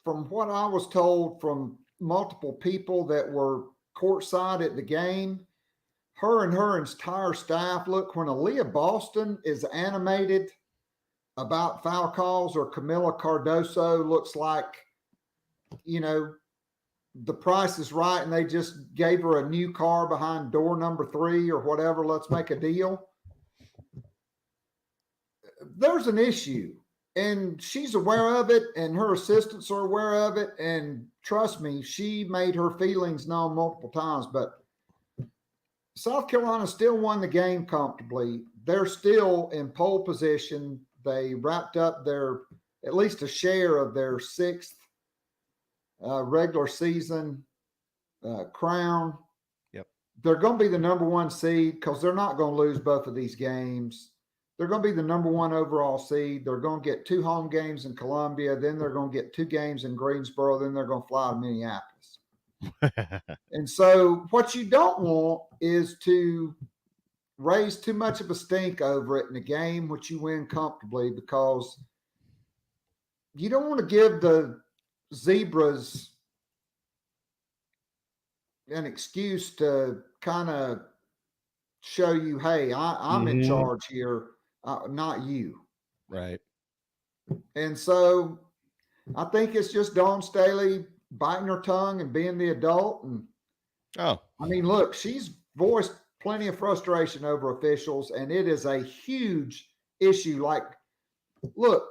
from what I was told from multiple people that were courtside at the game, her and her entire staff, look, when Aaliyah Boston is animated about foul calls, or Camila Cardoso looks like, the price is right and they just gave her a new car behind door number 3 or whatever, let's make a deal. There's an issue, and she's aware of it, and her assistants are aware of it. And trust me, she made her feelings known multiple times, but South Carolina still won the game comfortably. They're still in pole position. They wrapped up at least a share of their 6th regular season crown. Yep. They're going to be the number 1 seed because they're not going to lose both of these games. They're going to be the number 1 overall seed. They're going to get 2 home games in Columbia. Then they're going to get 2 games in Greensboro. Then they're going to fly to Minneapolis. And so what you don't want is to raise too much of a stink over it in a game which you win comfortably, because you don't want to give the Zebras an excuse to kind of show you, hey, I'm in charge here, not you. Right. And so I think it's just Dawn Staley biting her tongue and being the adult. And I mean, look, she's voiced plenty of frustration over officials, and it is a huge issue. Like, look,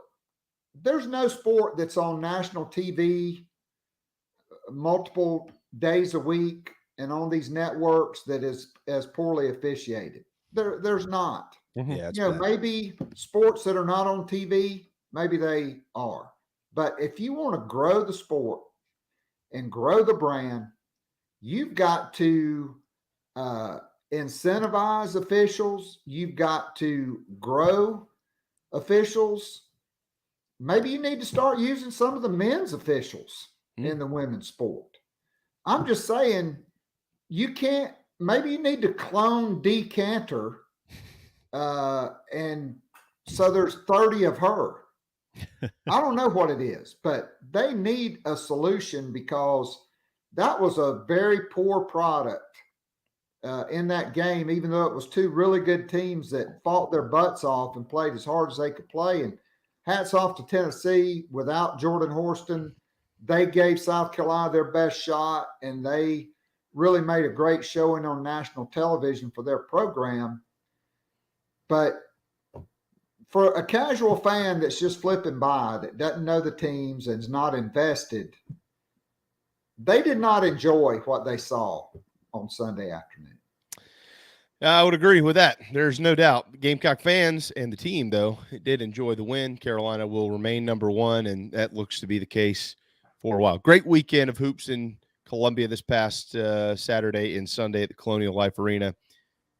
there's no sport that's on national TV multiple days a week and on these networks that is as poorly officiated. There's not. Yeah, maybe sports that are not on TV, maybe they are. But if you want to grow the sport and grow the brand, you've got to incentivize officials. You've got to grow officials. Maybe you need to start using some of the men's officials in the women's sport. I'm just saying, maybe you need to clone Dee Cantor, and so there's 30 of her. I don't know what it is, but they need a solution, because that was a very poor product in that game, even though it was 2 really good teams that fought their butts off and played as hard as they could play. And hats off to Tennessee. Without Jordan Horston, they gave South Carolina their best shot, and they really made a great showing on national television for their program. But for a casual fan that's just flipping by, that doesn't know the teams and is not invested, they did not enjoy what they saw on Sunday afternoon. I would agree with that. There's no doubt. Gamecock fans and the team, though, did enjoy the win. Carolina will remain number one, and that looks to be the case for a while. Great weekend of hoops in Columbia this past Saturday and Sunday at the Colonial Life Arena,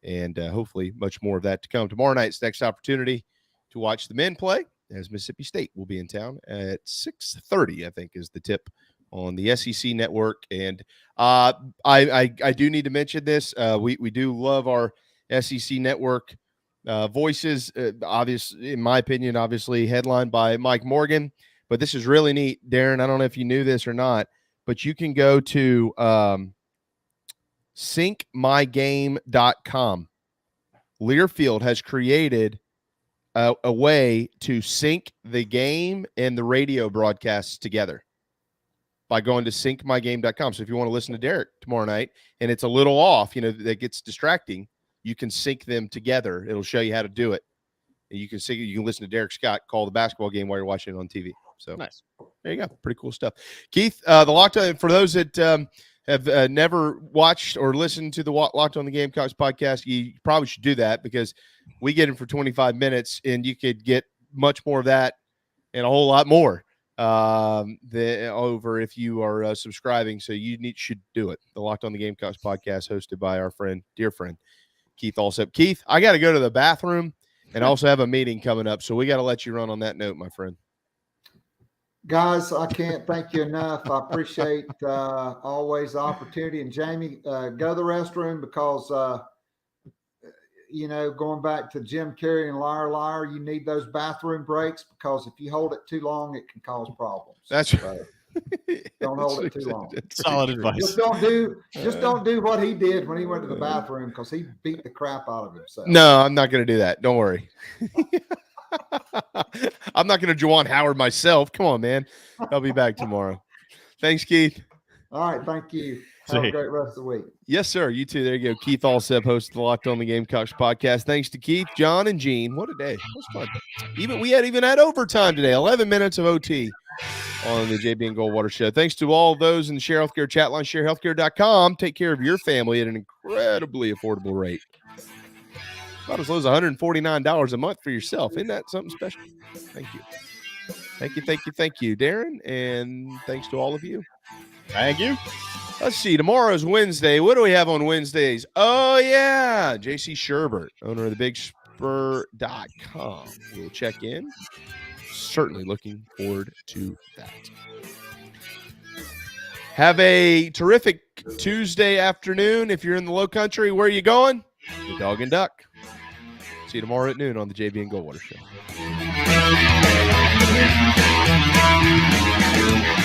and hopefully much more of that to come. Tomorrow night's next opportunity to watch the men play, as Mississippi State will be in town at 6:30, I think, is the tip on the SEC network. And I do need to mention this. We do love our SEC network voices. Obviously, in my opinion, obviously headlined by Mike Morgan. But this is really neat, Darren. I don't know if you knew this or not, but you can go to syncmygame.com. Learfield has created a way to sync the game and the radio broadcasts together by going to syncmygame.com. So if you want to listen to Derek tomorrow night and it's a little off, that gets distracting, you can sync them together. It'll show you how to do it. And you can listen to Derek Scott call the basketball game while you're watching it on TV. So nice. There you go. Pretty cool stuff. Keith, the Locked On, for those that have never watched or listened to the Locked On the Gamecocks podcast, you probably should do that because we get it for 25 minutes and you could get much more of that and a whole lot more over if you are subscribing. So you should do it. The Locked On the Gamecocks podcast hosted by our dear friend, Keith Allsep. Keith, I got to go to the bathroom and also have a meeting coming up. So we got to let you run on that note, my friend. Guys, I can't thank you enough. I appreciate always the opportunity. And Jamie, go to the restroom because, going back to Jim Carrey and Liar Liar, you need those bathroom breaks because if you hold it too long, it can cause problems. That's right. Don't hold it too long. Solid advice. Just don't do what he did when he went to the bathroom because he beat the crap out of himself. No, I'm not going to do that. Don't worry. I'm not going to Juwan Howard myself. Come on, man. I'll be back tomorrow. Thanks, Keith. All right. Thank you. Have a great rest of the week. Yes, sir. You too. There you go. Keith Allsep, host of the Locked On the Gamecocks podcast. Thanks to Keith, John, and Gene. What a day. It was fun. We had overtime today. 11 minutes of OT on the JB and Goldwater show. Thanks to all those in the Share Healthcare chat line, sharehealthcare.com. Take care of your family at an incredibly affordable rate. About as low as $149 a month for yourself. Isn't that something special? Thank you. Thank you, Darren. And thanks to all of you. Thank you. Let's see. Tomorrow's Wednesday. What do we have on Wednesdays? Oh, yeah. JC Sherbert, owner of the BigSpur.com. We'll check in. Certainly looking forward to that. Have a terrific Tuesday afternoon. If you're in the Low Country, where are you going? The Dog and Duck. See you tomorrow at noon on the JB and Goldwater Show.